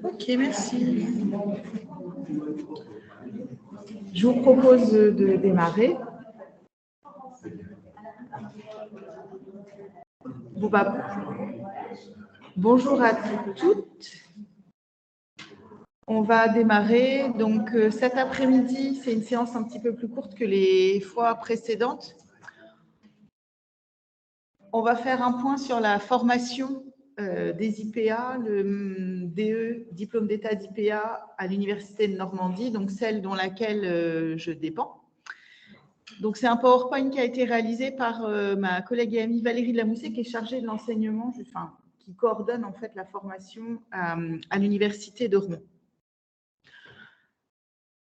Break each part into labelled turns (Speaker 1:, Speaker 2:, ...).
Speaker 1: Ok, merci. Je vous propose de démarrer. Bon, bonjour à toutes. On va démarrer. Donc, cet après-midi, c'est une séance un petit peu plus courte que les fois précédentes. On va faire un point sur la formation des IPA, le DE, diplôme d'État d'IPA à l'Université de Normandie, donc celle dont laquelle je dépends. Donc, c'est un PowerPoint qui a été réalisé par ma collègue et amie Valérie Lamousset, qui est chargée de l'enseignement, enfin, qui coordonne en fait la formation à l'Université de Rouen.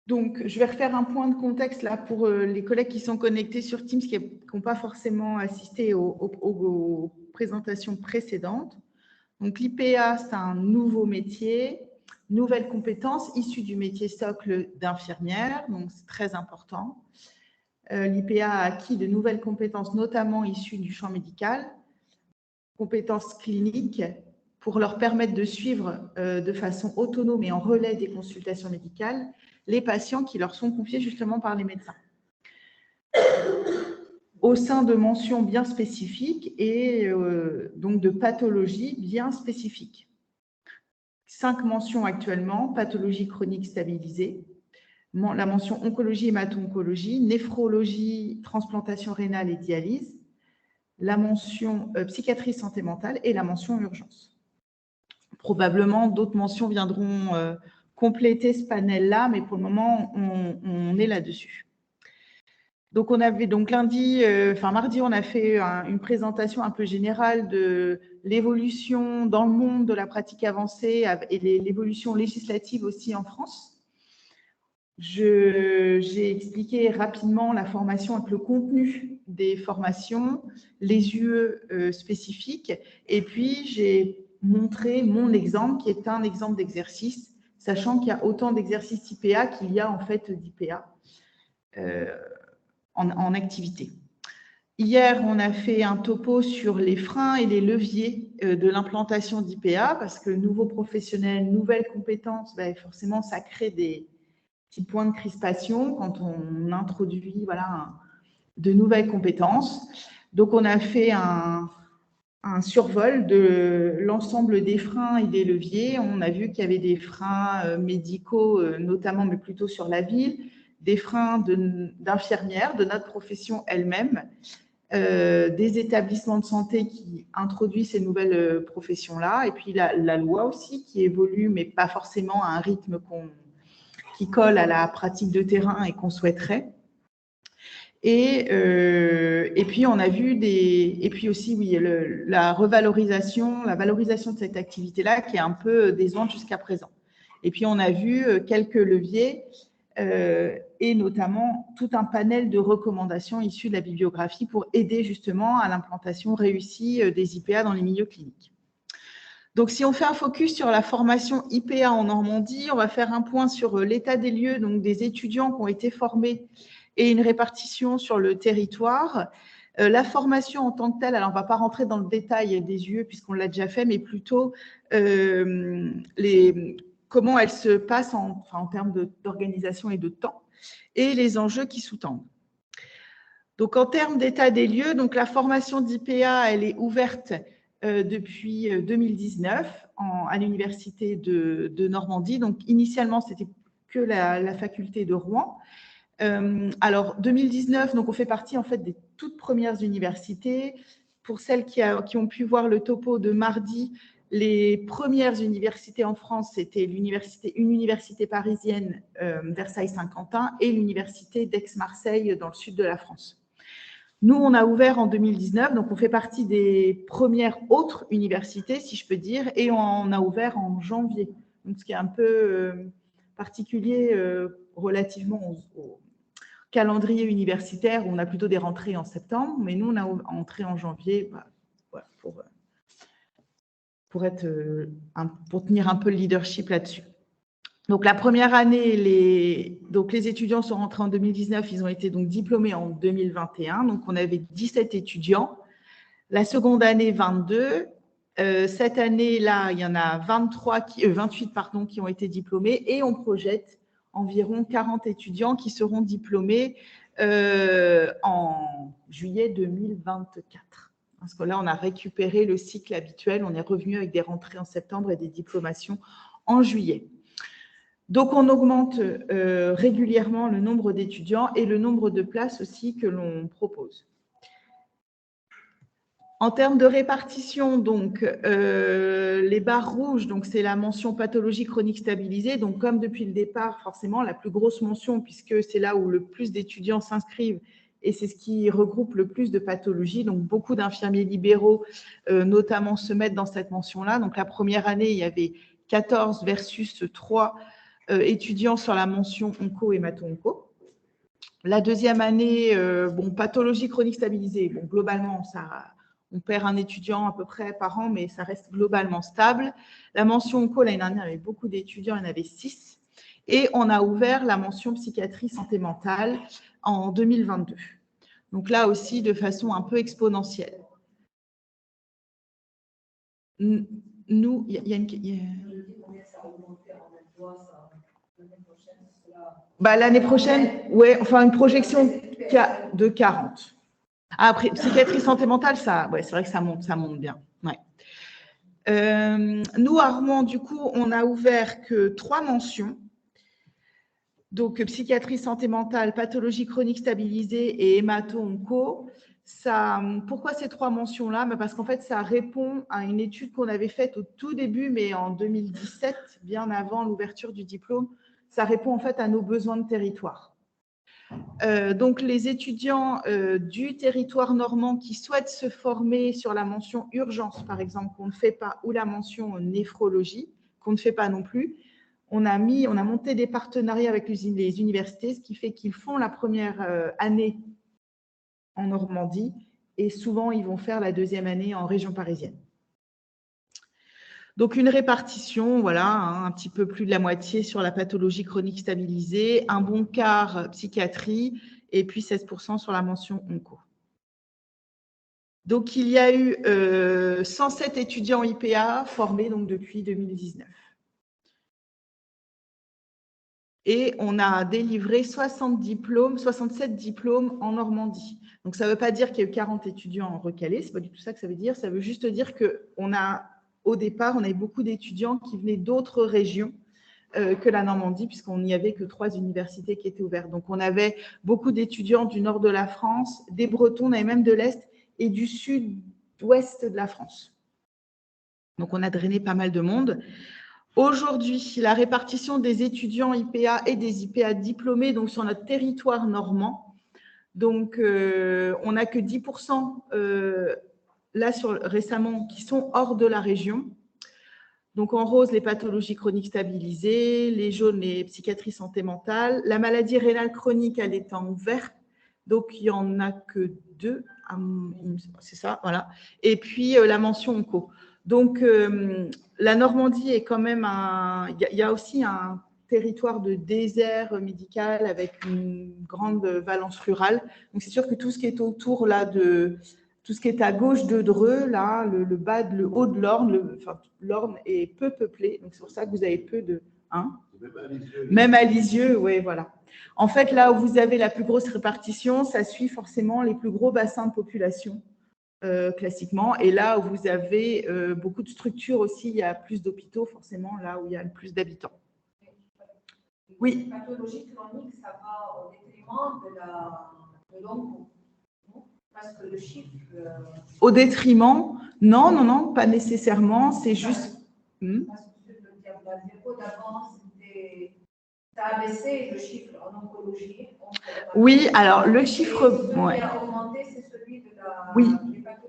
Speaker 1: Donc, je vais refaire un point de contexte là pour les collègues qui sont connectés sur Teams, qui n'ont pas forcément assisté aux présentations précédentes. Donc, l'IPA, c'est un nouveau métier, nouvelle compétence issue du métier socle d'infirmière, donc c'est très important. L'IPA a acquis de nouvelles compétences, notamment issues du champ médical, compétences cliniques, pour leur permettre de suivre de façon autonome et en relais des consultations médicales les patients qui leur sont confiés justement par les médecins, au sein de mentions bien spécifiques et donc de pathologies bien spécifiques. 5 mentions actuellement: pathologie chronique stabilisée, la mention oncologie, hémato-oncologie, néphrologie, transplantation rénale et dialyse, la mention psychiatrie santé mentale et la mention urgence. Probablement, d'autres mentions viendront compléter ce panel-là, mais pour le moment, on est là-dessus. Donc, on avait donc mardi, on a fait une présentation un peu générale de l'évolution dans le monde de la pratique avancée et l'évolution législative aussi en France. J'ai expliqué rapidement la formation avec le contenu des formations, les UE spécifiques, et puis j'ai montré mon exemple qui est un exemple d'exercice, sachant qu'il y a autant d'exercices IPA qu'il y a en fait d'IPA en activité. Hier, on a fait un topo sur les freins et les leviers de l'implantation d'IPA, parce que nouveaux professionnels, nouvelles compétences, forcément, ça crée des petits points de crispation quand on introduit de nouvelles compétences. Donc, on a fait un survol de l'ensemble des freins et des leviers. On a vu qu'il y avait des freins médicaux, notamment, mais plutôt sur la ville, des freins d'infirmières, de notre profession elle-même, des établissements de santé qui introduisent ces nouvelles professions-là, et puis la loi aussi qui évolue, mais pas forcément à un rythme qui colle à la pratique de terrain et qu'on souhaiterait. Et puis, on a vu et puis aussi, oui, la valorisation de cette activité-là qui est un peu décevante jusqu'à présent. Et puis, on a vu quelques leviers et notamment tout un panel de recommandations issues de la bibliographie pour aider justement à l'implantation réussie des IPA dans les milieux cliniques. Donc, si on fait un focus sur la formation IPA en Normandie, on va faire un point sur l'état des lieux, donc des étudiants qui ont été formés et une répartition sur le territoire. La formation en tant que telle, alors on ne va pas rentrer dans le détail des UE puisqu'on l'a déjà fait, mais plutôt comment elle se passe en termes d'organisation et de temps, et les enjeux qui sous-tendent. Donc, en termes d'état des lieux, donc la formation d'IPA, elle est ouverte depuis 2019 à l'Université de Normandie. Donc, initialement, c'était que la faculté de Rouen. Alors, 2019, donc on fait partie en fait des toutes premières universités. Pour celles qui ont pu voir le topo de mardi, les premières universités en France, c'était une université parisienne, Versailles-Saint-Quentin, et l'université d'Aix-Marseille dans le sud de la France. Nous, on a ouvert en 2019, donc on fait partie des premières autres universités, si je peux dire, et on a ouvert en janvier. Donc, ce qui est un peu particulier relativement au calendrier universitaire, où on a plutôt des rentrées en septembre, mais nous, on a entré en janvier pour tenir un peu le leadership là-dessus. Donc, la première année, les étudiants sont rentrés en 2019, ils ont été donc diplômés en 2021. Donc, on avait 17 étudiants. La seconde année, 22. Cette année-là, il y en a 28 qui ont été diplômés et on projette environ 40 étudiants qui seront diplômés en juillet 2024. Parce que là, on a récupéré le cycle habituel, on est revenu avec des rentrées en septembre et des diplomations en juillet. Donc, on augmente régulièrement le nombre d'étudiants et le nombre de places aussi que l'on propose. En termes de répartition, donc, les barres rouges, donc c'est la mention pathologie chronique stabilisée. Donc, comme depuis le départ, forcément, la plus grosse mention, puisque c'est là où le plus d'étudiants s'inscrivent et c'est ce qui regroupe le plus de pathologies. Donc, beaucoup d'infirmiers libéraux, notamment, se mettent dans cette mention-là. Donc, la première année, il y avait 14 versus 3 étudiants sur la mention onco et hémato-onco. La deuxième année, pathologie chronique stabilisée. Bon, globalement, on perd un étudiant à peu près par an, mais ça reste globalement stable. La mention onco, l'année dernière, il y avait beaucoup d'étudiants, il y en avait 6. Et on a ouvert la mention psychiatrie santé mentale en 2022. Donc là aussi, de façon un peu exponentielle. Nous, il y a une... L'année prochaine, ouais, enfin une projection de 40. Après, psychiatrie santé mentale, ça, ouais, c'est vrai que ça monte bien. Ouais. Nous, à Rouen, du coup, on a ouvert que 3 mentions. Donc, psychiatrie santé mentale, pathologie chronique stabilisée et hémato-onco. Pourquoi ces 3 mentions-là? Parce qu'en fait, ça répond à une étude qu'on avait faite au tout début, mais en 2017, bien avant l'ouverture du diplôme. Ça répond en fait à nos besoins de territoire. Donc, les étudiants du territoire normand qui souhaitent se former sur la mention urgence, par exemple, qu'on ne fait pas, ou la mention néphrologie, qu'on ne fait pas non plus, on a monté des partenariats avec les universités, ce qui fait qu'ils font la première année en Normandie et souvent, ils vont faire la deuxième année en région parisienne. Donc, une répartition, voilà, un petit peu plus de la moitié sur la pathologie chronique stabilisée, un bon quart psychiatrie et puis 16% sur la mention onco. Donc, il y a eu 107 étudiants IPA formés donc, depuis 2019. Et on a délivré 67 diplômes en Normandie. Donc, ça ne veut pas dire qu'il y a eu 40 étudiants en recalé, ce n'est pas du tout ça que ça veut dire. Ça veut juste dire qu'au départ, on avait beaucoup d'étudiants qui venaient d'autres régions que la Normandie, puisqu'on n'y avait que 3 universités qui étaient ouvertes. Donc, on avait beaucoup d'étudiants du nord de la France, des Bretons, on avait même de l'Est et du sud-ouest de la France. Donc, on a drainé pas mal de monde. Aujourd'hui, la répartition des étudiants IPA et des IPA diplômés donc sur notre territoire normand. Donc, on n'a que 10% récemment qui sont hors de la région. Donc, en rose, les pathologies chroniques stabilisées, les jaunes, les psychiatries santé mentale. La maladie rénale chronique, elle est en vert. Donc, il n'y en a que 2. C'est ça, voilà. Et puis, la mention onco. Donc, la Normandie est quand même il y a aussi un territoire de désert médical avec une grande valence rurale. Donc, c'est sûr que tout ce qui est autour là tout ce qui est à gauche de Dreux, là, le haut de l'Orne, l'Orne est peu peuplé. Donc, c'est pour ça que vous avez peu de... Même à Lisieux, oui, voilà. En fait, là où vous avez la plus grosse répartition, ça suit forcément les plus gros bassins de population. Classiquement. Et là où vous avez beaucoup de structures aussi, il y a plus d'hôpitaux, forcément, là où il y a le plus d'habitants. Oui.
Speaker 2: La pathologie chronique, ça va au détriment de l'onco. Parce que le chiffre...
Speaker 1: Au détriment? Non, pas nécessairement. C'est juste...
Speaker 2: Parce que le diagnostic d'avant, ça a baissé le chiffre en oncologie.
Speaker 1: Oui, alors le chiffre...
Speaker 2: Celui qui a augmenté, c'est celui de la...
Speaker 1: Oui,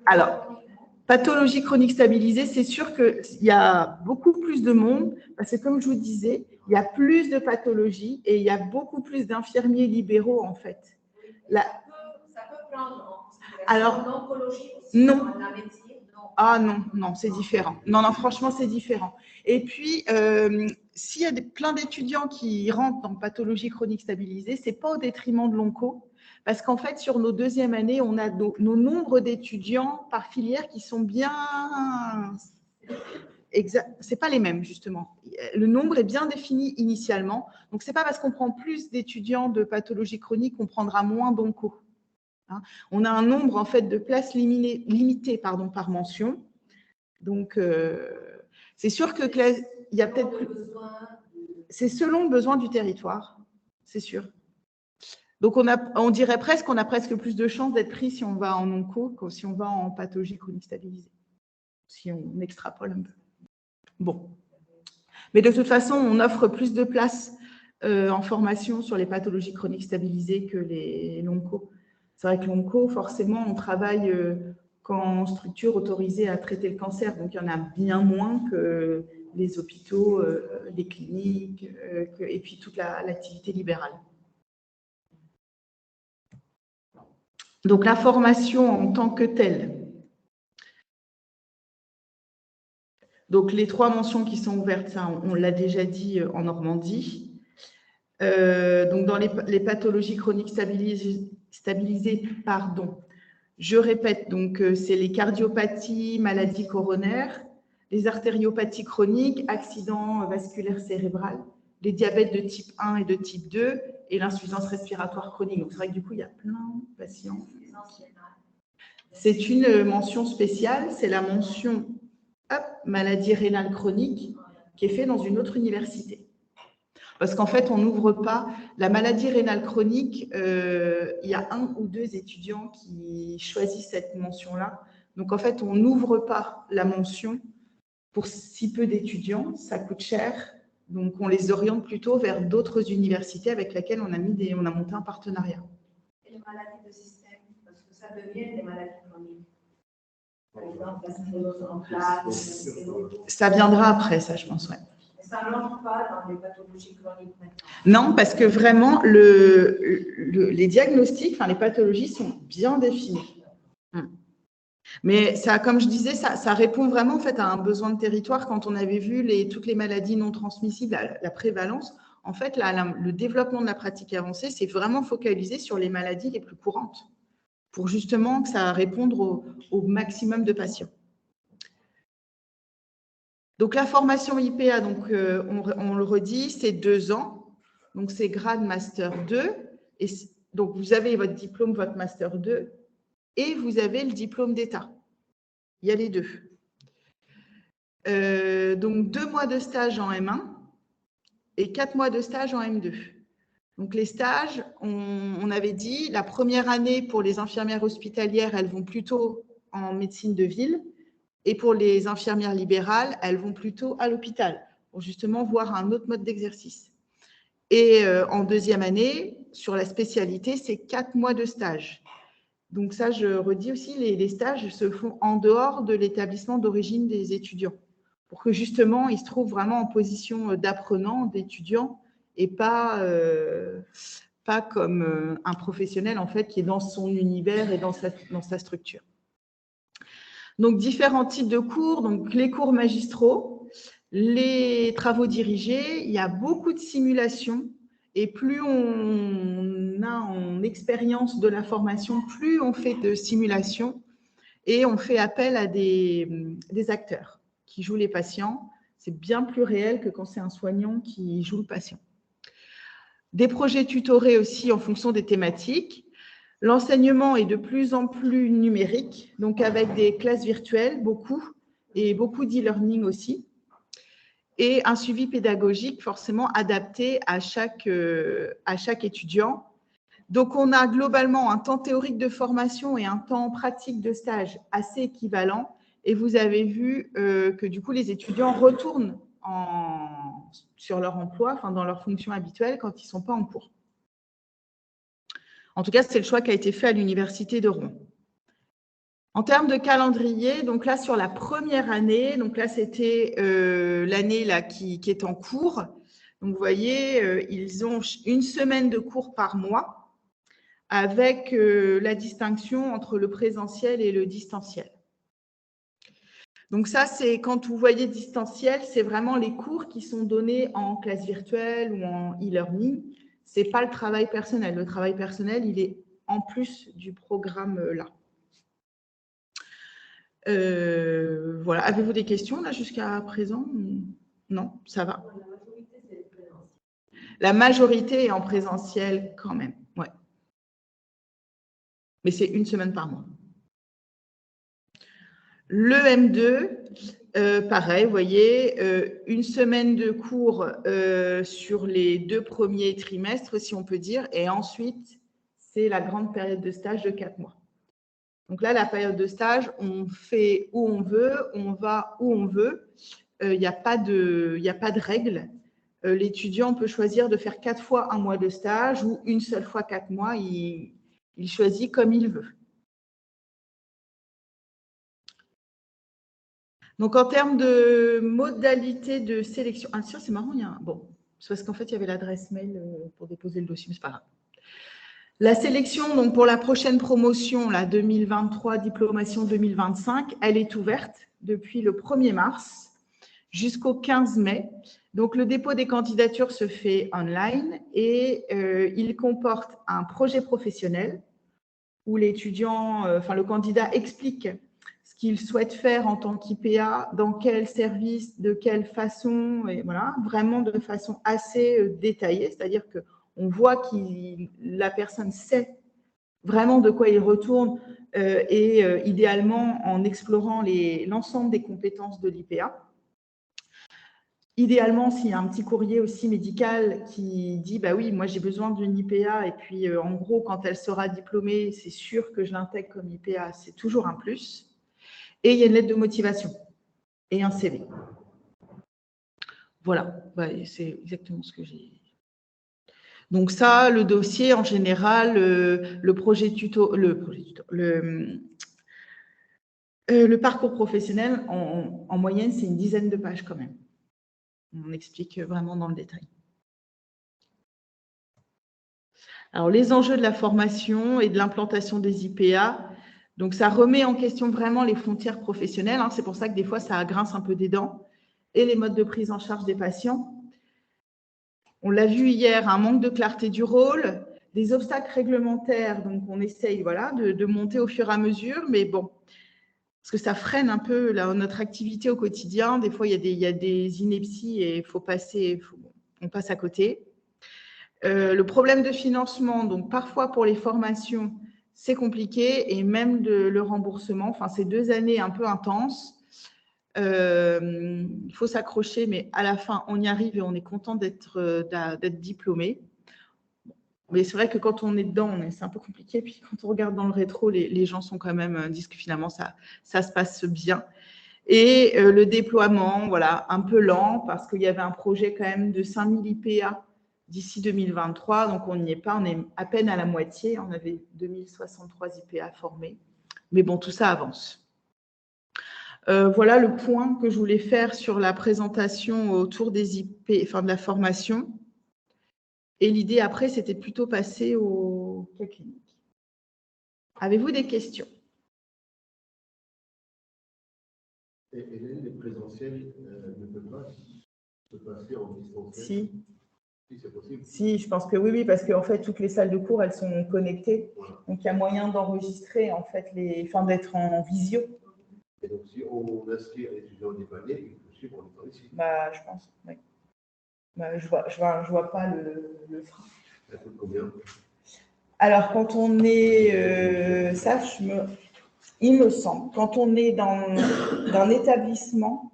Speaker 1: alors... Pathologie chronique stabilisée, c'est sûr qu'il y a beaucoup plus de monde, parce que comme je vous disais, il y a plus de pathologies et il y a beaucoup plus d'infirmiers libéraux en fait.
Speaker 2: Ça peut prendre en considération
Speaker 1: alors,
Speaker 2: l'oncologie aussi,
Speaker 1: non.
Speaker 2: la médecine, non.
Speaker 1: Ah non, non, c'est différent. Non, non, franchement, c'est différent. Et puis, s'il y a plein d'étudiants qui rentrent dans pathologie chronique stabilisée, ce n'est pas au détriment de l'onco, parce qu'en fait, sur nos deuxièmes années, on a nos nombres d'étudiants par filière qui sont bien… Ce n'est pas les mêmes, justement. Le nombre est bien défini initialement. Donc, ce n'est pas parce qu'on prend plus d'étudiants de pathologie chronique qu'on prendra moins d'onco. Hein. On a un nombre en fait de places limitées par mention. Donc, c'est sûr que il y a peut-être plus… C'est selon le besoin du territoire, c'est sûr. Donc, on dirait presque qu'on a presque plus de chances d'être pris si on va en onco que si on va en pathologie chronique stabilisée, si on extrapole un peu. Bon. Mais de toute façon, on offre plus de places en formation sur les pathologies chroniques stabilisées que l'onco. C'est vrai que l'onco, forcément, on travaille qu'en structure autorisée à traiter le cancer. Donc, il y en a bien moins que les hôpitaux, les cliniques, et puis toute l'activité libérale. Donc, la formation en tant que telle. Donc, les 3 mentions qui sont ouvertes, ça, on l'a déjà dit en Normandie. Donc, dans les pathologies chroniques stabilisées, pardon. Je répète, donc c'est les cardiopathies, maladies coronaires, les artériopathies chroniques, accidents vasculaires cérébrales, les diabètes de type 1 et de type 2 et l'insuffisance respiratoire chronique. Donc, c'est vrai que du coup, il y a plein de patients. C'est une mention spéciale, c'est la mention maladie rénale chronique qui est faite dans une autre université. Parce qu'en fait, on n'ouvre pas la maladie rénale chronique. Il y a 1 ou 2 étudiants qui choisissent cette mention-là. Donc, en fait, on n'ouvre pas la mention pour si peu d'étudiants. Ça coûte cher. Donc, on les oriente plutôt vers d'autres universités avec lesquelles on a monté un partenariat.
Speaker 2: Et les maladies de système, parce que ça devient des maladies chroniques. Par exemple, la sclérose en plaques.
Speaker 1: Ça viendra après, ça, je pense, ouais.
Speaker 2: Ça n'entre pas dans les pathologies chroniques maintenant.
Speaker 1: Non, parce que vraiment, les diagnostics, les pathologies sont bien définies. Mais ça, comme je disais, ça répond vraiment en fait, à un besoin de territoire. Quand on avait vu toutes les maladies non transmissibles, la prévalence, en fait, le développement de la pratique avancée, c'est vraiment focalisé sur les maladies les plus courantes pour justement que ça réponde au maximum de patients. Donc, la formation IPA, donc, on le redit, c'est 2 ans. Donc, c'est grade Master 2. Et donc, vous avez votre diplôme, votre Master 2, et vous avez le diplôme d'État. Il y a les 2. Donc, 2 mois de stage en M1 et 4 mois de stage en M2. Donc, les stages, on avait dit, la première année pour les infirmières hospitalières, elles vont plutôt en médecine de ville. Et pour les infirmières libérales, elles vont plutôt à l'hôpital pour justement voir un autre mode d'exercice. Et en deuxième année, sur la spécialité, c'est 4 mois de stage. Donc ça, je redis aussi, les stages se font en dehors de l'établissement d'origine des étudiants pour que justement, ils se trouvent vraiment en position d'apprenant, d'étudiant et pas comme un professionnel en fait qui est dans son univers et dans sa structure. Donc, différents types de cours, donc les cours magistraux, les travaux dirigés, il y a beaucoup de simulations et plus on a en expérience de la formation, plus on fait de simulations et on fait appel à des acteurs qui jouent les patients. C'est bien plus réel que quand c'est un soignant qui joue le patient. Des projets tutorés aussi en fonction des thématiques. L'enseignement est de plus en plus numérique, donc avec des classes virtuelles, et beaucoup d'e-learning aussi, et un suivi pédagogique forcément adapté à chaque étudiant. Donc, on a globalement un temps théorique de formation et un temps pratique de stage assez équivalent, et vous avez vu que du coup, les étudiants retournent sur leur emploi, dans leur fonction habituelle quand ils ne sont pas en cours. En tout cas, c'est le choix qui a été fait à l'Université de Rouen. En termes de calendrier, donc là, sur la première année, donc là, c'était l'année qui est en cours. Donc, vous voyez, ils ont 1 semaine de cours par mois avec la distinction entre le présentiel et le distanciel. Donc ça, c'est quand vous voyez distanciel, c'est vraiment les cours qui sont donnés en classe virtuelle ou en e-learning. Ce n'est pas le travail personnel. Le travail personnel, il est en plus du programme là. Voilà. Avez-vous des questions là jusqu'à présent? Non, ça va. La majorité est en présentiel quand même. Ouais. Mais c'est une semaine par mois. Le M2, pareil, vous voyez, une semaine de cours sur les 2 premiers trimestres, si on peut dire, et ensuite, c'est la grande période de stage de 4 mois. Donc là, la période de stage, on fait où on veut, on va où on veut. Il n'y a pas de règle. L'étudiant peut choisir de faire 4 fois un mois de stage ou une seule fois 4 mois. Il choisit comme il veut. Donc, en termes de modalité de sélection… Ah, tiens, c'est marrant, il y a un… Bon, c'est parce qu'en fait, il y avait l'adresse mail pour déposer le dossier, mais c'est pas grave. La sélection, donc, pour la prochaine promotion, la 2023, diplomation 2025, elle est ouverte depuis le 1er mars jusqu'au 15 mai. Donc, le dépôt des candidatures se fait online et il comporte un projet professionnel où l'étudiant, le candidat explique ce qu'il souhaite faire en tant qu'IPA, dans quel service, de quelle façon, et voilà, vraiment de façon assez détaillée, c'est-à-dire qu'on voit que la personne sait vraiment de quoi il retourne et idéalement en explorant l'ensemble des compétences de l'IPA. Idéalement, s'il y a un petit courrier aussi médical qui dit « bah oui, moi j'ai besoin d'une IPA et puis en gros, quand elle sera diplômée, c'est sûr que je l'intègre comme IPA », c'est toujours un plus. Et il y a une lettre de motivation et un CV. Voilà, c'est exactement ce que j'ai. Donc ça, le dossier, en général, le parcours professionnel, en moyenne, c'est une dizaine de pages quand même. On explique vraiment dans le détail. Alors, les enjeux de la formation et de l'implantation des IPA, donc ça remet en question vraiment les frontières professionnelles. C'est pour ça que des fois, ça grince un peu des dents. Et les modes de prise en charge des patients. On l'a vu hier, un manque de clarté du rôle, des obstacles réglementaires. Donc, on essaye de monter au fur et à mesure, mais bon, parce que ça freine un peu notre activité au quotidien. Des fois, il y a des inepties et on passe à côté. Le problème de financement, donc parfois pour les formations, c'est compliqué et même le remboursement. Enfin, c'est 2 années un peu intenses. Il faut s'accrocher, mais à la fin, on y arrive et on est content d'être diplômé. Mais c'est vrai que quand on est dedans, c'est un peu compliqué. Puis quand on regarde dans le rétro, les gens sont quand même disent que finalement, ça se passe bien. Et le déploiement, un peu lent parce qu'il y avait un projet quand même de 5000 IPA d'ici 2023. Donc, on n'y est pas, on est à peine à la moitié. On avait 2063 IPA formés. Mais bon, tout ça avance. Voilà le point que je voulais faire sur la présentation autour des IP, de la formation. Et l'idée après, c'était plutôt passer au cas clinique. Avez-vous des questions?
Speaker 3: Et les présentiels ne peuvent pas se passer en distanciel?
Speaker 1: Si.
Speaker 3: Si, c'est possible.
Speaker 1: Si, je pense que oui, parce qu'en fait, toutes les salles de cours, elles sont connectées. Voilà. Donc, il y a moyen d'enregistrer, en fait, d'être en visio.
Speaker 3: Et donc, si on inscrit un étudiant libanais, il peut suivre en étant ici.
Speaker 1: Je pense, oui. Je vois pas le frein.
Speaker 3: Ça coûte combien? Alors,
Speaker 1: quand on est, il me semble, quand on est dans un établissement,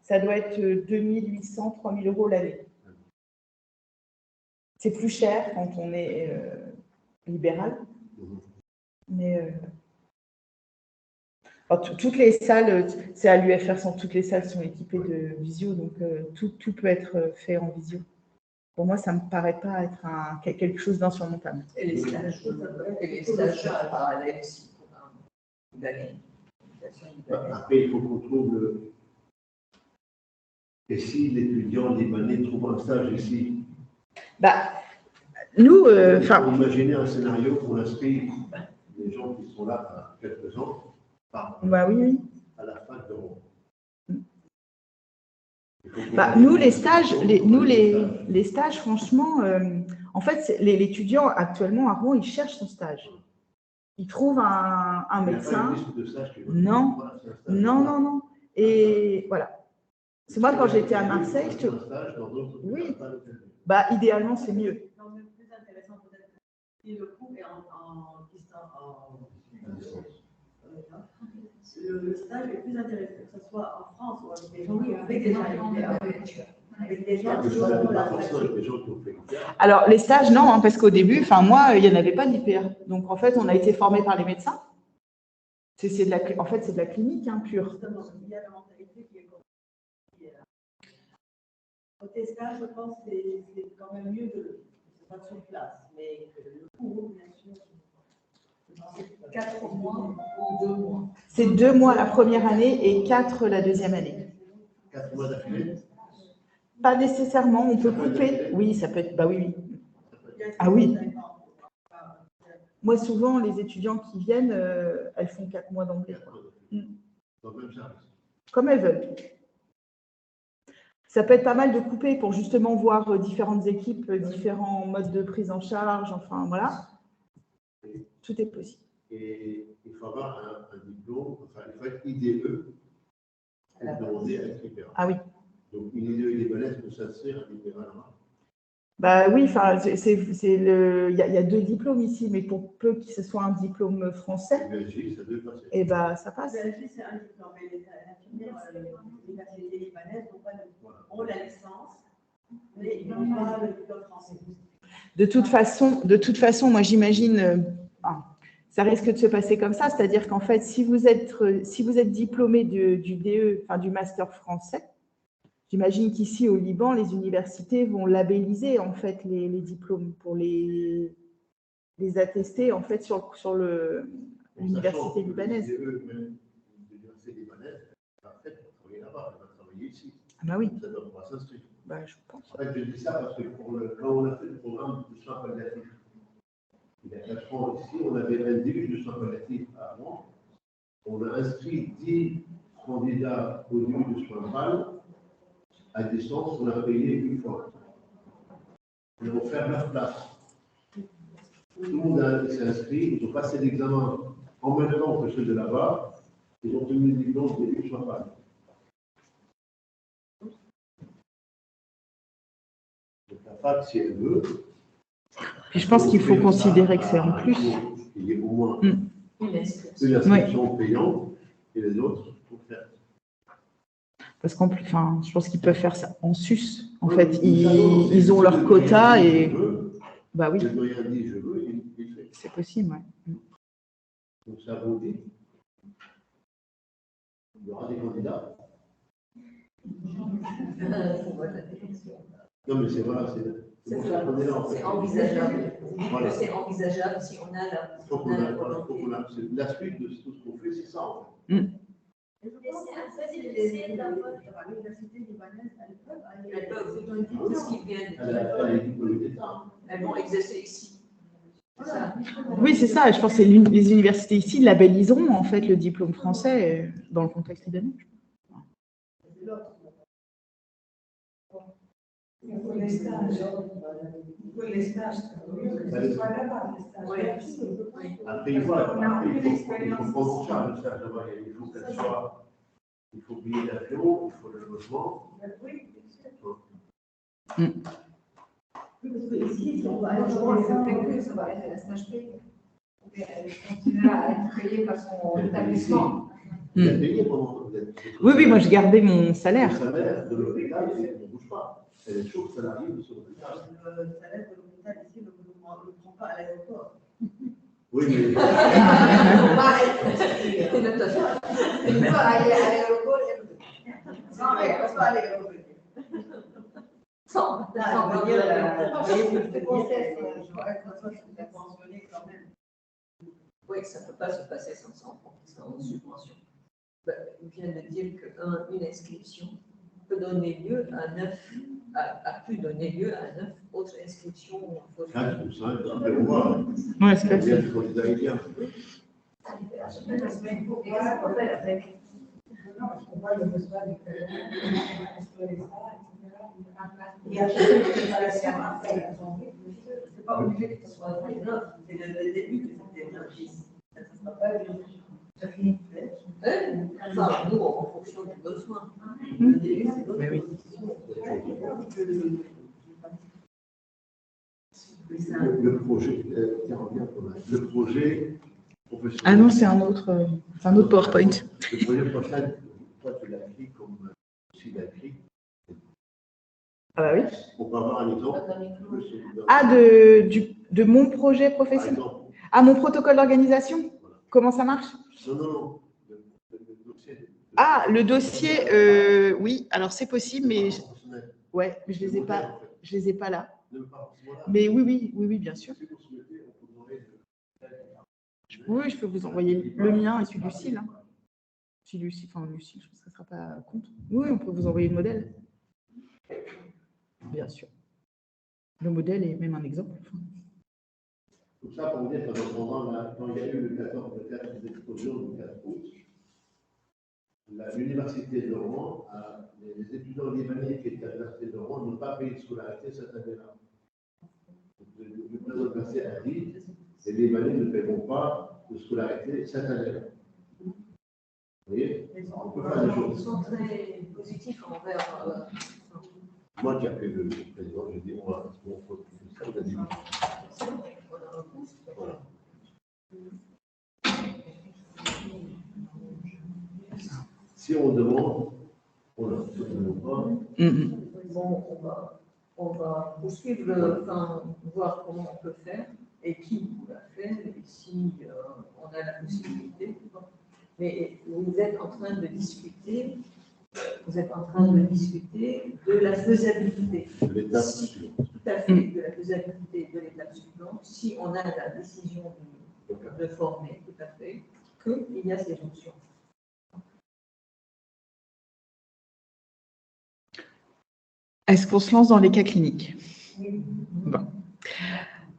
Speaker 1: ça doit être 2800, 3000 € l'année. C'est plus cher quand on est libéral. Mais toutes les salles, c'est à l'UFR, toutes les salles sont équipées de visio, donc tout peut être fait en visio. Pour moi, ça ne me paraît pas être quelque chose d'insurmontable.
Speaker 4: Et les stages parallèles aussi pour une année.
Speaker 3: Après, il faut qu'on trouve Et si l'étudiant libanais trouve un stage ici?
Speaker 1: Nous,
Speaker 3: imaginez un scénario pour inscrire les gens qui sont là à quelques ans.
Speaker 1: Oui.
Speaker 3: À la fin,
Speaker 1: Bah, nous, les stages, les stages, franchement, en fait, l'étudiant actuellement à Rouen, il cherche son stage. Il trouve un médecin. Non, non, non, non. Et voilà. C'est moi, quand j'étais à Marseille, oui, bah, idéalement, c'est mieux.
Speaker 4: Non, mais plus intéressant peut-être si le cours est en distance, le stage est plus intéressant, que ce soit en France ou avec des gens qui ont fait déjà avec des gens qui ont la pratique.
Speaker 1: Alors, les stages, non, hein, parce qu'au début, enfin, moi, il n'y en avait pas d'IPA. Donc, en fait, on a été formés par les médecins. En fait, c'est de la clinique, hein, pure.
Speaker 4: Il y a la mentalité qui est comme côté stage, je pense que c'est quand même mieux de pas sur place, mais le cours, bien sûr, c'est 4 mois ou 2 mois.
Speaker 1: C'est 2 mois la première année et 4 la deuxième année.
Speaker 3: 4 mois d'affilée?
Speaker 1: Pas nécessairement, on peut couper. Oui, ça peut être. Bah oui, oui. Ah oui. Moi, souvent, les étudiants qui viennent, elles font 4 mois d'anglais. Comme elles veulent. Ça peut être pas mal de couper pour justement voir différentes équipes, différents modes de prise en charge, enfin voilà. Tout est possible.
Speaker 3: Et il faut avoir un diplôme, enfin, il faut être IDE pour demander à être IPA.
Speaker 1: Ah oui.
Speaker 3: Donc, une IDE libanaise peut s'inscrire à l'IPA là-bas.
Speaker 1: Bah oui, enfin, il y a 2 diplômes ici, mais pour peu que ce soit un diplôme français, et bah ça passe.
Speaker 4: Belgique, c'est un diplôme, mais les universités libanaises ont la licence, mais ils n'ont pas le diplôme français.
Speaker 1: De toute façon, moi j'imagine, ça risque de se passer comme ça, c'est-à-dire qu'en fait, si vous êtes diplômé du DE, enfin du master français, j'imagine qu'ici au Liban, les universités vont labelliser en fait les diplômes pour les attester en fait sur l'université libanaise.
Speaker 3: L'université libanaise, en fait, pour travailler là-bas, elle va travailler ici.
Speaker 1: Ah bah oui.
Speaker 3: Ça doit pouvoir s'inscrire.
Speaker 1: Bah, je pense.
Speaker 3: En fait, je dis ça parce que quand on a fait le programme de soins palliatifs, il y a 4 ans ici, on avait un début de soins palliatifs avant. On a inscrit 10 candidats au début de soins pal à distance, on a payé une fois. Ils ont fait leur place. Tout le monde s'est inscrit, ils ont passé l'examen en même temps que ceux de là-bas, ils ont obtenu le diplôme début de soins pal. Donc la fac, si elle veut.
Speaker 1: Puis je pense qu'il faut considérer que c'est en plus.
Speaker 3: Il y a au moins
Speaker 4: une
Speaker 3: inscription payante et les autres pour faire.
Speaker 1: Parce qu'en plus, enfin, je pense qu'ils peuvent faire ça en sus. En fait, ils ont leur quota et. Bah oui.
Speaker 3: Je ne rien dire, je veux, il fait.
Speaker 1: C'est possible, oui.
Speaker 3: Donc ça vous dit, il y aura des candidats. Non, mais c'est voilà, c'est pour ça qu'on est là. En fait.
Speaker 4: C'est envisageable.
Speaker 3: Voilà.
Speaker 4: C'est envisageable si on a la.
Speaker 3: Il faut qu'on a la suite de tout ce qu'on fait, c'est ça en fait.
Speaker 4: Je pense que l'université libanaise, elles peuvent, c'est ce qui vient. Elles vont exercer ici.
Speaker 1: Oui, c'est ça. Je pense que les universités ici labelliseront en fait le diplôme français dans le contexte libanais.
Speaker 4: Les stages.
Speaker 3: Après, il faut prendre en charge le stage là-bas. Il faut qu'elle soit. Il faut payer l'avion, il faut le logement.
Speaker 4: Oui, bien sûr.
Speaker 2: Parce que ici, on va ça va être un stage payé. Elle continuera à être payée par son établissement.
Speaker 3: Vous êtes payé pendant.
Speaker 1: Oui, moi je gardais mon salaire.
Speaker 3: Le salaire de l'hôpital, il ne bouge pas. C'est les choses salariés de ce hôpital.
Speaker 4: Le salaire de l'hôpital ici ne le prend pas à l'aéroport.
Speaker 3: Oui, mais.
Speaker 2: Il faut aller à l'aéroport et revenir. Non, mais elle ne peut pas aller et revenir. Sans venir,
Speaker 4: oui, ça ne peut pas se passer sans subvention. Il vient de dire qu'une inscription peut donner lieu à 9, a pu donner lieu à 9 autres inscriptions.
Speaker 3: 4 ou 5, après on voit.
Speaker 1: Oui, c'est
Speaker 3: Il y a des candidats.
Speaker 2: Non, Non, parce qu'on voit le besoin de explorer ça, etc. Et à chaque fois que tu vas la faire, c'est pas obligé que ce soit un exemple, c'est le début que ça élargisse. Ça ne sera pas ça finit
Speaker 4: Enfin, nous, en fonction du besoin. Le début, c'est notre position.
Speaker 3: Le projet, le projet professionnel.
Speaker 1: Ah non, c'est un autre PowerPoint.
Speaker 3: Le projet professionnel, toi, tu l'as écrit comme aussi écrit.
Speaker 1: Ah bah oui.
Speaker 3: On peut avoir un exemple.
Speaker 1: Ah, de mon projet
Speaker 3: Par
Speaker 1: professionnel.
Speaker 3: exemple.
Speaker 1: Ah, mon protocole d'organisation. Comment ça marche?
Speaker 3: Non. Le dossier.
Speaker 1: Ah, le dossier, oui, alors c'est possible, mais ouais, je les ai pas, là. Mais oui, bien sûr. Oui, je peux vous envoyer le mien et celui de Lucille. Hein. Celui de Lucille, enfin Lucille, je pense que ça ne sera pas contre. Oui, on peut vous envoyer le modèle. Bien sûr. Le modèle est même un exemple.
Speaker 3: Tout ça pour dire que quand il y a eu le 14 d'explosion du 4 août, l'université de Rouen, les étudiants libanais qui étaient à l'université de Rouen n'ont pas payé de scolarité cette année-là. Le président de l'université a dit les Libanais ne paieront pas de scolarité cette année-là. Vous voyez? On peut faire des choses.
Speaker 4: Ils sont très positifs envers.
Speaker 3: Moi qui ai appelé le président, j'ai dit moi, mon faute, ça vous a dit. Voilà. Si on demande, on ne demande pas.
Speaker 4: Bon, on va poursuivre, voir comment on peut faire et qui va faire et si on a la possibilité. Mais vous êtes en train de discuter. De la faisabilité.
Speaker 3: De l'étape suivante.
Speaker 4: Tout à fait, de la faisabilité de l'étape suivante. Si on a la décision de former, tout à fait, qu'il y a ces options.
Speaker 1: Est-ce qu'on se lance dans les cas cliniques? Bon.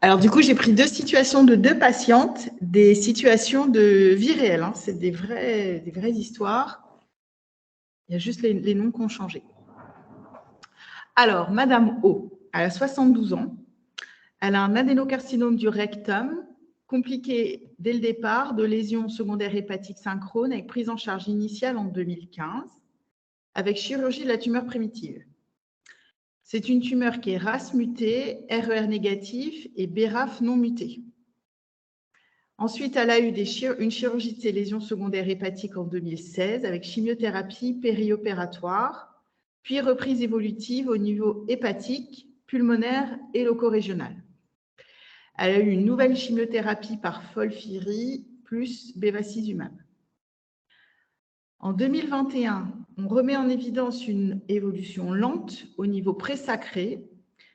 Speaker 1: Alors, du coup, j'ai pris deux situations de deux patientes, des situations de vie réelle. Hein. C'est des vraies histoires. Il y a juste les noms qui ont changé. Alors, Madame O, elle a 72 ans. Elle a un adénocarcinome du rectum, compliqué dès le départ, de lésions secondaires hépatiques synchrones avec prise en charge initiale en 2015, avec chirurgie de la tumeur primitive. C'est une tumeur qui est RAS mutée, RER négatif et BRAF non mutée. Ensuite, elle a eu une chirurgie de ses lésions secondaires hépatiques en 2016 avec chimiothérapie périopératoire, puis reprise évolutive au niveau hépatique, pulmonaire et locorégional. Elle a eu une nouvelle chimiothérapie par FOLFIRI plus bevacizumab. En 2021, on remet en évidence une évolution lente au niveau présacré,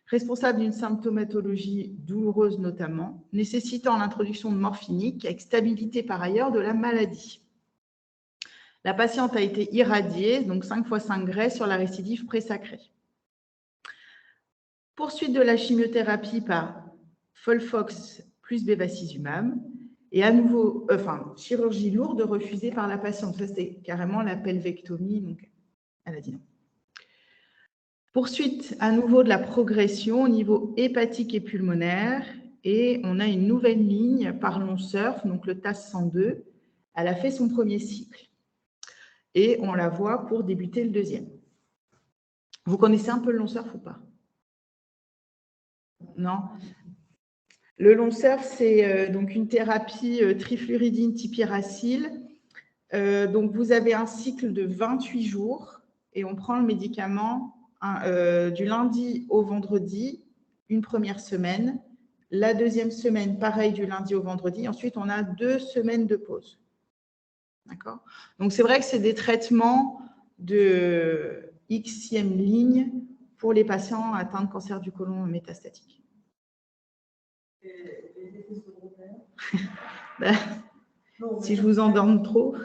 Speaker 1: responsable d'une symptomatologie douloureuse notamment, nécessitant l'introduction de morphinique avec stabilité par ailleurs de la maladie. La patiente a été irradiée, donc 5 × 5 grès sur la récidive présacrée. Poursuite de la chimiothérapie par Folfox plus bevacizumab, et à nouveau, chirurgie lourde refusée par la patiente. Ça, c'était carrément la pelvectomie, donc elle a dit non. Poursuite à nouveau de la progression au niveau hépatique et pulmonaire, et on a une nouvelle ligne par LONSURF, donc le TAS-102. Elle a fait son premier cycle, et on la voit pour débuter le deuxième. Vous connaissez un peu le LONSURF ou pas? Non. Le LONSURF, c'est donc une thérapie trifluridine tipiracile. Donc, vous avez un cycle de 28 jours et on prend le médicament du lundi au vendredi, une première semaine. La deuxième semaine, pareil, du lundi au vendredi. Ensuite, on a 2 semaines de pause. D'accord? Donc, c'est vrai que c'est des traitements de Xème ligne pour les patients atteints de cancer du côlon métastatique. Si je vous endorme trop.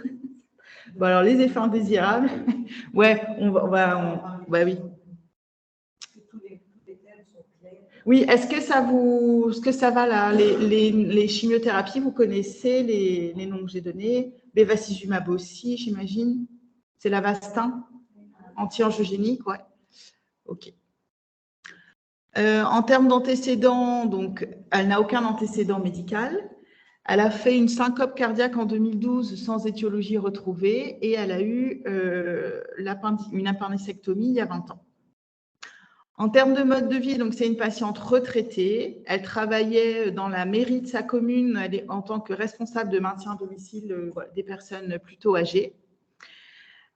Speaker 1: Bon, alors, les effets indésirables. Ouais, oui. Oui, est-ce que ça va là, les chimiothérapies, vous connaissez les noms que j'ai donnés, bevacizumab aussi, j'imagine. C'est l'Avastin, anti-angiogénique, ouais. Ok. En termes d'antécédents, donc, elle n'a aucun antécédent médical. Elle a fait une syncope cardiaque en 2012 sans étiologie retrouvée et elle a eu une appendicectomie il y a 20 ans. En termes de mode de vie, donc c'est une patiente retraitée. Elle travaillait dans la mairie de sa commune en tant que responsable de maintien à domicile des personnes plutôt âgées.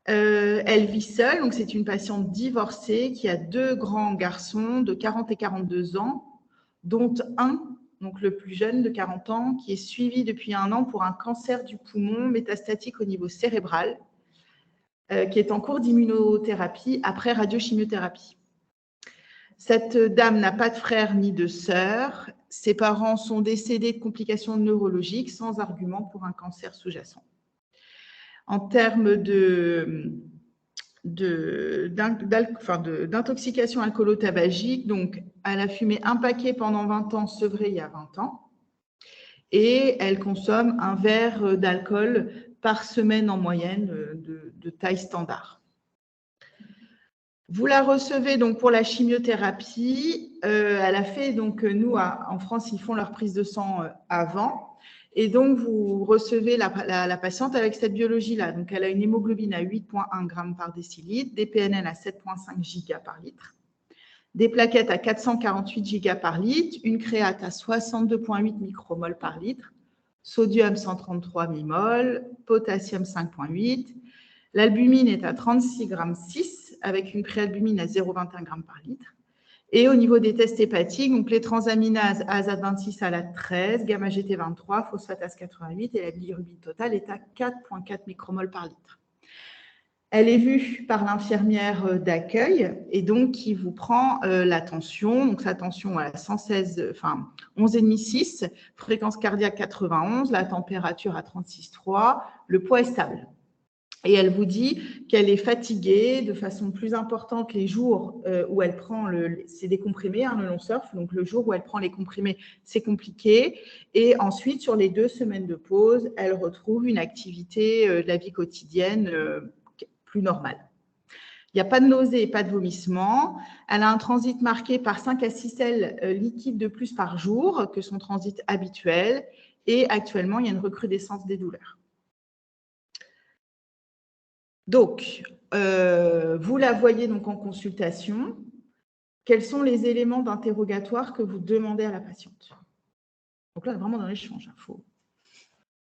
Speaker 1: Elle vit seule, donc c'est une patiente divorcée qui a 2 grands garçons de 40 et 42 ans, dont un, donc le plus jeune de 40 ans, qui est suivi depuis 1 an pour un cancer du poumon métastatique au niveau cérébral, qui est en cours d'immunothérapie après radiochimiothérapie. Cette dame n'a pas de frère ni de sœur. Ses parents sont décédés de complications neurologiques sans argument pour un cancer sous-jacent. En termes d'intoxication alcoolo-tabagique, donc elle a fumé un paquet pendant 20 ans, sevré il y a 20 ans, et elle consomme un verre d'alcool par semaine en moyenne de taille standard. Vous la recevez donc pour la chimiothérapie. Elle a fait, donc nous, en France, ils font leur prise de sang avant. Et donc, vous recevez la patiente avec cette biologie-là. Donc, elle a une hémoglobine à 8,1 g par décilitre, des PNL à 7,5 giga par litre, des plaquettes à 448 giga par litre, une créate à 62,8 micromol par litre, sodium 133 mmol, potassium 5,8. L'albumine est à 36,6 g avec une préalbumine à 0,21 g par litre. Et au niveau des tests hépatiques, donc les transaminases AZA26 à la 13, gamma GT23, phosphatase 88 et la bilirubine totale est à 4,4 micromol par litre. Elle est vue par l'infirmière d'accueil et donc qui vous prend la tension. Donc sa tension à 11,5-6, fréquence cardiaque 91, la température à 36,3, le poids est stable. Et elle vous dit qu'elle est fatiguée de façon plus importante les jours où elle prend c'est des comprimés, le long surf, donc le jour où elle prend les comprimés, c'est compliqué. Et ensuite, sur les 2 semaines de pause, elle retrouve une activité de la vie quotidienne plus normale. Il n'y a pas de nausée et pas de vomissement. Elle a un transit marqué par 5 à 6 selles liquides de plus par jour que son transit habituel. Et actuellement, il y a une recrudescence des douleurs. Donc, vous la voyez donc en consultation. Quels sont les éléments d'interrogatoire que vous demandez à la patiente? Donc là, vraiment dans l'échange.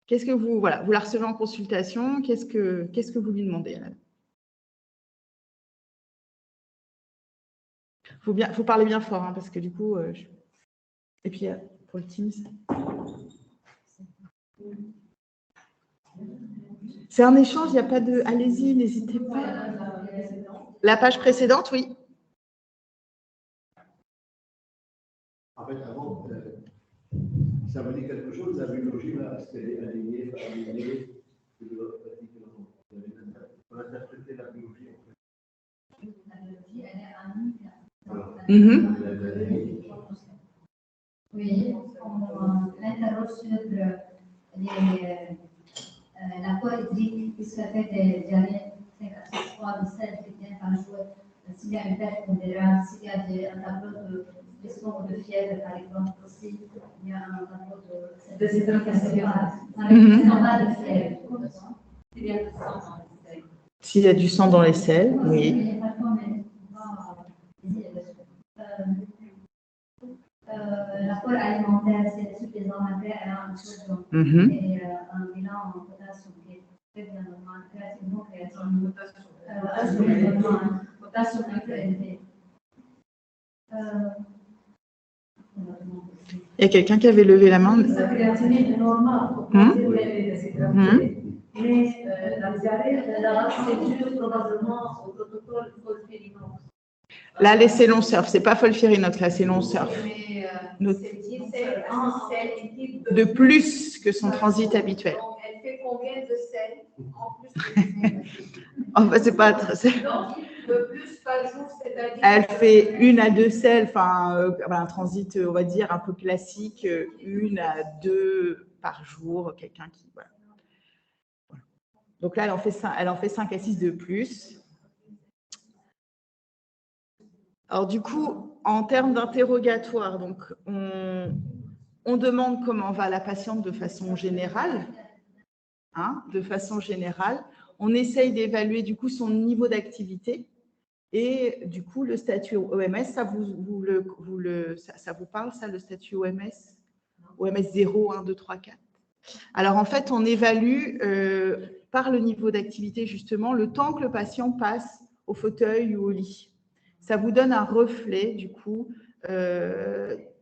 Speaker 1: Qu'est-ce que vous la recevez en consultation? Qu'est-ce que vous lui demandez? Faut parler bien fort, parce que du coup, et puis pour le Teams. C'est un échange, il n'y a pas de... Allez-y, n'hésitez pas. La page précédente, oui.
Speaker 3: En fait, avant, ça vous dit quelque chose, la biologie, là, est-ce qu'elle est alignée, pas alignée? On a interprété la biologie, en fait.
Speaker 5: La biologie, elle est alignée. Oui, on interroge sur l'apport hydrique qui se fait des diarrhées 5 à 6 fois de sel quotidien par jour, s'il y a une perte pondérale, s'il y a un tableau de son de fièvre, par exemple, aussi, il y a un tableau de déshydratation, de fièvre.
Speaker 1: S'il y a du sang dans les selles, oui.
Speaker 5: L'apport alimentaire, c'est suffisant malgré un sodium et un bilan en potassium qui est très bien normal, potassium un peu élevé.
Speaker 1: Il y a quelqu'un qui avait levé la main.
Speaker 2: Sa créatinine est normale, mais la diarrhée, c'est dû probablement au protocole folfirinox.
Speaker 1: Là, c'est long surf, c'est pas folfirinox, là, c'est long surf. De plus que son transit habituel.
Speaker 2: Donc, elle fait combien de sels en plus
Speaker 1: Enfin, c'est pas très...
Speaker 2: de plus par jour, c'est-à-dire...
Speaker 1: Elle fait 1 à 2 selles, un transit, on va dire, un peu classique, 1 à 2 par jour, quelqu'un qui... Voilà. Donc là, elle en fait 5 à 6 de plus. Alors du coup, en termes d'interrogatoire, donc on demande comment va la patiente de façon générale. De façon générale, on essaye d'évaluer du coup son niveau d'activité et du coup le statut OMS, ça vous parle ça, le statut OMS? OMS 0, 1, 2, 3, 4. Alors en fait, on évalue par le niveau d'activité justement le temps que le patient passe au fauteuil ou au lit. Ça vous donne un reflet du coup ouais,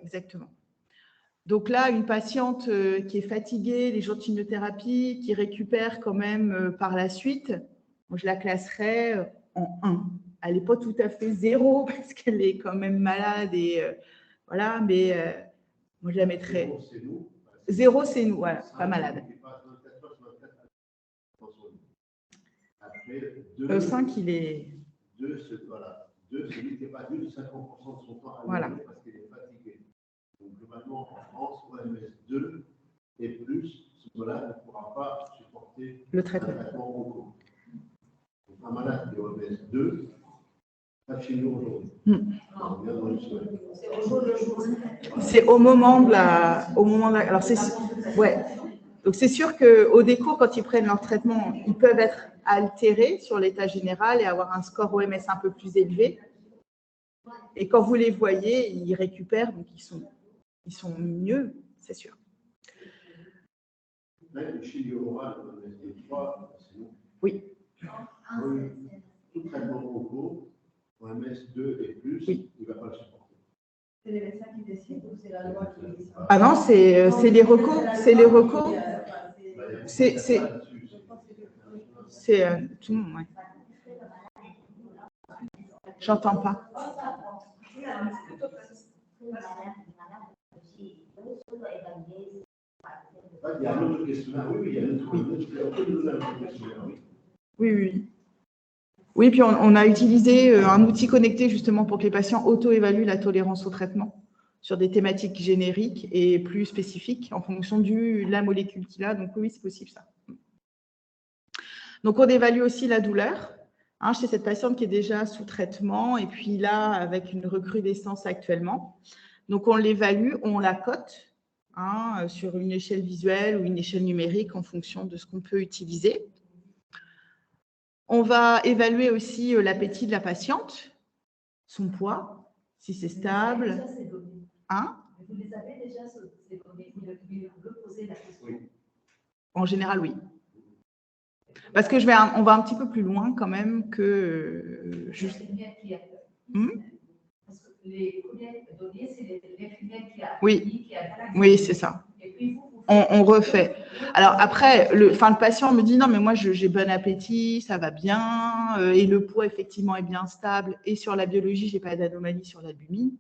Speaker 1: exactement. Donc là, une patiente qui est fatiguée, les jours de chimiothérapie, qui récupère quand même par la suite, moi, je la classerais en 1. Elle n'est pas tout à fait 0 parce qu'elle est quand même malade et voilà, mais moi, je la mettrais. 0, c'est nous, voilà, pas malade. 5, il est.
Speaker 3: 2, c'est lui qui n'est pas dû de 50% de son temps à
Speaker 1: voilà.
Speaker 3: Parce qu'il est fatigué. Donc, globalement, en France, OMS 2 et plus, ce malade ne pourra pas supporter
Speaker 1: le traitement
Speaker 3: en cours. Donc, un malade qui est OMS 2, pas chez nous aujourd'hui.
Speaker 1: C'est au moment de la. Alors, ouais. Donc, c'est sûr qu'au décours, quand ils prennent leur traitement, ils peuvent être altérés sur l'état général et avoir un score OMS un peu plus élevé. Et quand vous les voyez, ils récupèrent, donc ils sont mieux, c'est sûr.
Speaker 3: Même le chimio oral, OMS 3, c'est nous.
Speaker 1: Oui.
Speaker 3: Tout traitement en cours, OMS 2 et plus,
Speaker 1: oui.
Speaker 3: Il ne va pas le supporter.
Speaker 2: C'est les médecins qui décident ou c'est la loi qui décide?
Speaker 1: Ah non, c'est les recos. C'est les recos. C'est tout le monde, ouais. J'entends pas.
Speaker 3: Il y a un autre questionnaire. Oui, il y a un autre questionnaire.
Speaker 1: Oui. Oui, puis on a utilisé un outil connecté justement pour que les patients auto-évaluent la tolérance au traitement sur des thématiques génériques et plus spécifiques en fonction de la molécule qu'il a. Donc oui, c'est possible ça. Donc on évalue aussi la douleur chez cette patiente qui est déjà sous traitement et puis là avec une recrudescence actuellement. Donc on l'évalue, on la cote sur une échelle visuelle ou une échelle numérique en fonction de ce qu'on peut utiliser. On va évaluer aussi l'appétit de la patiente, son poids, si c'est stable. Vous les avez déjà, ces données, vous le posez la question. En général, oui. Parce que on va un petit peu plus loin quand même que juste. Parce que les premières données, c'est l'infirmière qui a. Oui, c'est ça. Et puis on refait. Alors après, le patient me dit non, mais moi j'ai bon appétit, ça va bien, et le poids effectivement est bien stable, et sur la biologie, j'ai pas d'anomalie sur l'albumine.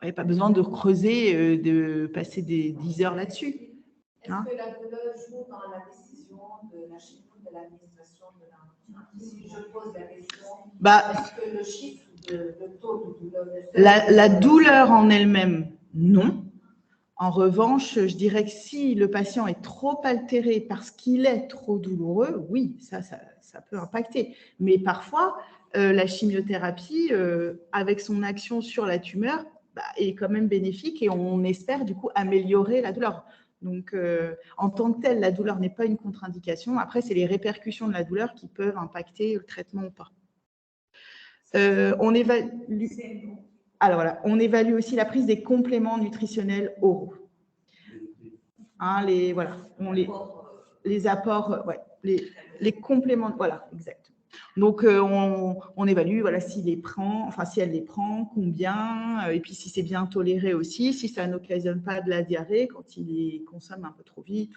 Speaker 1: Il n'y a pas besoin de creuser, de passer des 10 heures là-dessus.
Speaker 6: Est-ce que la douleur joue dans la décision de la chimie de l'administration de la... Si je pose la question, est-ce que le chiffre, le taux de douleur...
Speaker 1: La douleur en elle-même, non. En revanche, je dirais que si le patient est trop altéré parce qu'il est trop douloureux, oui, ça peut impacter. Mais parfois, la chimiothérapie, avec son action sur la tumeur, est quand même bénéfique et on espère du coup améliorer la douleur. Donc, en tant que telle, la douleur n'est pas une contre-indication. Après, c'est les répercussions de la douleur qui peuvent impacter le traitement ou pas. On évalue... Alors voilà, on évalue aussi la prise des compléments nutritionnels oraux. Les apports, les compléments, voilà, exact. Donc on évalue, s'il les prend, si elle les prend, combien, et puis si c'est bien toléré aussi, si ça n'occasionne pas de la diarrhée quand il les consomme un peu trop vite.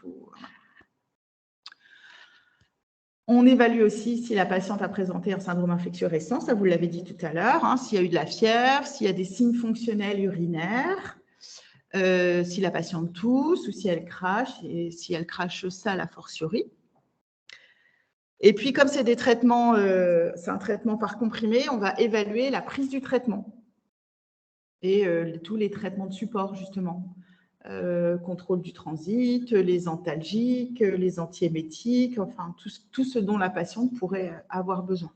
Speaker 1: On évalue aussi si la patiente a présenté un syndrome infectieux récent, ça vous l'avez dit tout à l'heure, s'il y a eu de la fièvre, s'il y a des signes fonctionnels urinaires, si la patiente tousse ou si elle crache, et si elle crache sale a fortiori. Et puis, comme c'est des traitements, c'est un traitement par comprimé, on va évaluer la prise du traitement et tous les traitements de support, justement. contrôle du transit, les antalgiques, les antiémétiques, enfin tout ce dont la patiente pourrait avoir besoin.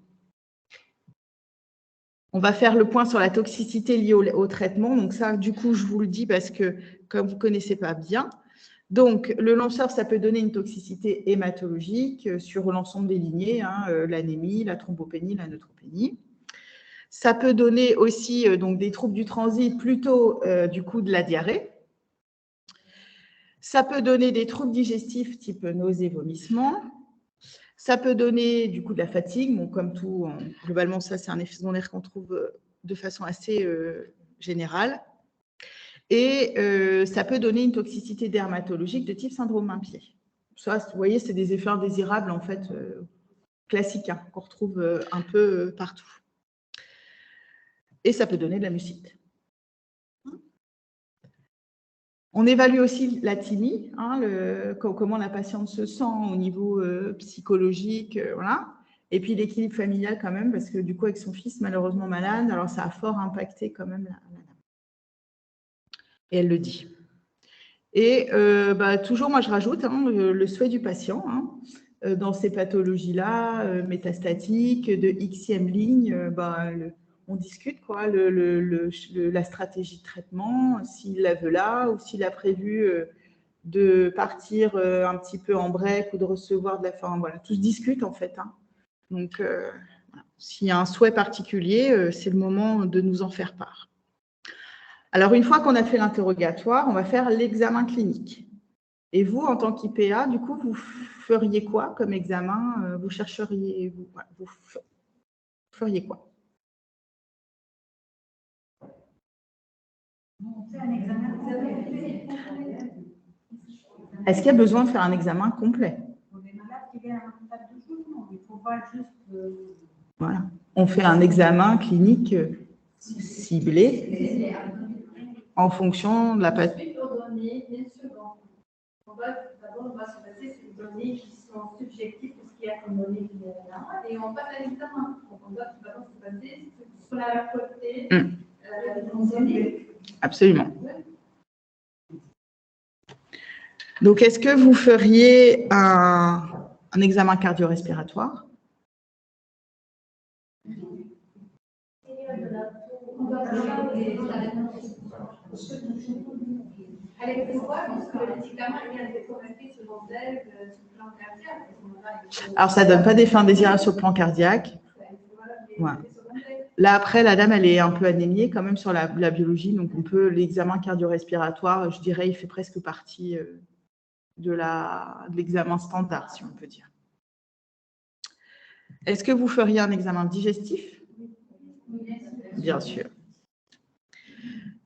Speaker 1: On va faire le point sur la toxicité liée au traitement. Donc ça, du coup, je vous le dis parce que comme vous ne connaissez pas bien. Donc, le lanceur, ça peut donner une toxicité hématologique sur l'ensemble des lignées, l'anémie, la thrombopénie, la neutropénie. Ça peut donner aussi donc, des troubles du transit, plutôt du coup de la diarrhée. Ça peut donner des troubles digestifs type nausées, vomissements. Ça peut donner du coup de la fatigue, bon, comme tout, globalement ça c'est un effet secondaire qu'on trouve de façon assez générale. Et ça peut donner une toxicité dermatologique de type syndrome main-pied. Ça, vous voyez, c'est des effets indésirables en fait classiques qu'on retrouve un peu partout. Et ça peut donner de la mucite. On évalue aussi la thymie, comment la patiente se sent au niveau psychologique, voilà. Et puis l'équilibre familial quand même, parce que du coup, avec son fils malheureusement malade, alors ça a fort impacté quand même la dame. Et elle le dit. Et toujours, moi je rajoute le souhait du patient dans ces pathologies-là, métastatiques, de Xème ligne, on discute quoi, la stratégie de traitement, s'il la veut là ou s'il a prévu de partir un petit peu en break ou de recevoir de la fin. Voilà, tout se discute en fait. Donc, s'il y a un souhait particulier, c'est le moment de nous en faire part. Alors, une fois qu'on a fait l'interrogatoire, on va faire l'examen clinique. Et vous, en tant qu'IPA, du coup, vous feriez quoi comme examen? Vous chercheriez, vous feriez quoi? Est-ce qu'il y a besoin de faire un examen complet? Voilà. On fait un examen clinique ciblé en fonction de la pathologie.
Speaker 5: D'abord, on va se baser sur les données qui sont subjectives pour ce qu'il y a comme données et on passe à l'examen. Donc, on doit d'abord se baser sur la récoltée, données.
Speaker 1: Absolument. Donc, est-ce que vous feriez un examen cardio-respiratoire?
Speaker 5: Elle est voir parce que le médicament vient de correcter selon elle sur le plan cardiaque.
Speaker 1: Alors, ça ne donne pas des fins désirables sur le plan cardiaque. Voilà. Là, après, la dame, elle est un peu anémiée quand même sur la biologie. Donc, on peut, l'examen cardio-respiratoire, je dirais, il fait presque partie de l'examen standard, si on peut dire. Est-ce que vous feriez un examen digestif? Bien sûr.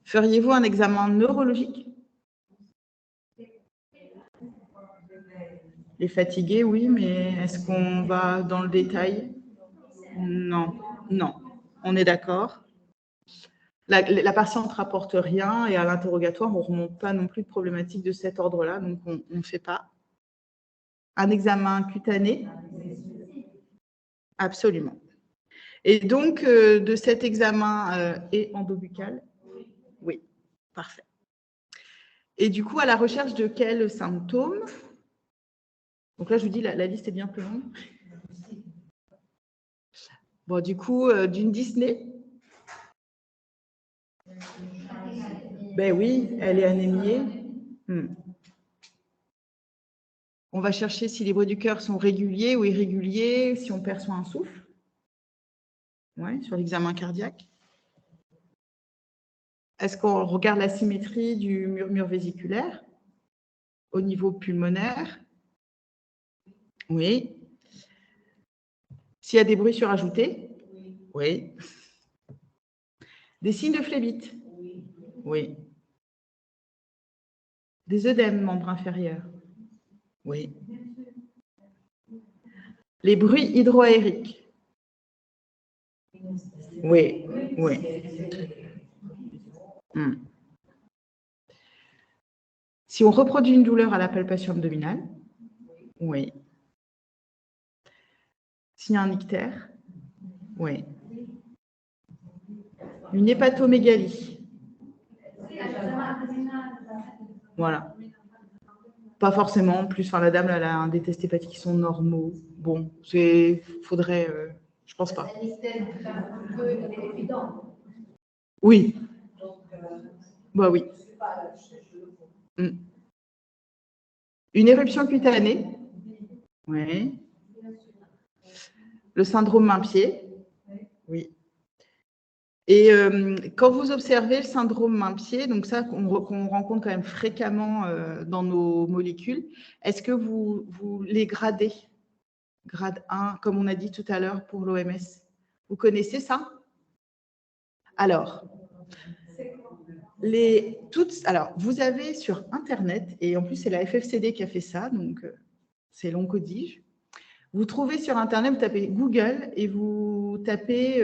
Speaker 1: Feriez-vous un examen neurologique? Les fatigués, oui, mais est-ce qu'on va dans le détail? Non, non. On est d'accord. La patiente ne rapporte rien et à l'interrogatoire, on ne remonte pas non plus de problématiques de cet ordre-là, donc on ne fait pas. Un examen cutané? Absolument. Et donc, de cet examen et endobuccal? Oui, parfait. Et du coup, à la recherche de quels symptômes? Donc là, je vous dis, la liste est bien plus longue. Bon, du coup, d'une dyspnée? Ben oui, elle est anémiée. On va chercher si les bruits du cœur sont réguliers ou irréguliers, si on perçoit un souffle. Ouais, sur l'examen cardiaque. Est-ce qu'on regarde la symétrie du murmure vésiculaire au niveau pulmonaire? Oui. S'il y a des bruits surajoutés? Oui. Des signes de phlébite? Oui. Des œdèmes membres inférieurs? Oui. Les bruits hydroaériques? Oui, oui. Si on reproduit une douleur à la palpation abdominale? Oui. S'il y a un ictère? Oui. Une hépatomégalie? Voilà. Pas forcément. Plus, enfin, la dame, elle a des tests hépatiques qui sont normaux. Bon, faudrait, je pense pas. Oui. Bah oui. Une éruption cutanée. Oui. Le syndrome main-pied. Oui. Et quand vous observez le syndrome main-pied, donc ça qu'on rencontre quand même fréquemment dans nos molécules, est-ce que vous les gradez? Grade 1, comme on a dit tout à l'heure pour l'OMS. Vous connaissez ça? Alors, vous avez sur Internet, et en plus c'est la FFCD qui a fait ça, donc c'est l'oncodige. Vous trouvez sur Internet, vous tapez Google et vous tapez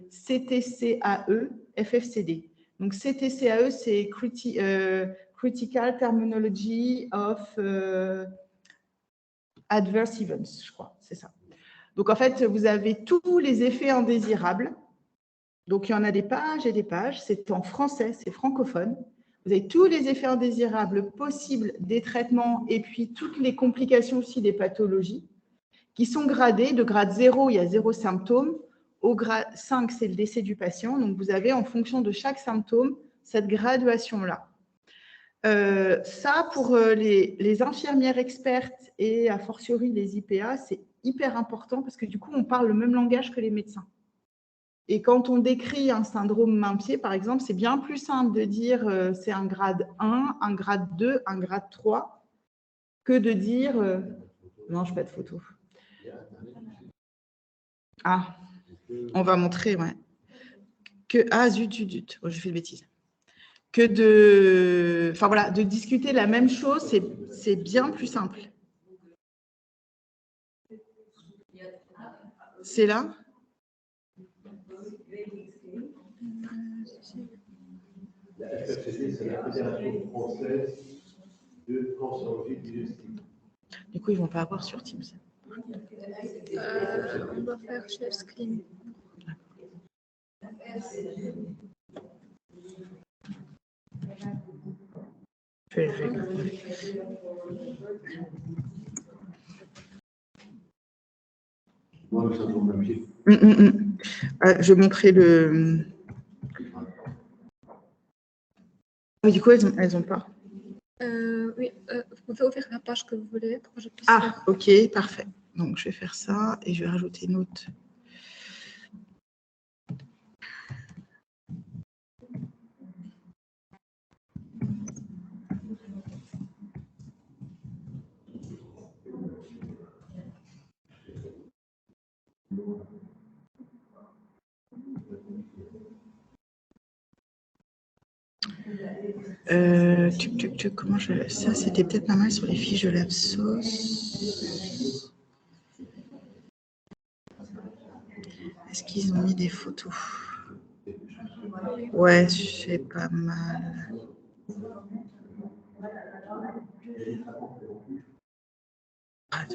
Speaker 1: CTCAE FFCD. Donc CTCAE, c'est Critical Terminology of Adverse Events, je crois, c'est ça. Donc en fait, vous avez tous les effets indésirables. Donc il y en a des pages et des pages, c'est en français, c'est francophone. Vous avez tous les effets indésirables possibles des traitements et puis toutes les complications aussi des pathologies, qui sont gradés. De grade 0, il y a 0 symptôme. Au grade 5, c'est le décès du patient. Donc, vous avez, en fonction de chaque symptôme, cette graduation-là. Ça, pour les infirmières expertes et a fortiori les IPA, c'est hyper important parce que du coup, on parle le même langage que les médecins. Et quand on décrit un syndrome main-pied, par exemple, c'est bien plus simple de dire c'est un grade 1, un grade 2, un grade 3, que de dire non, je n'ai pas de photo. Ah, on va montrer, ouais. Zut. Oh, j'ai fait une bêtise. De discuter la même chose, c'est bien plus simple. C'est là?
Speaker 3: La FFCD, c'est la Fédération française de cancérologie digestive.
Speaker 1: Du coup, ils ne vont pas avoir sur Teams.
Speaker 7: On va faire share screen.
Speaker 1: Je vais montrer le. Du coup, elles ont pas.
Speaker 7: Oui, vous pouvez ouvrir la page que vous voulez pour que je puisse.
Speaker 1: Ah, ok, parfait. Donc, je vais faire ça et je vais rajouter une autre. Comment ça, c'était peut-être pas mal sur les fiches de l'absauce. Est-ce qu'ils ont mis des photos? Ouais, c'est pas mal.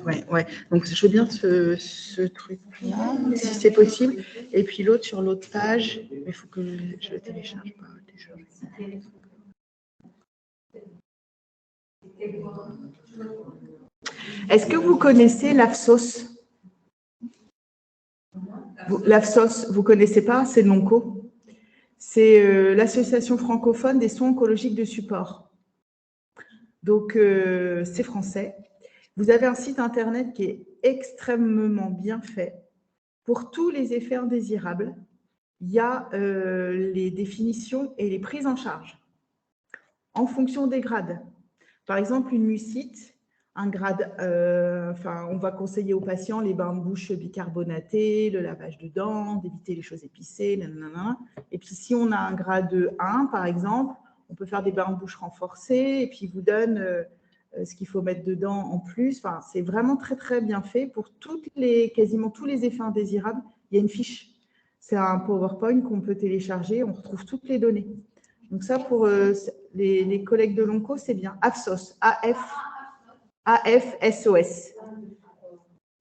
Speaker 1: Ouais. Donc, je veux bien ce truc-là, si c'est possible. Et puis l'autre sur l'autre page, il faut que je le télécharge. Est-ce que vous connaissez l'AFSOS? L'AFSOS, vous ne connaissez pas? C'est de l'onco. C'est l'association francophone des soins oncologiques de support. Donc, c'est français. Vous avez un site internet qui est extrêmement bien fait pour tous les effets indésirables. Il y a les définitions et les prises en charge en fonction des grades. Par exemple, une mucite, un grade, on va conseiller aux patients les bains de bouche bicarbonatés, le lavage de dents, d'éviter les choses épicées, nanana. Et puis, si on a un grade 1, par exemple, on peut faire des bains de bouche renforcés et puis il vous donne ce qu'il faut mettre dedans en plus. Enfin, c'est vraiment très, très bien fait pour quasiment tous les effets indésirables. Il y a une fiche. C'est un PowerPoint qu'on peut télécharger. On retrouve toutes les données. Donc ça, pour les collègues de l'onco, c'est bien. AFSOS, AFSOS.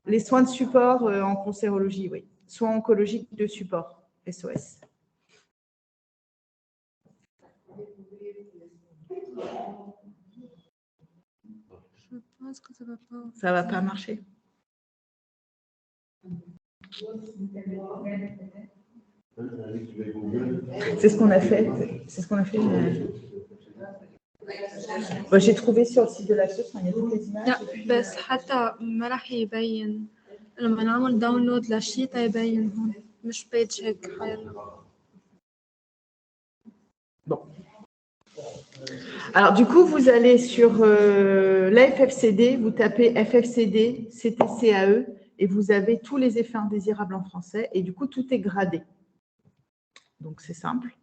Speaker 1: Les soins de support en cancérologie, oui. Soins oncologiques de support, SOS.
Speaker 7: Je pense que ça va pas.
Speaker 1: Ça ne va pas marcher. C'est ce qu'on a fait. C'est ce qu'on a fait. Bon, j'ai trouvé sur le site de la source, il y a toutes les images.
Speaker 7: لا بس حتى ما راح يبين لما نعمل داونلود للشيت هيبين هون مش بيج هيك حيلا.
Speaker 1: Bon. Alors, du coup, vous allez sur la FFCD, vous tapez FFCD, CTCAE, et vous avez tous les effets indésirables en français. Et du coup, tout est gradé. Donc, c'est simple.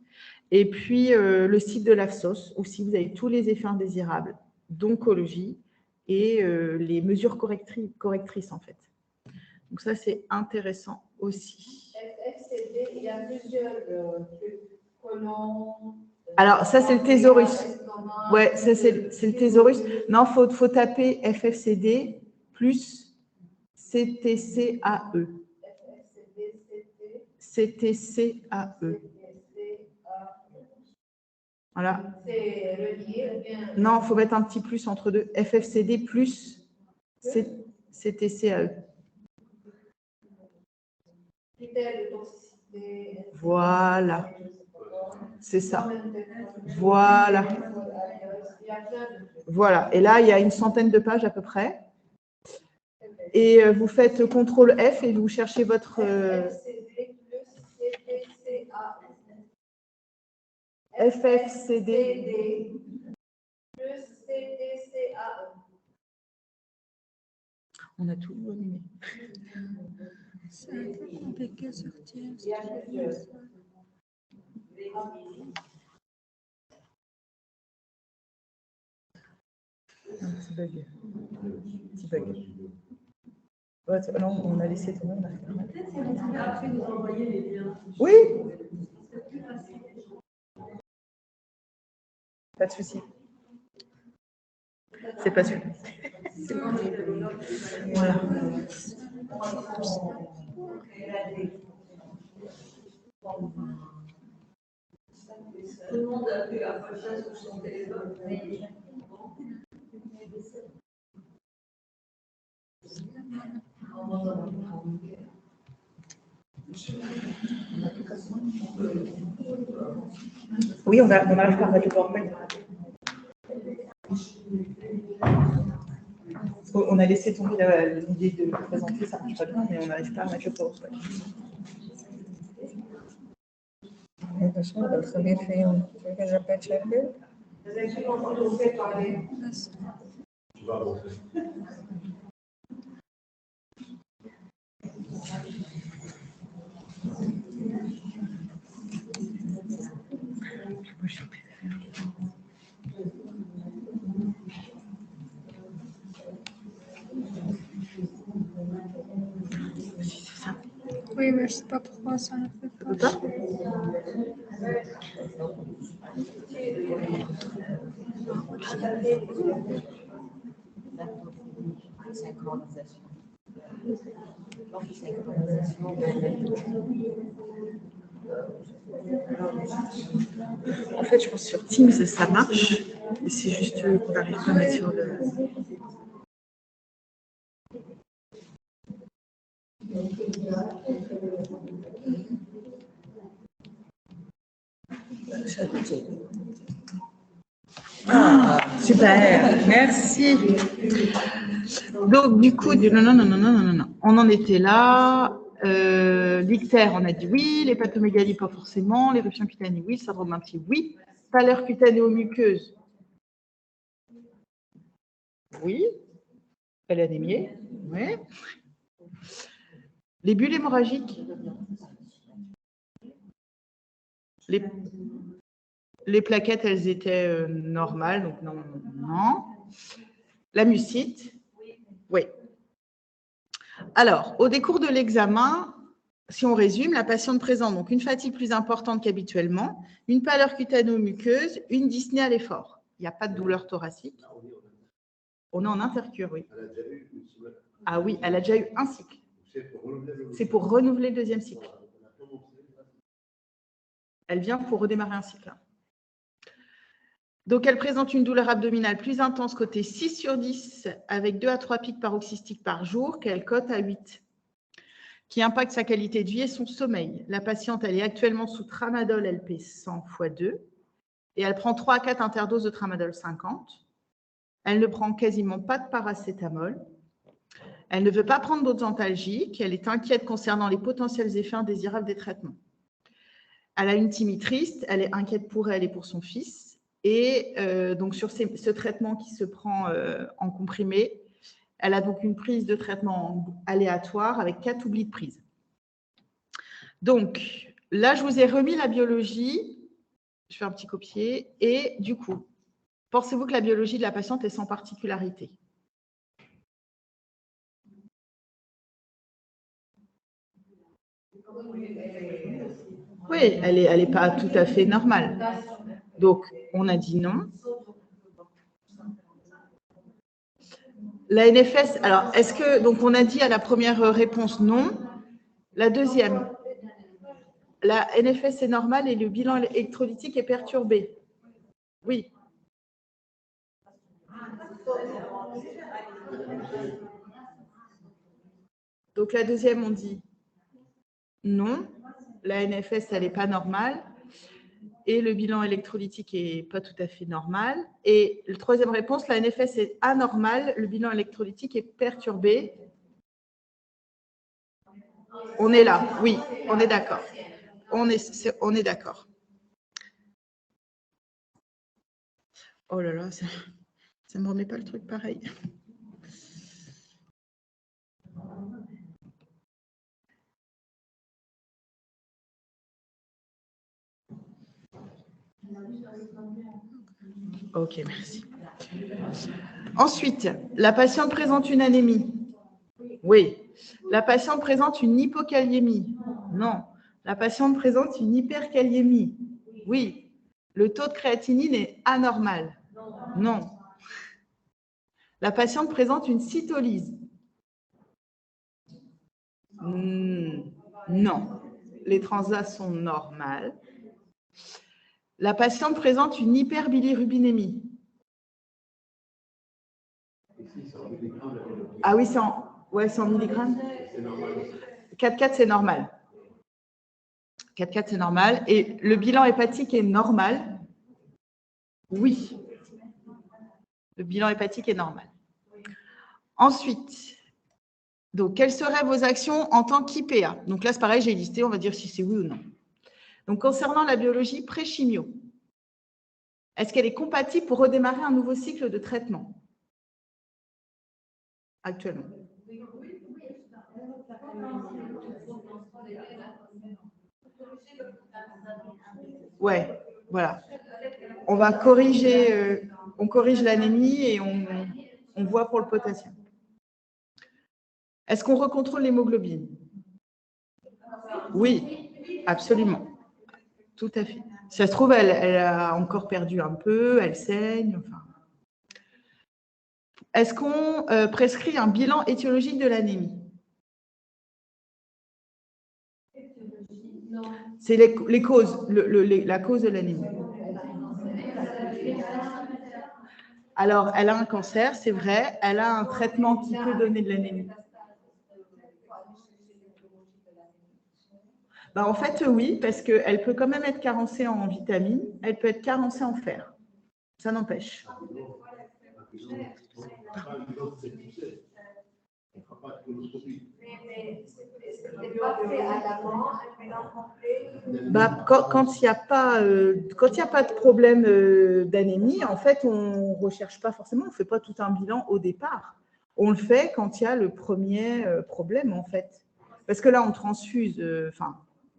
Speaker 1: Et puis, le site de l'AFSOS, aussi, vous avez tous les effets indésirables d'oncologie et les mesures correctrices, en fait. Donc, ça, c'est intéressant aussi.
Speaker 6: FFCD, il y a plusieurs trucs. Colons.
Speaker 1: Alors, ça, c'est le thésaurus. Ouais, ça, c'est le thésaurus. Non, il faut taper FFCD plus CTCAE. CTCAE. Voilà. Non, il faut mettre un petit plus entre deux. FFCD plus CTCAE. Voilà. C'est ça. Voilà. Voilà. Et là, il y a une centaine de pages à peu près. Et vous faites CTRL F et vous cherchez votre... FFCD
Speaker 6: plus CTCAE.
Speaker 1: On a tout animé.
Speaker 7: C'est un peu compliqué sur Teams.
Speaker 1: Un petit bug. Petit bug. Ouais, non, on a laissé tomber.
Speaker 4: Peut-être si vous pouvez après nous envoyer les liens.
Speaker 1: Oui. Pas de souci. C'est pas sûr. Voilà.
Speaker 4: Tout le monde a pu avoir ça sur son téléphone.
Speaker 1: Oui, on n'arrive pas à mettre le PowerPoint. On a laissé tomber l'idée de présenter, ça marche pas bien, mais on n'arrive pas à mettre le PowerPoint.
Speaker 3: Tu vas avancer.
Speaker 7: Oui, mais je sais pas pourquoi ça ne fait pas.
Speaker 1: En fait, je pense que sur Teams, ça marche. C'est juste qu'on n'arrive pas à mettre sur le... Ah, super, merci. Donc, du coup, non. On en était là. L'ictère, on a dit oui. L'hépatomégalie, pas forcément. L'éruption cutanée, oui. Le syndrome intime, oui. Pâleur cutanéo-muqueuse, oui. Elle est anémiée, oui. Les bulles hémorragiques, les plaquettes, elles étaient normales, donc non. La mucite, oui. Alors, au décours de l'examen, si on résume, la patiente présente donc une fatigue plus importante qu'habituellement, une pâleur cutanéo-muqueuse, une dyspnée à l'effort. Il n'y a pas de douleur thoracique. On est en intercure, oui. Ah oui, elle a déjà eu un cycle. C'est pour renouveler le deuxième cycle. Elle vient pour redémarrer un cycle. Donc, elle présente une douleur abdominale plus intense côté 6 sur 10 avec 2 à 3 pics paroxystiques par jour qu'elle cote à 8, qui impacte sa qualité de vie et son sommeil. La patiente, elle est actuellement sous tramadol LP 100 x 2 et elle prend 3 à 4 interdoses de tramadol 50. Elle ne prend quasiment pas de paracétamol. Elle ne veut pas prendre d'autres antalgiques. Elle est inquiète concernant les potentiels effets indésirables des traitements. Elle a une thymie triste. Elle est inquiète pour elle et pour son fils. Et donc, sur ce traitement qui se prend en comprimé, elle a donc une prise de traitement aléatoire avec 4 oublis de prise. Donc, là, je vous ai remis la biologie. Je fais un petit copier. Et du coup, pensez-vous que la biologie de la patiente est sans particularité? Oui, elle est pas tout à fait normale. Donc, on a dit non. La NFS, alors, est-ce que, donc on a dit à la première réponse non. La deuxième, la NFS est normale et le bilan électrolytique est perturbé. Oui. Donc, la deuxième, on dit non. La NFS, elle n'est pas normale. Et le bilan électrolytique n'est pas tout à fait normal. Et la troisième réponse, la NFS est anormale, le bilan électrolytique est perturbé. On est là, oui, on est d'accord. On est d'accord. Oh là là, ça ne me remet pas le truc pareil. Ok, merci. Ensuite, la patiente présente une anémie. Oui. La patiente présente une hypokaliémie. Non. La patiente présente une hyperkaliémie. Oui. Le taux de créatinine est anormal. Non. La patiente présente une cytolyse. Non. Les transats sont normales. La patiente présente une hyperbilirubinémie. Ah oui, 100 mg. 4,4, c'est normal. 4,4, c'est normal. Et le bilan hépatique est normal? Oui. Le bilan hépatique est normal. Ensuite, donc, quelles seraient vos actions en tant qu'IPA? Donc là, c'est pareil, j'ai listé, on va dire si c'est oui ou non. Donc, concernant la biologie pré-chimio, est-ce qu'elle est compatible pour redémarrer un nouveau cycle de traitement actuellement? Ouais, voilà. On va corriger, on corrige l'anémie et on voit pour le potassium. Est-ce qu'on recontrôle l'hémoglobine? Oui, absolument. Tout à fait. Si ça se trouve, elle a encore perdu un peu, elle saigne. Enfin. Est-ce qu'on prescrit un bilan étiologique de l'anémie? C'est les causes, la cause de l'anémie. Alors, elle a un cancer, c'est vrai. Elle a un traitement qui peut donner de l'anémie. Bah, en fait, oui, parce qu'elle peut quand même être carencée en vitamines, elle peut être carencée en fer. Ça n'empêche. Bah, quand il n'y a pas de problème d'anémie, en fait, on ne recherche pas forcément, on ne fait pas tout un bilan au départ. On le fait quand il y a le premier problème, en fait. Parce que là, on transfuse,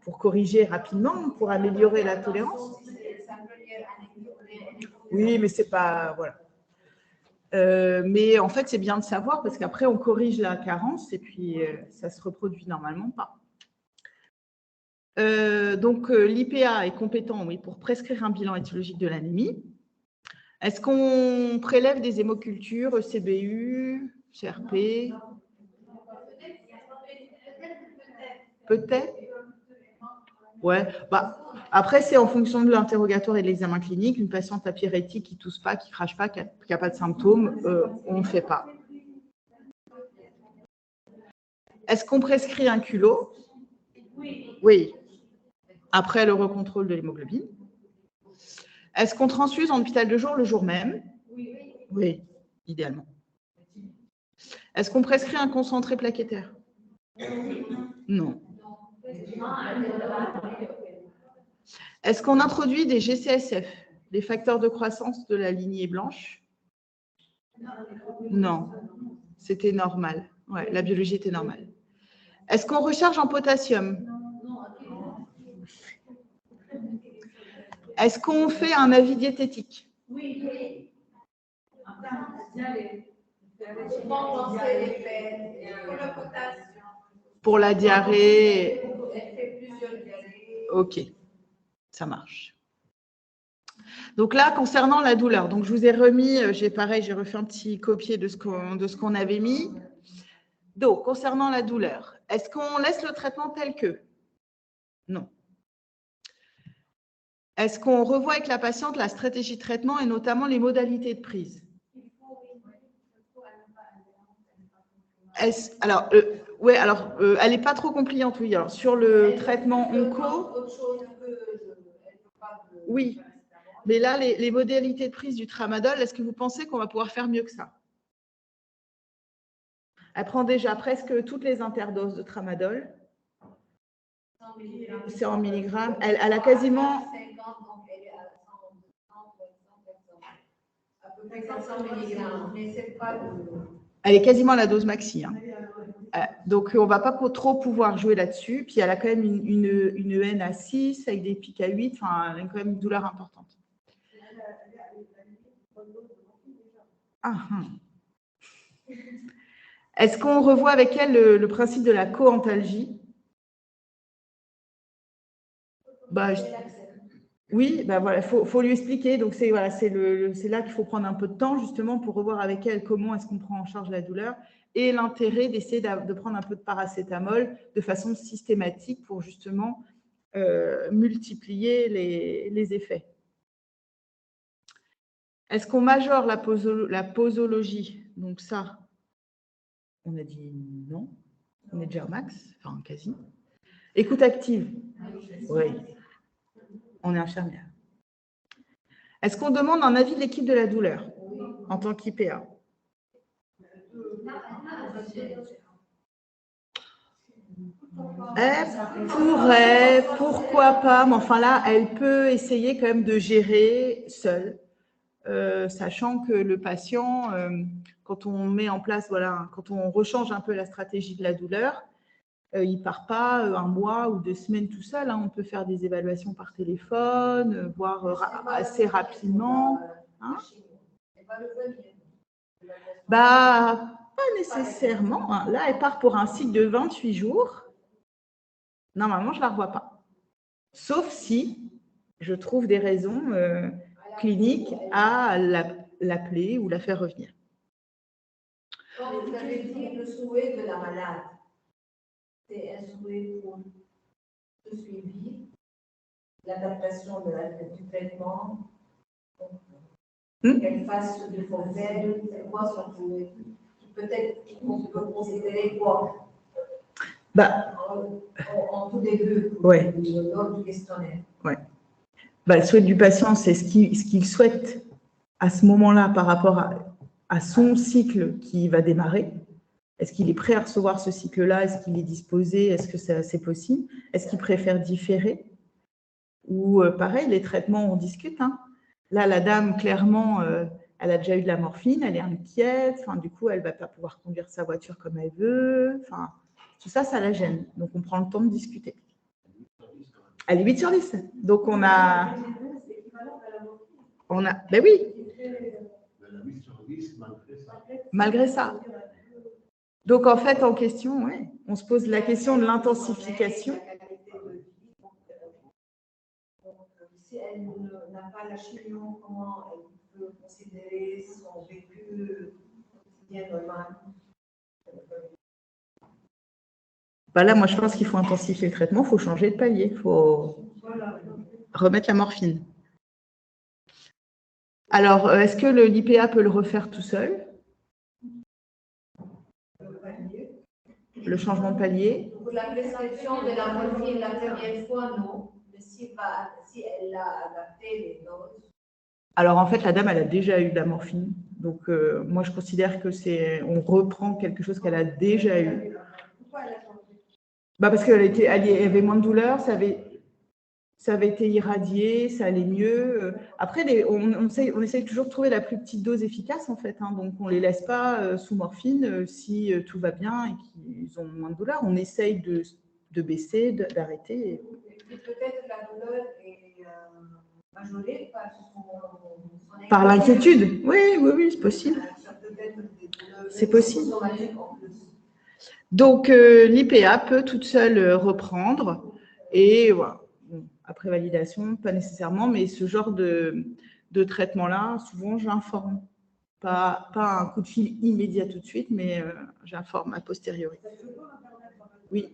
Speaker 1: pour corriger rapidement, pour améliorer la tolérance. Oui, mais c'est pas... Voilà. Mais en fait, c'est bien de savoir parce qu'après, on corrige la carence et puis ça ne se reproduit normalement pas. Donc, l'IPA est compétent, oui, pour prescrire un bilan étiologique de l'anémie. Est-ce qu'on prélève des hémocultures, ECBU, CRP? Peut-être. Ouais, bah, Après, c'est en fonction de l'interrogatoire et de l'examen clinique. Une patiente apyrétique qui ne tousse pas, qui ne crache pas, qui n'a pas de symptômes, on ne fait pas. Est-ce qu'on prescrit un culot? Oui. Après le recontrôle de l'hémoglobine. Est-ce qu'on transfuse en hôpital de jour le jour même? Oui, idéalement. Est-ce qu'on prescrit un concentré plaquettaire? Non. Est-ce qu'on introduit des GCSF, des facteurs de croissance de la lignée blanche? Non, c'était normal. Ouais, la biologie était normale. Est-ce qu'on recharge en potassium? Est-ce qu'on fait un avis diététique?
Speaker 6: Oui.
Speaker 1: Pour la diarrhée? Ok, ça marche. Donc là, concernant la douleur, donc je vous ai remis, j'ai refait un petit copier de ce qu'on avait mis. Donc, concernant la douleur, est-ce qu'on laisse le traitement tel que? Non. Est-ce qu'on revoit avec la patiente la stratégie de traitement et notamment les modalités de prise? Alors, elle n'est pas trop compliante, oui. Alors, sur le traitement onco, oui. Mais là, les modalités de prise du tramadol, est-ce que vous pensez qu'on va pouvoir faire mieux que ça? Elle prend déjà presque toutes les interdoses de tramadol. C'est en milligrammes. Elle a quasiment... Elle est quasiment à la dose maxi. Hein. Donc, on ne va pas trop pouvoir jouer là-dessus. Puis, elle a quand même une N à 6 avec des pics à 8. Enfin, elle a quand même une douleur importante. Est-ce qu'on revoit avec elle le principe de la coantalgie? Oui, voilà, faut lui expliquer. Donc, c'est là qu'il faut prendre un peu de temps, justement, pour revoir avec elle comment est-ce qu'on prend en charge la douleur et l'intérêt d'essayer de prendre un peu de paracétamol de façon systématique pour, justement, multiplier les effets. Est-ce qu'on majore la posologie? Donc, ça, on a dit non. On est déjà au max, enfin, quasi. Écoute active? Oui. On est infirmière. Est-ce qu'on demande un avis de l'équipe de la douleur en tant qu'IPA? Elle pourrait, pourquoi pas, mais enfin là, elle peut essayer quand même de gérer seule, sachant que le patient, quand on met en place, voilà, quand on rechange un peu la stratégie de la douleur, il ne part pas un mois ou 2 semaines tout seul. Hein. On peut faire des évaluations par téléphone, voire assez rapidement. Hein. Pas nécessairement. Hein. Là, elle part pour un cycle de 28 jours. Normalement, je ne la revois pas. Sauf si je trouve des raisons cliniques à l'appeler ou la faire revenir.
Speaker 6: Quand vous avez dit le souhait de la malade, c'est un souhait pour le suivi, l'adaptation du traitement, qu'elle fasse du formel, c'est quoi son souhait? Peut-être qu'on peut considérer quoi? En tout début, lors du questionnaire.
Speaker 1: Ouais. Le souhait du patient, c'est ce qu'il souhaite à ce moment-là par rapport à son cycle qui va démarrer. Est-ce qu'il est prêt à recevoir ce cycle-là? Est-ce qu'il est disposé? Est-ce que c'est possible? Est-ce qu'il préfère différer? Ou pareil, les traitements, on discute. Hein. Là, la dame, clairement, elle a déjà eu de la morphine, elle est inquiète. Enfin, du coup, elle ne va pas pouvoir conduire sa voiture comme elle veut. Enfin, tout ça, ça la gêne. Donc, on prend le temps de discuter. Elle est 8 sur 10. Donc, on a... Ben oui. Malgré ça. Donc, en fait, en question, ouais, on se pose la question de l'intensification.
Speaker 6: Si elle n'a pas la chimio, comment elle peut considérer son vécu quotidien normal?
Speaker 1: Là, moi, je pense qu'il faut intensifier le traitement, il faut changer de palier. remettre la morphine. Alors, est-ce que l'IPA peut le refaire tout seul? Le changement de palier?
Speaker 6: Pour la prescription de la morphine la première fois, non. Mais si elle a adapté les doses.
Speaker 1: Alors, en fait, la dame, elle a déjà eu de la morphine. Donc, moi, je considère que on reprend quelque chose qu'elle a déjà eu.
Speaker 6: Pourquoi elle a changé?
Speaker 1: Parce qu'elle avait moins de douleur, ça avait été irradié, ça allait mieux. Après, on essaye toujours de trouver la plus petite dose efficace, en fait. Hein. Donc, on ne les laisse pas sous morphine si tout va bien et qu'ils ont moins de douleur. On essaye de baisser, d'arrêter.
Speaker 6: Et peut-être la douleur est majorée par son
Speaker 1: Par l'inquiétude. Oui, c'est possible. C'est possible. Donc, l'IPA peut toute seule reprendre et voilà. Bon, après validation, pas nécessairement, mais ce genre de traitement-là, souvent, j'informe. Pas un coup de fil immédiat tout de suite, mais j'informe a posteriori. Oui.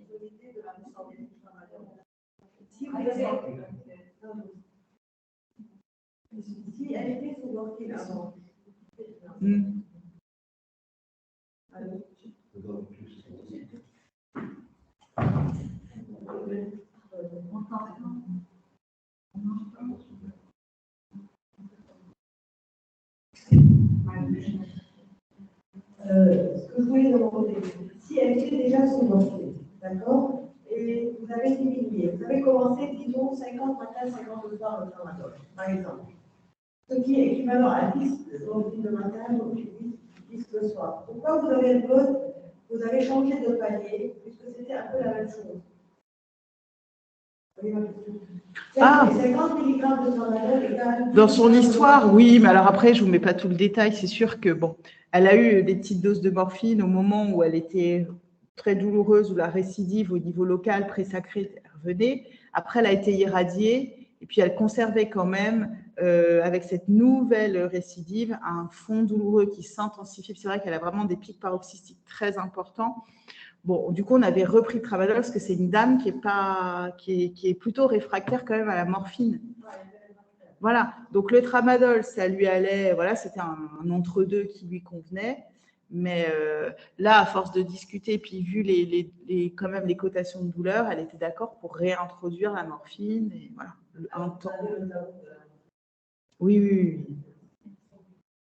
Speaker 2: Si elle était sous morphine avant. Ce que je voulais demander, si elle était déjà sous morphine, d'accord, et vous avez diminué, vous avez commencé, disons, 50 matin, 50 le soir, le tramadol, par exemple. Ce qui est équivalent à 10 morphine le matin, donc 10 le soir. Pourquoi vous avez le vote, vous avez changé de palier, puisque c'était un peu la même chose?
Speaker 1: Ah.
Speaker 6: 50 mg de tramadol égale.
Speaker 1: Dans son histoire, oui, mais alors après, je ne vous mets pas tout le détail. C'est sûr que, bon, elle a eu des petites doses de morphine au moment où elle était très douloureuse, où la récidive au niveau local, pré-sacré, revenait. Après, elle a été irradiée et puis elle conservait quand même, avec cette nouvelle récidive, un fond douloureux qui s'intensifie. C'est vrai qu'elle a vraiment des pics paroxystiques très importants. Bon, du coup, on avait repris le tramadol parce que c'est une dame qui est plutôt réfractaire quand même à la morphine. Voilà, donc le tramadol, ça lui allait, voilà, c'était un entre-deux qui lui convenait. Mais là, à force de discuter, puis vu quand même les cotations de douleur, elle était d'accord pour réintroduire la morphine. Et voilà, un temps. Oui.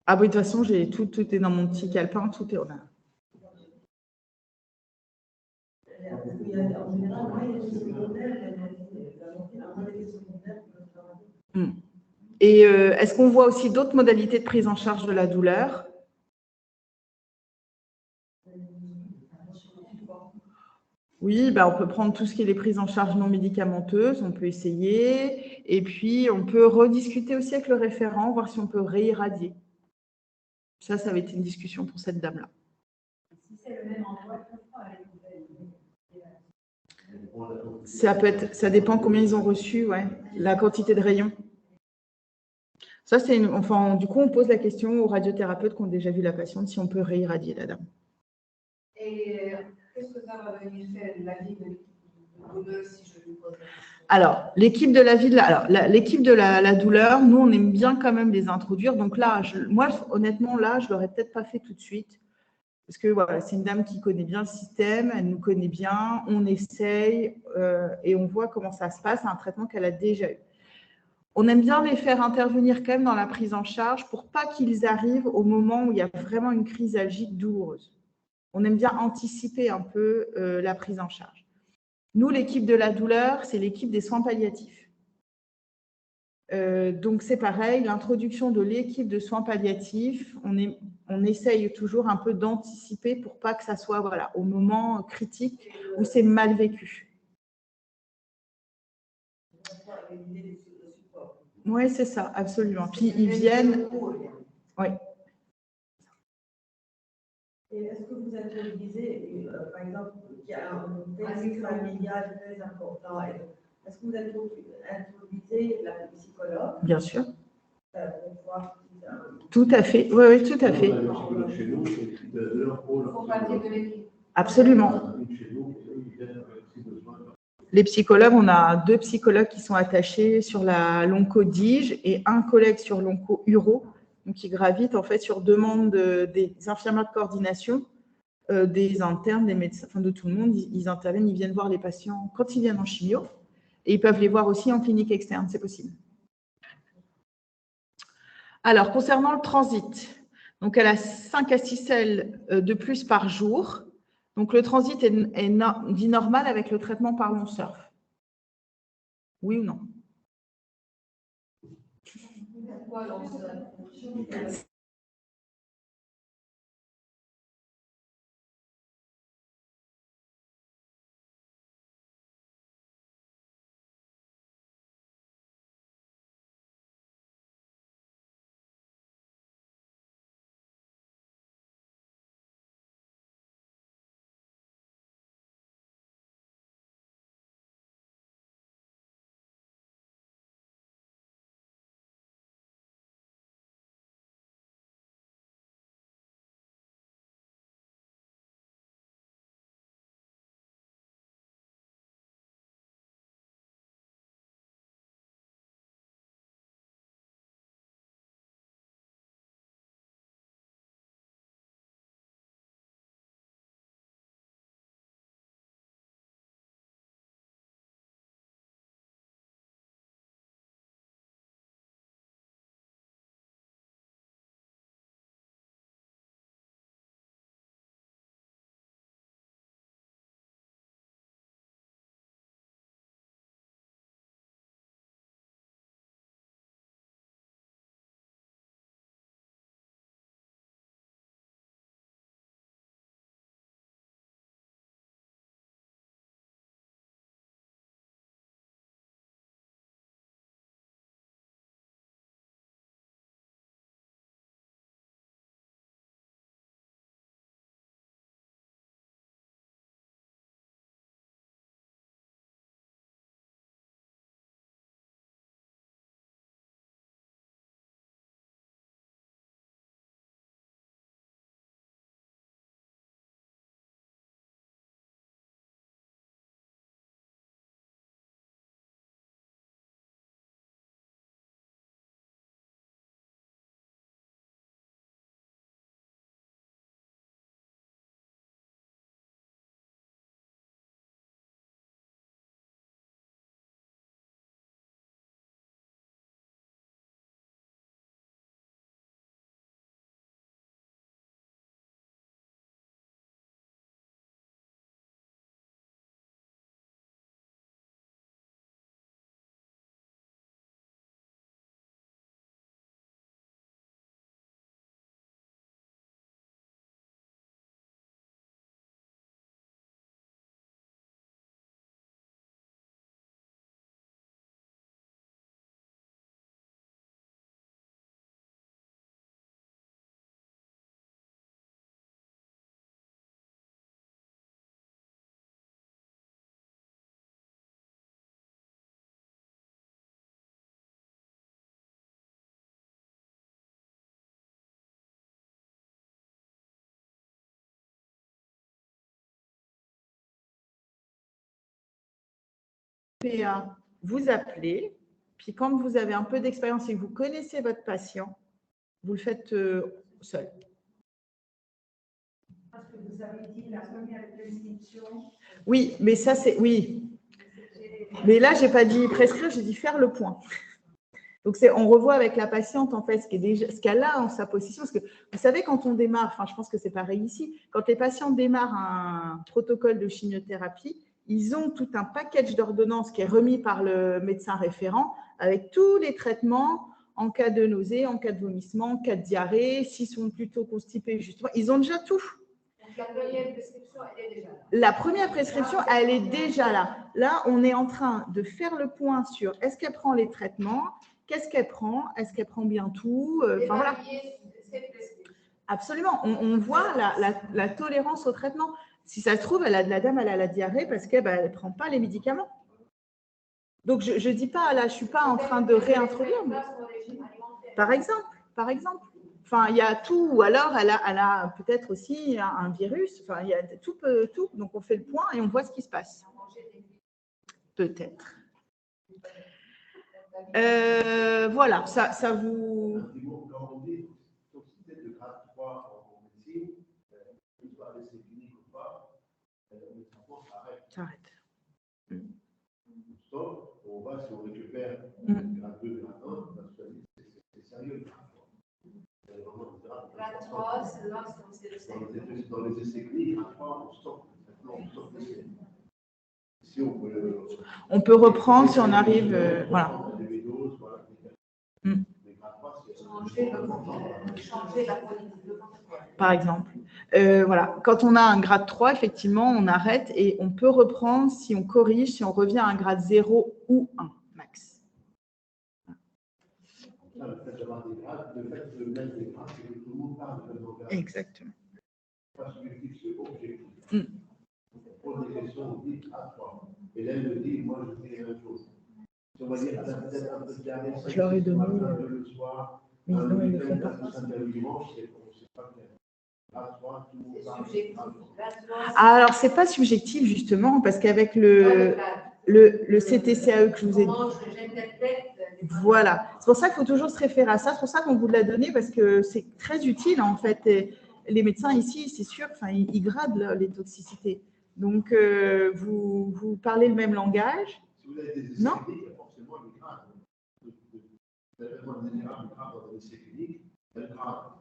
Speaker 1: Ah oui, de toute façon, tout est dans mon petit calepin, tout est en a. Et est-ce qu'on voit aussi d'autres modalités de prise en charge de la douleur? Oui, on peut prendre tout ce qui est les prises en charge non médicamenteuses, on peut essayer. Et puis, on peut rediscuter aussi avec le référent, voir si on peut réirradier. Ça va être une discussion pour cette dame-là.
Speaker 2: Si c'est le même endroit, pourquoi elle
Speaker 1: Ça dépend combien ils ont reçu, ouais, la quantité de rayons. Ça, du coup, on pose la question aux radiothérapeutes qui ont déjà vu la patiente si on peut réirradier la dame.
Speaker 6: Et qu'est-ce que ça va venir faire l'avis de douleur si je lui pose la question?
Speaker 1: Alors, l'équipe de la douleur, nous, on aime bien quand même les introduire. Donc là, moi, honnêtement, là, je ne l'aurais peut-être pas fait tout de suite. Parce que voilà, c'est une dame qui connaît bien le système, elle nous connaît bien, on essaye et on voit comment ça se passe. C'est un traitement qu'elle a déjà eu. On aime bien les faire intervenir quand même dans la prise en charge pour pas qu'ils arrivent au moment où il y a vraiment une crise algique douloureuse. On aime bien anticiper un peu la prise en charge. Nous, l'équipe de la douleur, c'est l'équipe des soins palliatifs. Donc, c'est pareil, l'introduction de l'équipe de soins palliatifs, on essaye toujours un peu d'anticiper pour pas que ça soit au moment critique où c'est mal vécu. Oui, c'est ça, absolument. Puis, ils viennent… Oui.
Speaker 2: Et est-ce que vous introduisez, par exemple, qu'il y a un texte familial très important, est-ce que vous introduisez la psychologue?
Speaker 1: Bien sûr.
Speaker 2: Pour voir si ça…
Speaker 1: Tout à fait, oui, tout à fait. Absolument. Les psychologues, on a 2 psychologues qui sont attachés sur la l'onco-DIGE et un collègue sur l'onco-uro, donc qui gravitent en fait sur demande des infirmières de coordination, des internes, des médecins, enfin de tout le monde. Ils interviennent, ils viennent voir les patients quand ils viennent en chimio et ils peuvent les voir aussi en clinique externe, c'est possible. Alors, concernant le transit, donc elle a 5 à 6 selles de plus par jour. Donc, le transit est dit normal avec le traitement par long surf. Oui ou non?
Speaker 6: Pourquoi l'on se-
Speaker 1: PA, vous appelez, puis quand vous avez un peu d'expérience et que vous connaissez votre patient, vous le faites seul.
Speaker 2: Parce que vous avez dit la première prescription.
Speaker 1: Oui, mais ça c'est oui. Mais là, j'ai pas dit prescrire, j'ai dit faire le point. Donc on revoit avec la patiente en fait ce qu'elle a en sa possession. Parce que vous savez, quand on démarre, enfin je pense que c'est pareil ici, quand les patients démarrent un protocole de chimiothérapie, ils ont tout un package d'ordonnances qui est remis par le médecin référent avec tous les traitements en cas de nausée, en cas de vomissement, en cas de diarrhée, s'ils sont plutôt constipés, justement. Ils ont déjà tout.
Speaker 6: Donc la première prescription, elle est déjà là.
Speaker 1: La première prescription, elle est déjà là. Là, on est en train de faire le point sur est-ce qu'elle prend les traitements, qu'est-ce qu'elle prend, est-ce qu'elle prend bien tout. Enfin, voilà. Absolument. On voit la tolérance au traitement. Si ça se trouve, la dame, elle a la diarrhée parce qu'elle ne prend pas les médicaments. Donc, je ne dis pas, là, je ne suis pas en train de réintroduire. Mais... Par exemple. Enfin, il y a tout. Ou alors, elle a peut-être aussi un virus. Enfin, il y a tout. Donc, on fait le point et on voit ce qui se passe. peut-être. Voilà, ça vous…
Speaker 3: Quand on dit toxicité de grade 3 en médecine, que ce soit l'essai clinique ou pas, le traitement s'arrête. Sauf, on va, si on récupère grade 2, grade 1, parce que c'est sérieux.
Speaker 6: Grade 3, c'est lorsqu'on sait le sérieux.
Speaker 3: Dans les essais cliniques, grade 3, on stoppe l'essai. Si
Speaker 1: on peut reprendre si on arrive… voilà.
Speaker 6: Changer la politique.
Speaker 1: Par exemple. Voilà. Quand on a un grade 3, effectivement, on arrête et on peut reprendre si on corrige, si on revient à un grade 0 ou 1 max.
Speaker 3: Le fait d'avoir des grades, le fait de mettre des grades, c'est que tout le monde parle de nos grades.
Speaker 1: Exactement.
Speaker 3: Pas subjectif, c'est objectif. On pose des questions, on dit grade 3. Et là, elle me dit, moi, je dis la même chose. Si on va dire, peut-être un peu de dernier,
Speaker 1: je leur ai donné
Speaker 3: le soir,
Speaker 1: mais non, ils ne font pas.
Speaker 3: le dimanche, c'est pas clair.
Speaker 1: Alors, ce n'est pas subjectif, justement, parce qu'avec le CTCAE que je vous ai dit. Voilà. C'est pour ça qu'il faut toujours se référer à ça. C'est pour ça qu'on vous l'a donné, parce que c'est très utile, en fait. Et les médecins ici, c'est sûr, ils gradent les toxicités. Donc, vous parlez le même langage.
Speaker 3: Si vous avez des essais cliniques, il y a forcément des grades. Vous avez vraiment des grades dans les essais cliniques, le grade.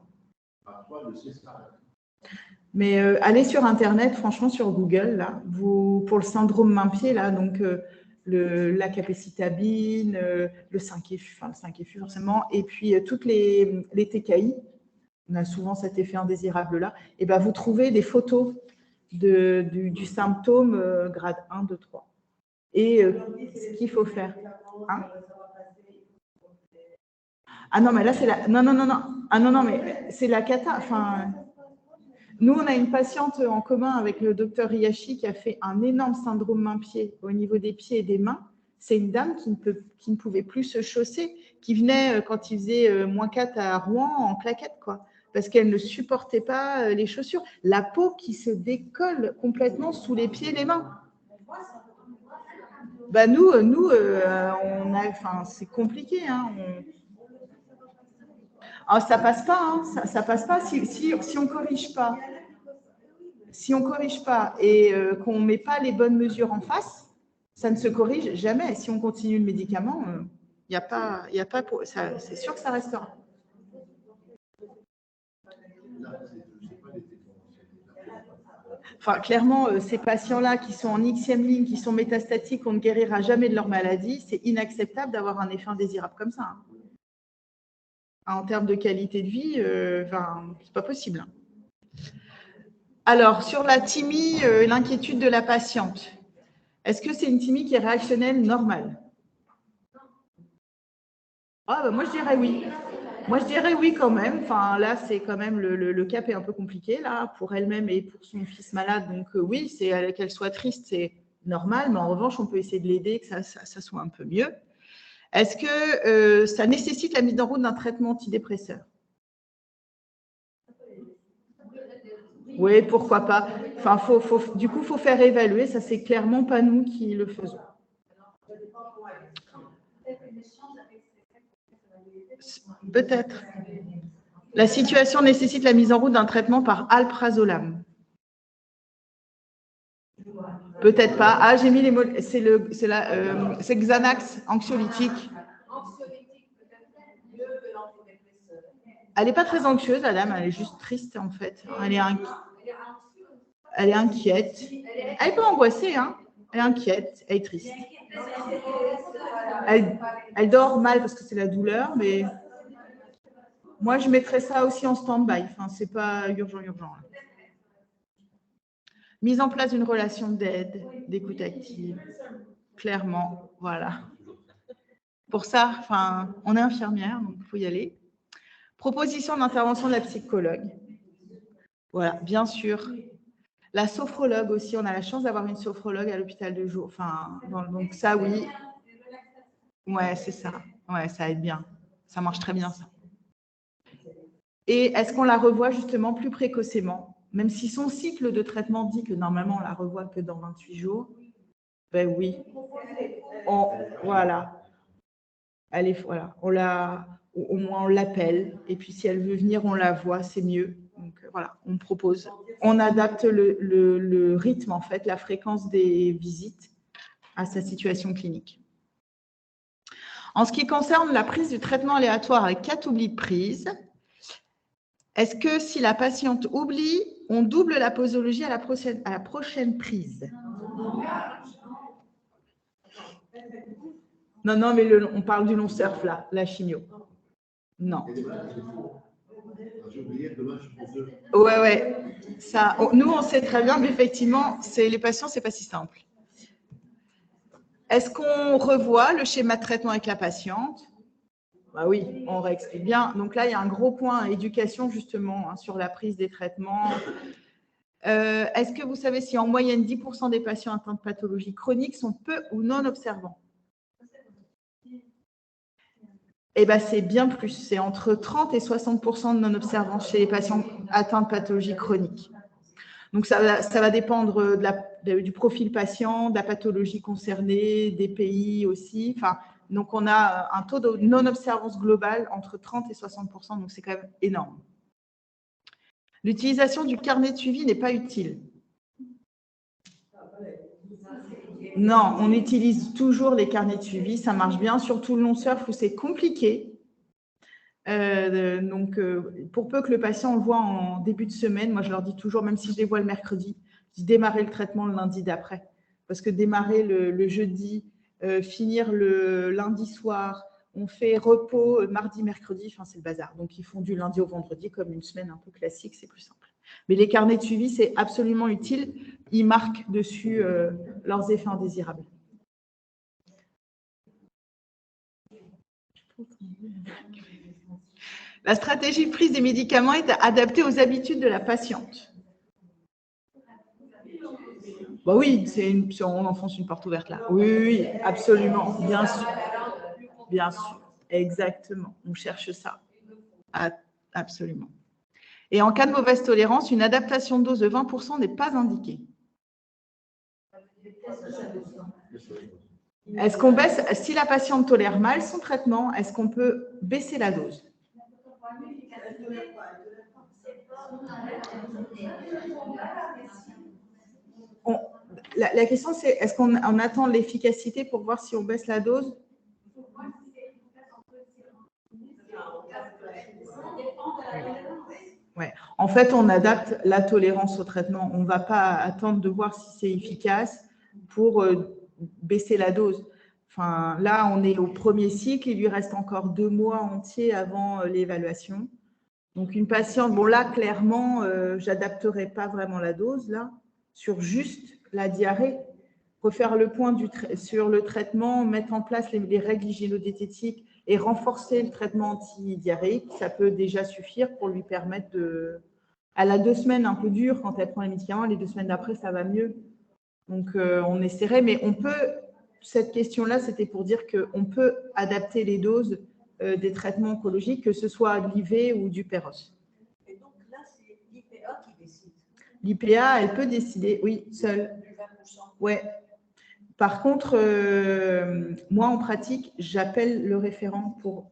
Speaker 3: Parfois, le C s'arrête.
Speaker 1: Mais allez sur Internet, franchement, sur Google, là, pour le syndrome main-pied, là, donc la capécitabine, le 5FU, le 5FU forcément, et puis toutes les TKI, on a souvent cet effet indésirable-là, et ben vous trouvez des photos du symptôme grade 1, 2, 3. Et ce qu'il faut faire. Hein? Ah non, mais là, c'est la… Non. Ah non, mais c'est la cata. Enfin… Nous, on a une patiente en commun avec le docteur Riachi qui a fait un énorme syndrome main-pied au niveau des pieds et des mains. C'est une dame qui ne pouvait plus se chausser, qui venait quand il faisait -4 à Rouen en claquette, quoi, parce qu'elle ne supportait pas les chaussures. La peau qui se décolle complètement sous les pieds et les mains. Bah nous, on a… Enfin, c'est compliqué, hein. Ah, ça passe pas, hein, ça passe pas si on corrige pas. Si on corrige pas et qu'on met pas les bonnes mesures en face, ça ne se corrige jamais. Si on continue le médicament, il y a pas ça, c'est sûr que ça restera. Enfin, clairement, ces patients-là qui sont en Xème ligne, qui sont métastatiques, on ne guérira jamais de leur maladie. C'est inacceptable d'avoir un effet indésirable comme ça. Hein. En termes de qualité de vie, c'est pas possible. Alors, sur la thymie, l'inquiétude de la patiente, est-ce que c'est une thymie qui est réactionnelle normale? Moi, je dirais oui. Moi, je dirais oui quand même. Enfin, là, c'est quand même le cap est un peu compliqué là pour elle-même et pour son fils malade. Donc oui, c'est qu'elle soit triste, c'est normal. Mais en revanche, on peut essayer de l'aider, que ça soit un peu mieux. Est-ce que ça nécessite la mise en route d'un traitement antidépresseur? Oui, pourquoi pas. Enfin, du coup, il faut faire évaluer. Ça, c'est clairement pas nous qui le faisons. Peut-être. La situation nécessite la mise en route d'un traitement par alprazolam. Peut-être pas. Ah, j'ai mis les mots. C'est Xanax, anxiolytique. Elle n'est pas très anxieuse, la dame. Elle est juste triste, en fait. Elle est inquiète. Elle n'est pas angoissée, hein. Elle est inquiète. Elle est triste. Elle dort mal parce que c'est la douleur, mais moi, je mettrais ça aussi en stand-by. Enfin, ce n'est pas urgent. Mise en place d'une relation d'aide, d'écoute active, clairement, voilà. Pour ça, enfin, on est infirmière, donc il faut y aller. Proposition d'intervention de la psychologue. Voilà, bien sûr. La sophrologue aussi, on a la chance d'avoir une sophrologue à l'hôpital de jour. Enfin, donc ça, oui. Ouais, c'est ça. Ouais, ça aide bien. Ça marche très bien, ça. Et est-ce qu'on la revoit justement plus précocement? Même si son cycle de traitement dit que normalement on la revoit que dans 28 jours, ben oui. Voilà. Voilà. Au moins, on l'appelle. Et puis, si elle veut venir, on la voit, c'est mieux. Donc, voilà, on propose. On adapte le rythme, en fait, la fréquence des visites à sa situation clinique. En ce qui concerne la prise du traitement aléatoire avec 4 oublis de prise, est-ce que si la patiente oublie, on double la posologie à la prochaine prise? Non, mais on parle du long surf, là, la chimio. Non. Ouais. Ça, nous, on sait très bien, mais effectivement, les patients, ce n'est pas si simple. Est-ce qu'on revoit le schéma de traitement avec la patiente? Bah oui, on réexplique bien. Donc là, il y a un gros point éducation, justement, sur la prise des traitements. Est-ce que vous savez si en moyenne 10% des patients atteints de pathologie chronique sont peu ou non observants? Eh bien, c'est bien plus. C'est entre 30 et 60% de non-observance chez les patients atteints de pathologie chronique. Donc, ça va dépendre du profil patient, de la pathologie concernée, des pays aussi. Enfin, donc, on a un taux de non-observance globale entre 30 et 60%, donc c'est quand même énorme. L'utilisation du carnet de suivi n'est pas utile. Non, on utilise toujours les carnets de suivi, ça marche bien, surtout le long surf où c'est compliqué. Pour peu que le patient le voit en début de semaine, moi je leur dis toujours, même si je les vois le mercredi, je dis démarrer le traitement le lundi d'après. Parce que démarrer le jeudi, finir le lundi soir, on fait repos mardi, mercredi, enfin c'est le bazar. Donc ils font du lundi au vendredi comme une semaine un peu classique, c'est plus simple. Mais les carnets de suivi, c'est absolument utile. Ils marquent dessus leurs effets indésirables. La stratégie de prise des médicaments est adaptée aux habitudes de la patiente. Bah oui, on enfonce une porte ouverte là. Oui, absolument, bien sûr. Bien sûr, exactement. On cherche ça. Absolument. Et en cas de mauvaise tolérance, une adaptation de dose de 20% n'est pas indiquée. Est-ce qu'on baisse, si la patiente tolère mal son traitement, est-ce qu'on peut baisser la dose? La question, c'est est-ce qu'on attend l'efficacité pour voir si on baisse la dose? Ouais. En fait, on adapte la tolérance au traitement. On ne va pas attendre de voir si c'est efficace pour baisser la dose. Enfin, là, on est au premier cycle. Il lui reste encore 2 mois entiers avant l'évaluation. Donc, une patiente, bon là, clairement, je n'adapterai pas vraiment la dose, là, sur juste la diarrhée. Refaire le point sur le traitement, mettre en place les règles hygiéno-diététiques et renforcer le traitement anti-diarrhéique, ça peut déjà suffire pour lui permettre de… Elle a 2 semaines un peu dures quand elle prend les médicaments, les 2 semaines d'après, ça va mieux. Donc, on essaierait, mais on peut… Cette question-là, c'était pour dire qu'on peut adapter les doses des traitements oncologiques, que ce soit de l'IV ou du Péros.
Speaker 2: Et donc là, c'est l'IPA qui décide.
Speaker 1: L'IPA, elle peut décider, oui, seule. Ouais. Par contre, moi, en pratique, j'appelle le référent pour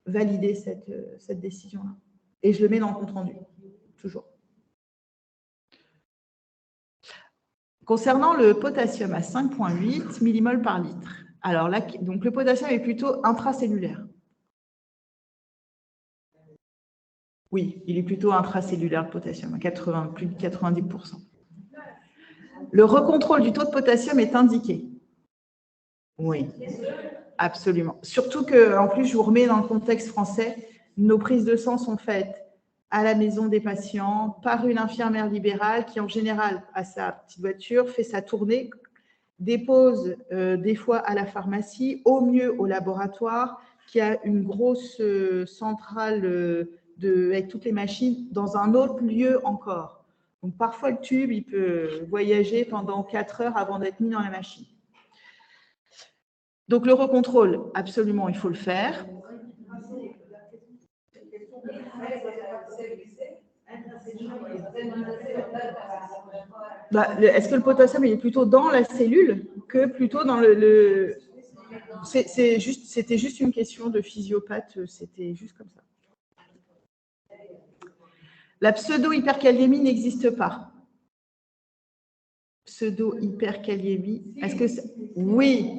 Speaker 1: valider cette décision-là. Et je le mets dans le compte-rendu, toujours. Concernant le potassium à 5,8 millimoles par litre. Alors là, donc le potassium est plutôt intracellulaire. Oui, il est plutôt intracellulaire, le potassium, à plus de 90%. Le recontrôle du taux de potassium est indiqué. Oui, absolument. Surtout qu'en plus, je vous remets dans le contexte français, nos prises de sang sont faites à la maison des patients par une infirmière libérale qui, en général, a sa petite voiture, fait sa tournée, dépose des fois à la pharmacie, au mieux au laboratoire, qui a une grosse centrale avec toutes les machines dans un autre lieu encore. Donc, parfois, le tube, il peut voyager pendant 4 heures avant d'être mis dans la machine. Donc, le recontrôle, absolument, il faut le faire. Est-ce que le potassium est plutôt dans la cellule que plutôt dans le… C'était juste une question de physiopathe, c'était juste comme ça. La pseudo-hyperkaliémie n'existe pas. Pseudo-hyperkaliémie, est-ce que oui,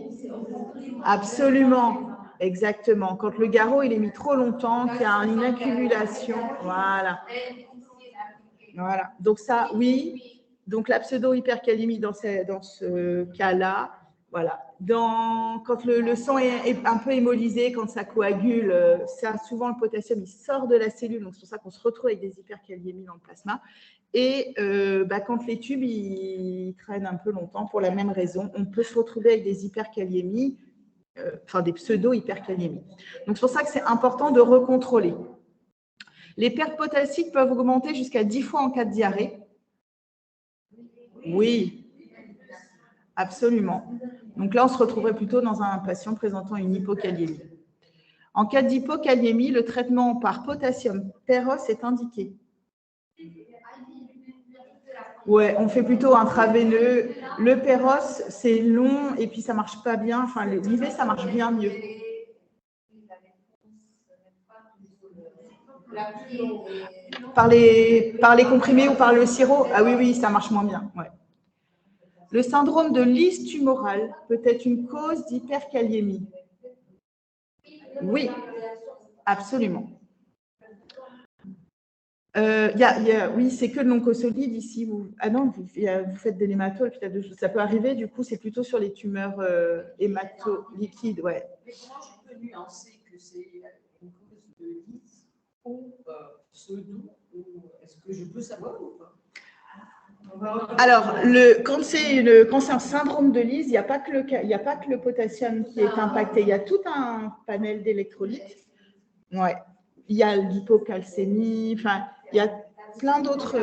Speaker 1: absolument, exactement. Quand le garrot il est mis trop longtemps, qu'il y a une accumulation, voilà. Voilà. Donc ça, oui. Donc la pseudo-hyperkaliémie dans ce cas-là, voilà. Quand le sang est un peu hémolysé, quand ça coagule, souvent le potassium il sort de la cellule, donc c'est pour ça qu'on se retrouve avec des hyperkaliémies dans le plasma. Et quand les tubes ils traînent un peu longtemps pour la même raison, on peut se retrouver avec des hyperkaliémies, des pseudo-hyperkaliémies. Donc c'est pour ça que c'est important de recontrôler. Les pertes potassiques peuvent augmenter jusqu'à 10 fois en cas de diarrhée. Oui, absolument. Donc là, on se retrouverait plutôt dans un patient présentant une hypokaliémie. En cas d'hypokaliémie, le traitement par potassium perros est indiqué. Ouais, on fait plutôt intraveineux. Le perros, c'est long et puis ça marche pas bien. Enfin, l'IV, ça marche bien mieux. Par les comprimés ou par le sirop? Ah oui, ça marche moins bien. Ouais. Le syndrome de lyse tumorale peut être une cause d'hyperkaliémie. Oui, absolument. Oui, c'est que de l'oncosolide ici. Vous faites des hématomes, ça peut arriver, du coup, c'est plutôt sur les tumeurs hématoliquides. Ouais.
Speaker 4: Mais comment je peux nuancer que c'est une cause de lyse ou pseudo, ou est-ce que je peux savoir ou pas?
Speaker 1: Alors, quand c'est un syndrome de lyse, il n'y a pas que le potassium qui est impacté, il y a tout un panel d'électrolytes. Ouais. Il y a l'hypocalcémie, il y a plein d'autres.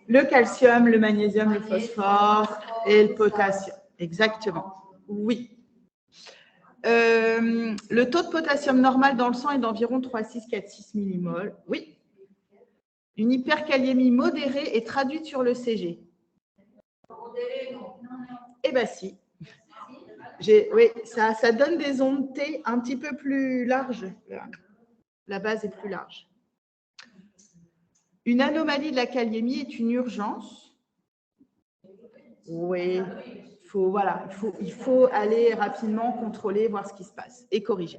Speaker 1: Le calcium, le magnésium, le phosphore et le potassium. Exactement. Oui. Le taux de potassium normal dans le sang est d'environ 3,6-4,6 millimoles. Oui. Une hyperkaliémie modérée est traduite sur le CG.
Speaker 6: Modéré, non.
Speaker 1: Eh bien, si. Oui, ça donne des ondes T un petit peu plus larges. La base est plus large. Une anomalie de la kaliémie est une urgence. Oui, il faut aller rapidement contrôler, voir ce qui se passe et corriger.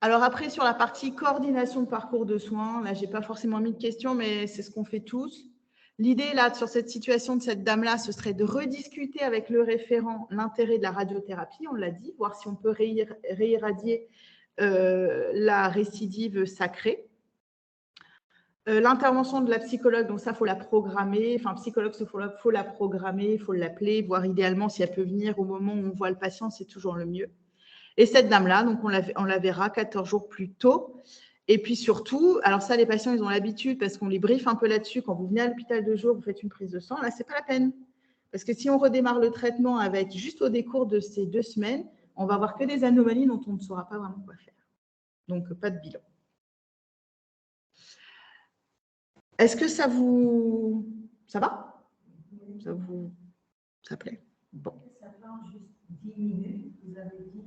Speaker 1: Alors après, sur la partie coordination de parcours de soins, là, je n'ai pas forcément mis de questions, mais c'est ce qu'on fait tous. L'idée, là, sur cette situation de cette dame-là, ce serait de rediscuter avec le référent l'intérêt de la radiothérapie, on l'a dit, voir si on peut réirradier la récidive sacrée. L'intervention de la psychologue, donc ça, il faut la programmer. Enfin, psychologue, il faut la programmer, il faut l'appeler, voir idéalement si elle peut venir au moment où on voit le patient, c'est toujours le mieux. Et cette dame-là, donc on la verra 14 jours plus tôt. Et puis surtout, alors ça, les patients, ils ont l'habitude parce qu'on les briefe un peu là-dessus. Quand vous venez à l'hôpital de jour, vous faites une prise de sang, là, ce n'est pas la peine. Parce que si on redémarre le traitement avec juste au décours de ces 2 semaines, on va avoir que des anomalies dont on ne saura pas vraiment quoi faire. Donc, pas de bilan. Est-ce que ça vous... Ça va? Ça plaît? Bon.
Speaker 2: Ça prend juste 10 minutes, vous avez dit.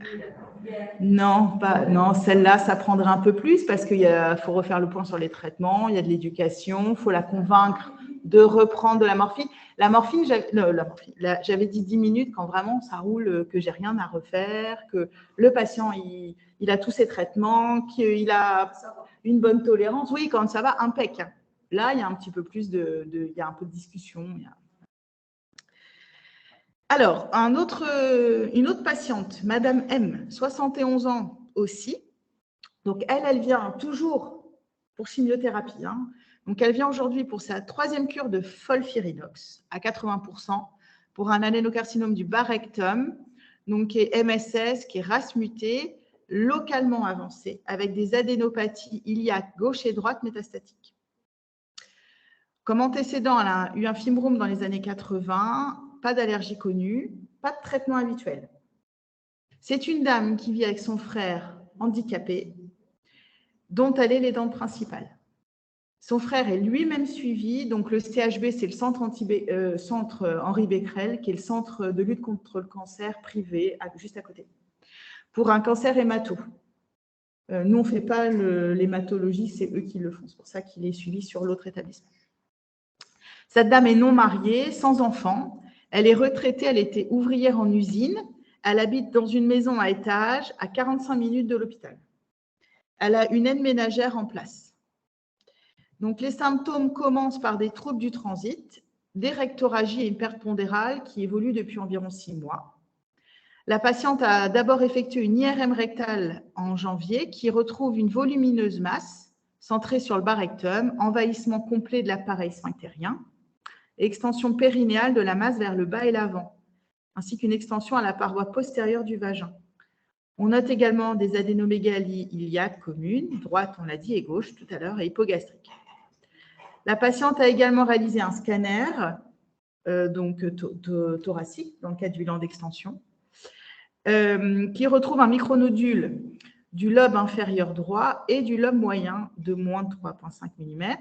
Speaker 1: Non, celle-là, ça prendra un peu plus parce qu'il faut refaire le point sur les traitements, il y a de l'éducation, il faut la convaincre de reprendre de la morphine. La morphine, j'avais dit 10 minutes quand vraiment ça roule, que j'ai rien à refaire, que le patient, il a tous ses traitements, qu'il a une bonne tolérance. Oui, quand ça va, impec. Là, il y a un petit peu plus il y a un peu de discussion. Alors, une autre patiente, Madame M, 71 ans aussi. Donc, elle vient toujours pour chimiothérapie. Donc, elle vient aujourd'hui pour sa 3e cure de FOLFIRINOX à 80% pour un adénocarcinome du bas rectum, donc qui est MSS, qui est race mutée, localement avancé, avec des adénopathies iliaques gauche et droite métastatiques. Comme antécédent, elle a eu un fibrome dans les années 80, pas d'allergie connue, pas de traitement habituel. C'est une dame qui vit avec son frère handicapé, dont elle est l'aidante principale. Son frère est lui-même suivi. Donc, le CHB, c'est le centre Henri Becquerel, qui est le centre de lutte contre le cancer privé, juste à côté, pour un cancer hémato. Nous, on ne fait pas l'hématologie, c'est eux qui le font. C'est pour ça qu'il est suivi sur l'autre établissement. Cette dame est non mariée, sans enfant. Elle est retraitée, elle était ouvrière en usine. Elle habite dans une maison à étage, à 45 minutes de l'hôpital. Elle a une aide ménagère en place. Donc, les symptômes commencent par des troubles du transit, des rectorragies et une perte pondérale qui évoluent depuis environ 6 mois. La patiente a d'abord effectué une IRM rectale en janvier qui retrouve une volumineuse masse centrée sur le bas rectum, envahissement complet de l'appareil sphinctérien, et extension périnéale de la masse vers le bas et l'avant, ainsi qu'une extension à la paroi postérieure du vagin. On note également des adénomégalies iliaques communes, droite, on l'a dit, et gauche tout à l'heure, et hypogastriques. La patiente a également réalisé un scanner thoracique dans le cadre du bilan d'extension, qui retrouve un micronodule du lobe inférieur droit et du lobe moyen de moins de 3,5 mm,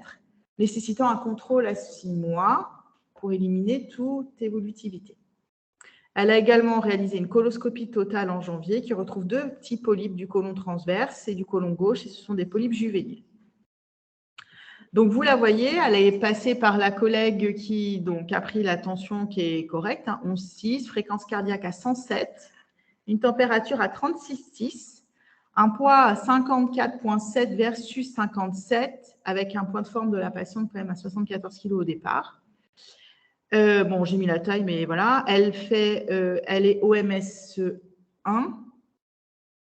Speaker 1: nécessitant un contrôle à 6 mois pour éliminer toute évolutivité. Elle a également réalisé une coloscopie totale en janvier qui retrouve 2 petits polypes du côlon transverse et du côlon gauche, et ce sont des polypes juvéniles. Donc, vous la voyez, elle est passée par la collègue qui a pris la tension qui est correcte, 11,6, fréquence cardiaque à 107, une température à 36,6, un poids à 54,7 versus 57, avec un point de forme de la patiente quand même à 74 kg au départ. Bon, j'ai mis la taille, mais voilà. Elle est OMS 1,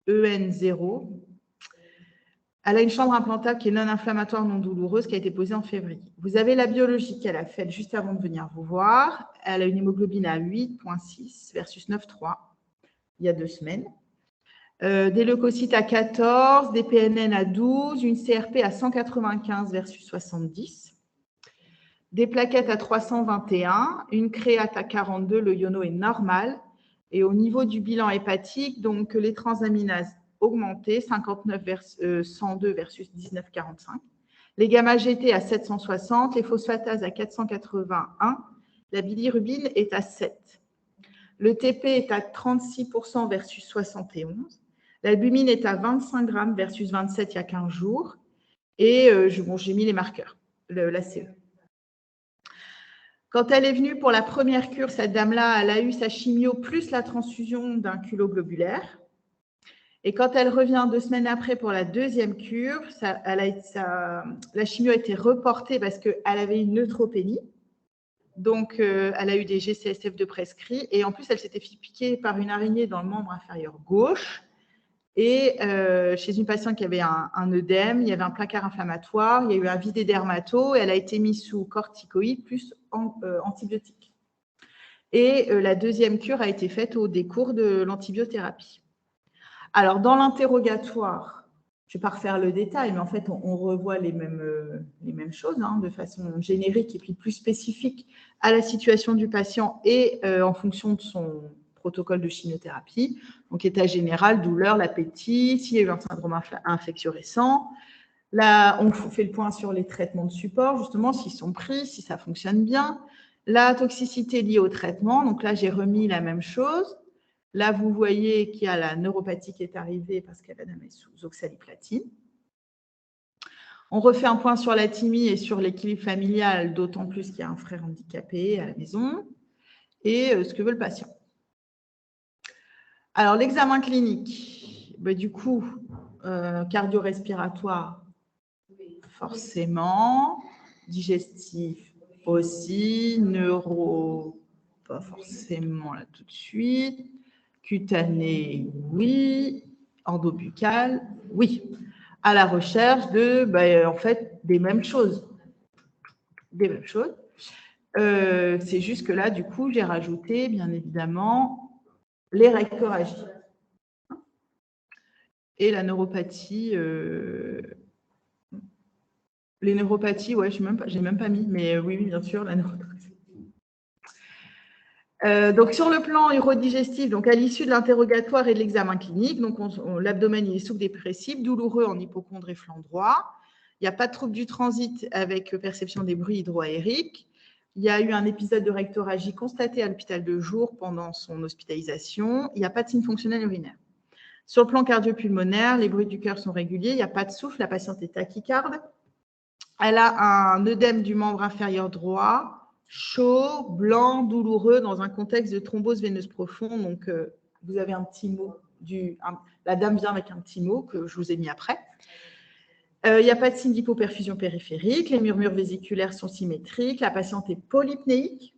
Speaker 1: EN 0. Elle a une chambre implantable qui est non inflammatoire, non douloureuse, qui a été posée en février. Vous avez la biologie qu'elle a faite juste avant de venir vous voir. Elle a une hémoglobine à 8,6 versus 9,3 il y a 2 semaines. Des leucocytes à 14, des PNN à 12, une CRP à 195 versus 70. Des plaquettes à 321, une créate à 42, le iono est normal. Et au niveau du bilan hépatique, donc les transaminases augmentées, 59 102 versus 19,45. Les gamma-GT à 760, les phosphatases à 481, la bilirubine est à 7. Le TP est à 36% versus 71. L'albumine est à 25 grammes versus 27 il y a 15 jours. Et j'ai mis les marqueurs, la CE. Quand elle est venue pour la première cure, cette dame-là, elle a eu sa chimio plus la transfusion d'un culot globulaire. Et quand elle revient 2 semaines après pour la deuxième cure, la chimio a été reportée parce qu'elle avait une neutropénie. Donc, elle a eu des GCSF de prescrit. Et en plus, elle s'était fait piquer par une araignée dans le membre inférieur gauche. Et chez une patiente qui avait un œdème, il y avait un placard inflammatoire, il y a eu un vidé dermato, et elle a été mise sous corticoïdes plus antibiotiques. Et la deuxième cure a été faite au décours de l'antibiothérapie. Alors, dans l'interrogatoire, je ne vais pas refaire le détail, mais en fait, on revoit les mêmes choses de façon générique et puis plus spécifique à la situation du patient et en fonction de son protocole de chimiothérapie. Donc, état général, douleur, l'appétit, s'il y a eu un syndrome infectieux récent. Là, on fait le point sur les traitements de support, justement, s'ils sont pris, si ça fonctionne bien. La toxicité liée au traitement, donc là, j'ai remis la même chose. Là, vous voyez qu'il y a la neuropathie qui est arrivée parce qu'elle est sous oxaliplatine. On refait un point sur la thymie et sur l'équilibre familial, d'autant plus qu'il y a un frère handicapé à la maison, et ce que veut le patient. Alors, l'examen clinique, du coup, cardio-respiratoire, forcément, digestif aussi, neuro, pas forcément là tout de suite, cutané, oui, endobuccal, oui, à la recherche de, en fait, des mêmes choses. Des mêmes choses. C'est juste que là, du coup, j'ai rajouté, bien évidemment, les rectorragies. Et la neuropathie, les neuropathies, ouais, je n'ai même pas mis, mais oui, bien sûr, la neuropathie. Donc, sur le plan urodigestif, donc à l'issue de l'interrogatoire et de l'examen clinique, donc l'abdomen il est sous-dépressif, douloureux en hypocondrie flanc droit. Il n'y a pas de trouble du transit avec perception des bruits hydroaériques. Il y a eu un épisode de rectorragie constaté à l'hôpital de jour pendant son hospitalisation. Il n'y a pas de signe fonctionnel urinaire. Sur le plan cardio-pulmonaire, les bruits du cœur sont réguliers. Il n'y a pas de souffle. La patiente est tachycarde. Elle a un œdème du membre inférieur droit, chaud, blanc, douloureux, dans un contexte de thrombose veineuse profonde. Donc, vous avez un petit mot. La dame vient avec un petit mot que je vous ai mis après. Il n'y a pas de signe d'hypoperfusion périphérique. Les murmures vésiculaires sont symétriques. La patiente est polypnéique.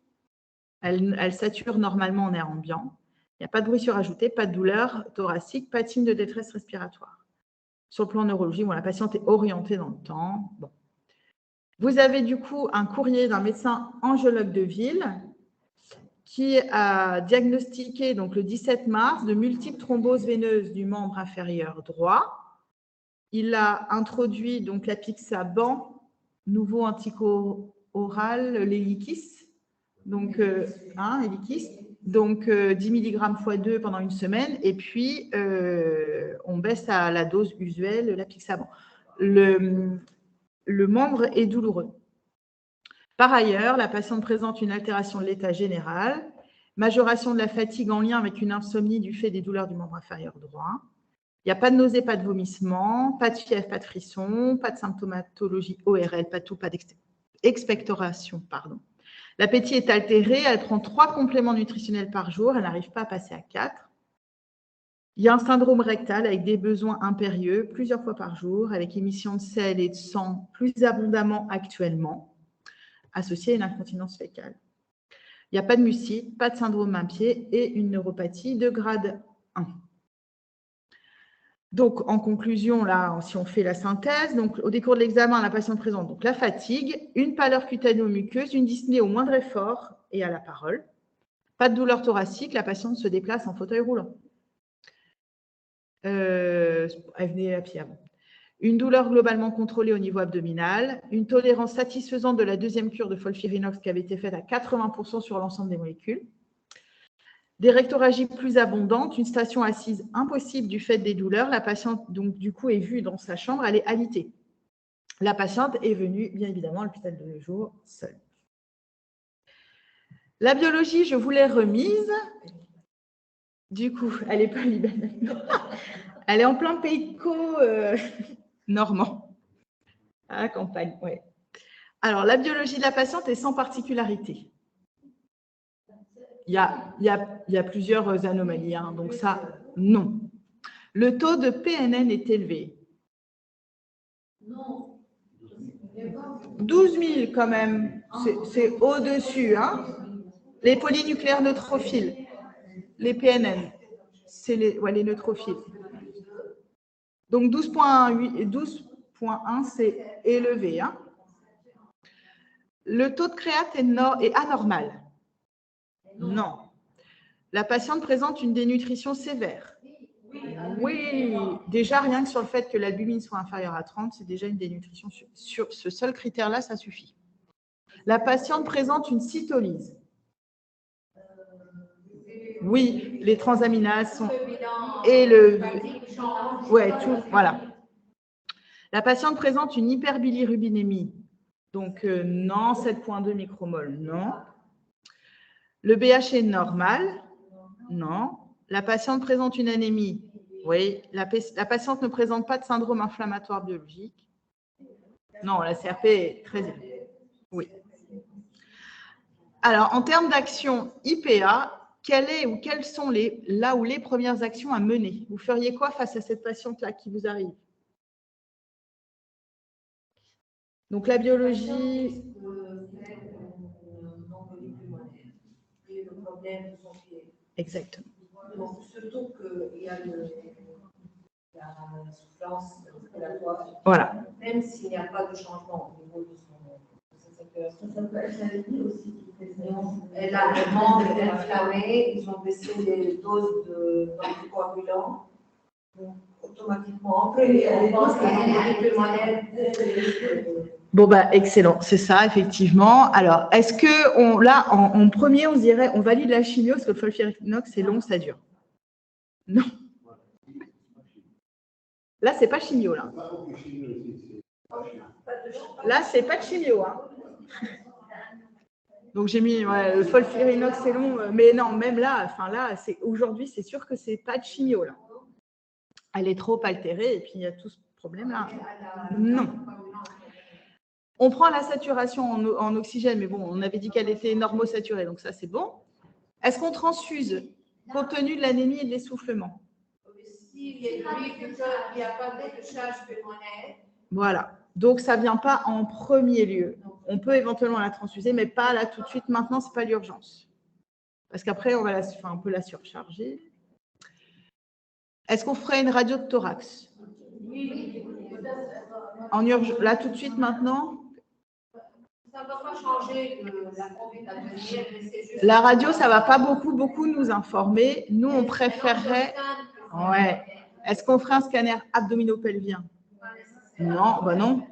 Speaker 1: Elle sature normalement en air ambiant. Il n'y a pas de bruit surajouté, pas de douleur thoracique, pas de signe de détresse respiratoire. Sur le plan neurologique, la patiente est orientée dans le temps. Bon. Vous avez du coup un courrier d'un médecin angiologue de ville qui a diagnostiqué donc, le 17 mars de multiples thromboses veineuses du membre inférieur droit. Il a introduit donc l'apixaban, nouveau antico-oral, l'Eliquis, donc 10 mg x 2 pendant une semaine, et puis on baisse à la dose usuelle l'apixaban. Le membre est douloureux. Par ailleurs, la patiente présente une altération de l'état général, majoration de la fatigue en lien avec une insomnie du fait des douleurs du membre inférieur droit. Il n'y a pas de nausée, pas de vomissement, pas de fièvre, pas de frisson, pas de symptomatologie ORL, pas de toux, pas d'expectoration. L'appétit est altéré, elle prend 3 compléments nutritionnels par jour, elle n'arrive pas à passer à 4. Il y a un syndrome rectal avec des besoins impérieux plusieurs fois par jour, avec émission de sel et de sang plus abondamment actuellement, associé à une incontinence fécale. Il n'y a pas de mucite, pas de syndrome main-pied et une neuropathie de grade 1. Donc, en conclusion, là, si on fait la synthèse, donc, au décours de l'examen, la patiente présente donc, la fatigue, une pâleur cutaneo-muqueuse, une dyspnée au moindre effort et à la parole. Pas de douleur thoracique, la patiente se déplace en fauteuil roulant. Elle venait à pied avant. Une douleur globalement contrôlée au niveau abdominal, une tolérance satisfaisante de la deuxième cure de FOLFIRINOX qui avait été faite à 80% sur l'ensemble des molécules. Des rectorragies plus abondantes, une station assise impossible du fait des douleurs. La patiente, donc, du coup, est vue dans sa chambre, elle est alitée. La patiente est venue, bien évidemment, à l'hôpital de jour seule. La biologie, je vous l'ai remise. Du coup, elle n'est pas libérée. Elle est en plein pays de Caux normand, à la campagne. Ouais. Alors, la biologie de la patiente est sans particularité. Il y a plusieurs anomalies, hein, donc ça, non. Le taux de PNN est élevé.
Speaker 6: Non.
Speaker 1: 12 000 quand même, c'est au-dessus. Hein. Les polynucléaires neutrophiles, les PNN, c'est les neutrophiles. Donc 12,1, c'est élevé. Hein. Le taux de créate est anormal. Non. La patiente présente une dénutrition sévère. Oui, déjà rien que sur le fait que l'albumine soit inférieure à 30, c'est déjà une dénutrition. Sur ce seul critère-là, ça suffit. La patiente présente une cytolyse. Oui, les transaminases sont élevées. Oui, tout, voilà. La patiente présente une hyperbilirubinémie. Donc, non, 7,2 micromoles, non. Le BH est normal. Non. La patiente présente une anémie. Oui. La patiente ne présente pas de syndrome inflammatoire biologique. Non, la CRP est très élevée. Oui. Alors, en termes d'action IPA, quelles sont les premières actions à mener? Vous feriez quoi face à cette patiente-là qui vous arrive? Donc, la biologie… Exactement.
Speaker 6: Donc, surtout qu'il y a la souffrance respiratoire.
Speaker 1: Voilà.
Speaker 6: Même s'il n'y a pas de changement au niveau de sa circulation. Ça peut être la aussi. Elle a le membre inflammé, ils ont baissé les doses d'anticoagulants. Donc, automatiquement, on pense qu'elle est
Speaker 1: Bon, excellent, c'est ça, effectivement. Alors, est-ce que, là, en premier, on se dirait, on valide la chimio, parce que le FOLFIRINOX, c'est long, ça dure. Non. Là, c'est pas chimio, là. Là, c'est pas de chimio. Hein. Donc, j'ai mis le folfirinox, c'est long. Mais non, même là, aujourd'hui, c'est sûr que c'est pas de chimio. Là. Elle est trop altérée et puis il y a tout ce problème-là. Non. On prend la saturation en oxygène, mais bon, on avait dit qu'elle était normosaturée, donc ça, c'est bon. Est-ce qu'on transfuse compte tenu de l'anémie et de l'essoufflement?
Speaker 6: S'il y a il n'y a pas de charge pulmonaire.
Speaker 1: Voilà. Donc, ça ne vient pas en premier lieu. On peut éventuellement la transfuser, mais pas là tout de suite. Maintenant, ce n'est pas l'urgence. Parce qu'après, on peut la surcharger. Est-ce qu'on ferait une radio de thorax?
Speaker 6: Oui.
Speaker 1: Là, tout de suite, maintenant?
Speaker 6: Ça ne va pas changer la conduite à venir, mais c'est juste...
Speaker 1: La radio, ça ne va pas beaucoup nous informer. Nous, on préférerait... Ouais. Est-ce qu'on ferait un scanner abdominopelvien? Non, ben non.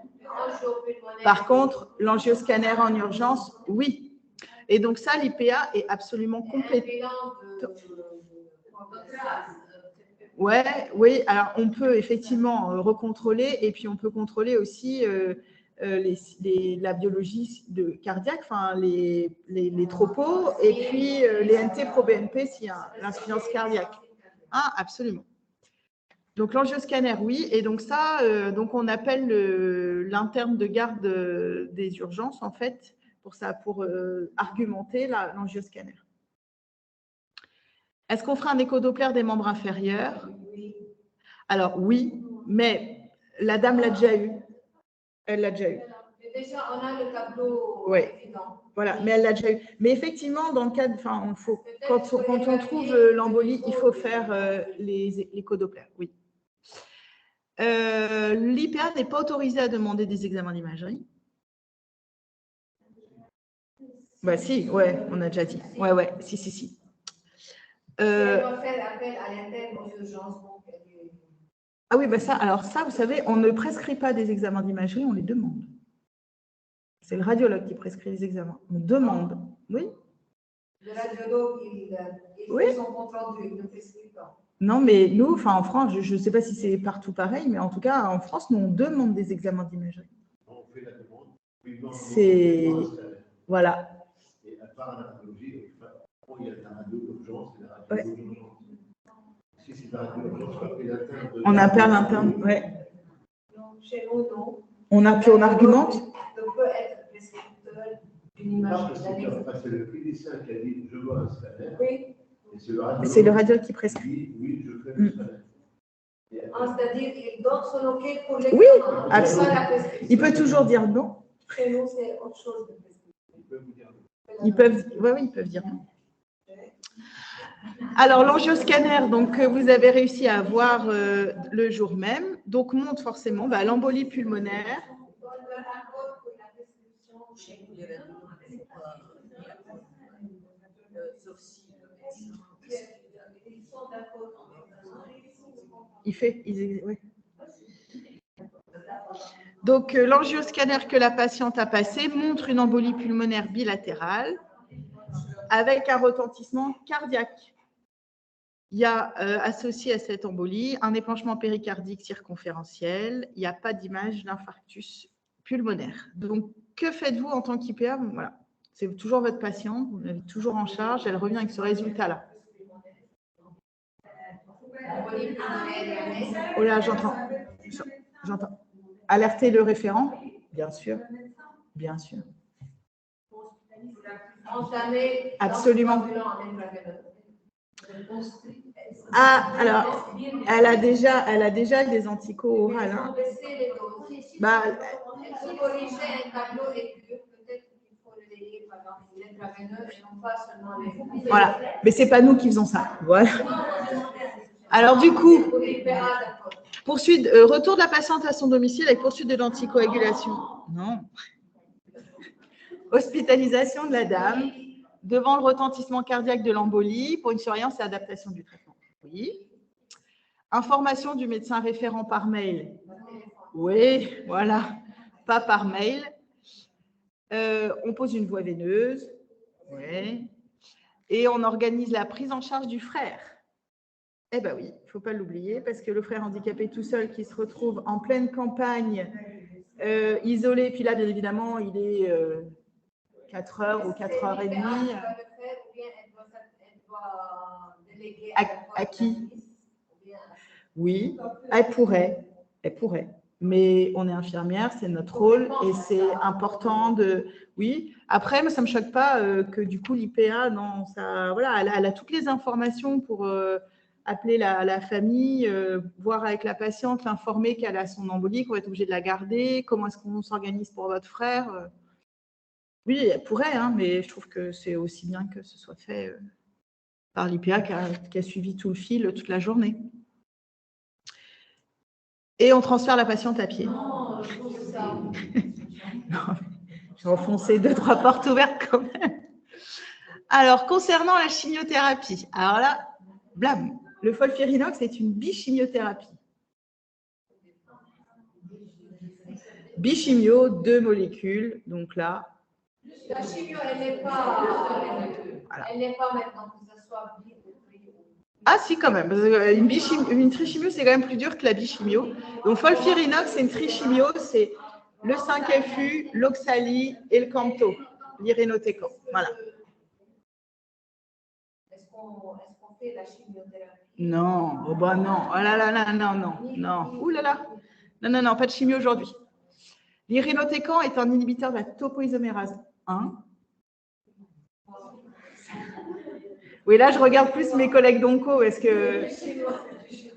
Speaker 1: Par contre, l'angioscanner en urgence, oui. Et donc ça, l'IPA est absolument complet. Ouais, oui. Alors, on peut effectivement recontrôler et puis on peut contrôler aussi la biologie cardiaque, enfin les tropos et puis les NT-proBNP s'il y a l'insuffisance cardiaque. Ah, absolument. Donc, l'angioscanner, oui. Et donc, ça, on appelle l'interne de garde des urgences, en fait, pour argumenter l'angioscanner. Est-ce qu'on fera un échodoppler des membres inférieurs? Alors, oui, mais la dame l'a déjà eu. Elle l'a déjà eu.
Speaker 6: Déjà, on a le tableau évident.
Speaker 1: Voilà, mais elle l'a déjà eu. Mais effectivement, dans le cadre, quand on trouve l'embolie, il faut faire l'échodoppler, oui. L'IPA n'est pas autorisé à demander des examens d'imagerie. Bah si, ouais, on a déjà dit. Ouais, si.
Speaker 6: On va faire appel à l'interne aux urgences.
Speaker 1: Ah oui, bah ça, vous savez, on ne prescrit pas des examens d'imagerie, on les demande. C'est le radiologue qui prescrit les examens. On demande, oui.
Speaker 6: Le radiologue, il fait son compte rendu, il ne prescrit pas.
Speaker 1: Non, mais nous, en France, je ne sais pas si c'est partout pareil, mais en tout cas, en France, nous, on demande des examens d'imagerie.
Speaker 3: On fait la demande.
Speaker 1: C'est... Voilà.
Speaker 3: Et à part la radiologie, il y a la radio d'urgence et la radio d'urgence. Si c'est la radio d'urgence,
Speaker 1: on appelle l'interne, ouais.
Speaker 6: Non, chez nous, non.
Speaker 1: On argumente.
Speaker 6: On peut être prescripteur d'une imagerie.
Speaker 3: C'est le clinicien qui a dit je veux un scanner.
Speaker 6: Oui.
Speaker 1: C'est le radiologue qui prescrit.
Speaker 3: Oui, je fais le scanner.
Speaker 6: C'est-à-dire qu'il donne son OK pour les
Speaker 1: Oui, absolument. Il peut toujours dire non.
Speaker 6: Chez nous, c'est autre chose de prescription.
Speaker 1: Ils peuvent dire non. Alors, l'angioscanner, donc, que vous avez réussi à avoir le jour même, donc montre forcément l'embolie pulmonaire. Ouais. Donc, l'angioscanner que la patiente a passé montre une embolie pulmonaire bilatérale avec un retentissement cardiaque. Il y a associé à cette embolie un épanchement péricardique circonférentiel. Il n'y a pas d'image d'infarctus pulmonaire. Donc, que faites-vous en tant qu'IPA? Voilà. C'est toujours votre patiente, vous l'avez toujours en charge, elle revient avec ce résultat-là. Oh là, j'entends. Alerter le référent? Bien sûr. Absolument. Ah, alors, elle a déjà des anticorps orales. Hein. Voilà, mais c'est pas nous qui faisons ça. Voilà. Alors du coup, poursuite, retour de la patiente à son domicile avec poursuite de l'anticoagulation. Non. Hospitalisation de la dame devant le retentissement cardiaque de l'embolie pour une surveillance et adaptation du traitement. Oui. Information du médecin référent par mail. Oui, voilà, pas par mail. On pose une voie veineuse. Oui. Et on organise la prise en charge du frère. Eh bien oui, il ne faut pas l'oublier parce que le frère handicapé tout seul qui se retrouve en pleine campagne isolé. Puis là, bien évidemment, il est 4 heures ou 4h30. À qui? Oui, elle pourrait. Elle pourrait. Mais on est infirmière, c'est notre rôle et c'est important de… Oui. Après, moi, ça ne me choque pas que du coup, l'IPA, voilà, elle a toutes les informations pour appeler la famille, voir avec la patiente, l'informer qu'elle a son embolie, qu'on va être obligé de la garder, comment est-ce qu'on s'organise pour votre frère. Oui, elle pourrait, hein, mais je trouve que c'est aussi bien que ce soit fait par l'IPA qui a suivi tout le fil toute la journée. Et on transfère la patiente à pied. Non, je trouve ça. J'ai enfoncé 2-3 portes ouvertes quand même. Alors, concernant la chimiothérapie, alors là, blam, le folfirinox est une bichimiothérapie. Bichimio, 2 molécules, donc là.
Speaker 6: La chimio, elle n'est pas maintenant que ce soit bi.
Speaker 1: Ah si, quand même. Une trichimio, c'est quand même plus dur que la bichimio. Donc, folfirinox, c'est une trichimio, c'est le 5FU, l'oxali et le Camto, l'irinotecan. Voilà.
Speaker 6: Est-ce qu'on fait la chimiothérapie?
Speaker 1: Non, oh bah non, oh là là là, non. Ouh là là. Non, pas de chimio aujourd'hui. L'irinotecan est un inhibiteur de la topoisomérase 1. Oui, là, je regarde plus mes collègues d'onco, est-ce que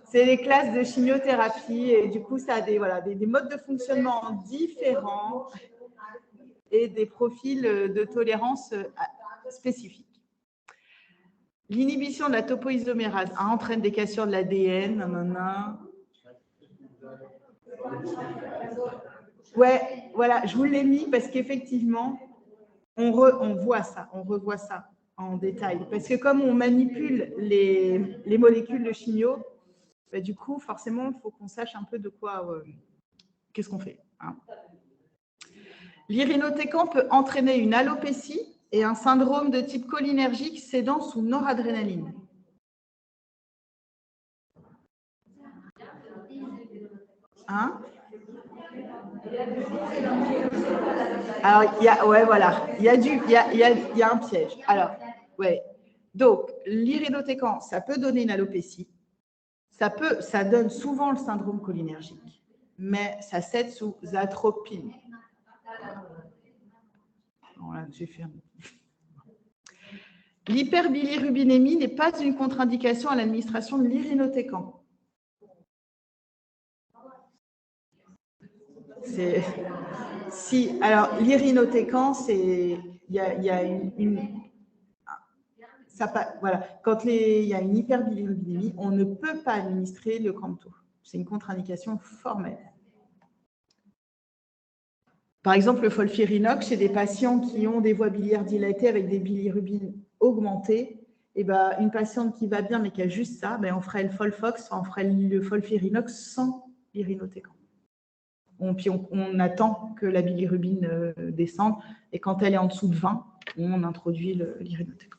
Speaker 1: c'est les classes de chimiothérapie et du coup, ça a des modes de fonctionnement différents et des profils de tolérance spécifiques. L'inhibition de la topoisomérase 1 entraîne des cassures de l'ADN. Ouais, voilà, je vous l'ai mis parce qu'effectivement, on revoit ça en détail. Parce que comme on manipule les molécules de chimio, bah, du coup, forcément, il faut qu'on sache un peu de quoi, qu'est-ce qu'on fait. Hein. L'irinotecan peut entraîner une alopécie et un syndrome de type cholinergique cédant sous noradrénaline. Hein? Alors, il y a un piège. Alors, ouais. Donc, l'irinotecan, ça peut donner une alopécie. Ça donne souvent le syndrome cholinergique, mais ça cède sous atropine. Voilà, j'ai fait un... L'hyperbilirubinémie n'est pas une contre-indication à l'administration de l'irinotecan. Si, alors l'irinotecan, c'est il y a voilà, quand il y a une hyperbilirubinémie, on ne peut pas administrer le Camto. C'est une contre-indication formelle. Par exemple, le folfirinox, chez des patients qui ont des voies biliaires dilatées avec des bilirubines augmentées, et ben, une patiente qui va bien mais qui a juste ça, ben, on ferait le Folfox, on ferait le folfirinox sans l'irinotecan. Puis on attend que la bilirubine descende et quand elle est en dessous de 20, on introduit l'irinotecan.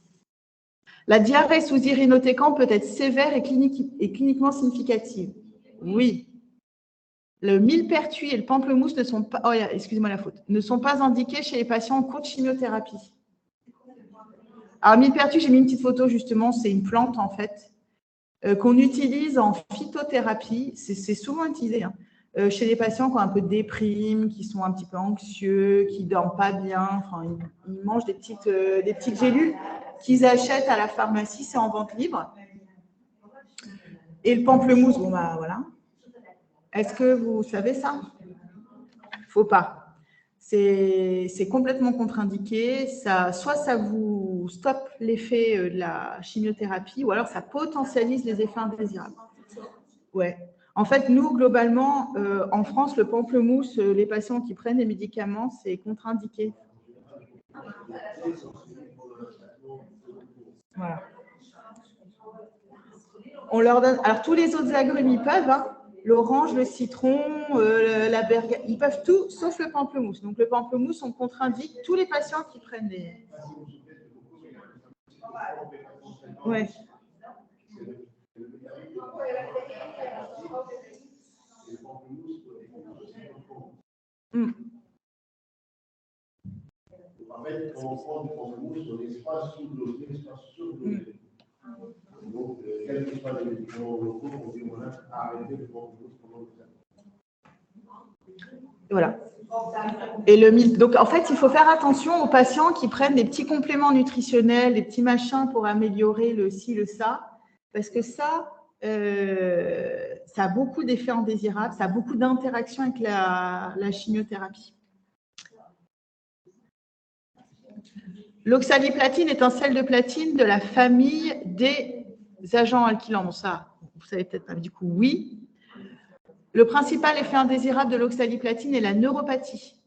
Speaker 1: La diarrhée sous irinotecan peut être sévère et cliniquement significative. Oui. Le millepertuis et le pamplemousse ne sont pas, ne sont pas indiqués chez les patients en cours de chimiothérapie. Alors, millepertuis, j'ai mis une petite photo justement, c'est une plante en fait qu'on utilise en phytothérapie. C'est souvent utilisé chez les patients qui ont un peu de déprime, qui sont un petit peu anxieux, qui ne dorment pas bien. Enfin, ils mangent des petites gélules qu'ils achètent à la pharmacie, c'est en vente libre. Et le pamplemousse, bon bah voilà. Est-ce que vous savez ça? Faut pas. C'est complètement contre-indiqué. Soit ça vous stoppe l'effet de la chimiothérapie, ou alors ça potentialise les effets indésirables. Ouais. En fait, nous, globalement, en France, le pamplemousse, les patients qui prennent des médicaments, c'est contre-indiqué. Voilà. On leur donne. Alors, tous les autres agrumes, ils peuvent. Hein. L'orange, le citron, la bergamote, ils peuvent tout, sauf le pamplemousse. Donc, le pamplemousse, on contre-indique tous les patients qui prennent des. Ouais.
Speaker 3: En fait, on pousse son espace sous-dosé, espace surdosé. Donc, quel que soit les médicaments locaux, on dit on a arrêté le bon pendant le traitement.
Speaker 1: Voilà. Donc, en fait, il faut faire attention aux patients qui prennent des petits compléments nutritionnels, des petits machins pour améliorer le ci, le ça, parce que ça a beaucoup d'effets indésirables, ça a beaucoup d'interactions avec la chimiothérapie. L'oxaliplatine est un sel de platine de la famille des agents alkylants. Bon, ça, vous savez peut-être pas, du coup, oui. Le principal effet indésirable de l'oxaliplatine est la neuropathie.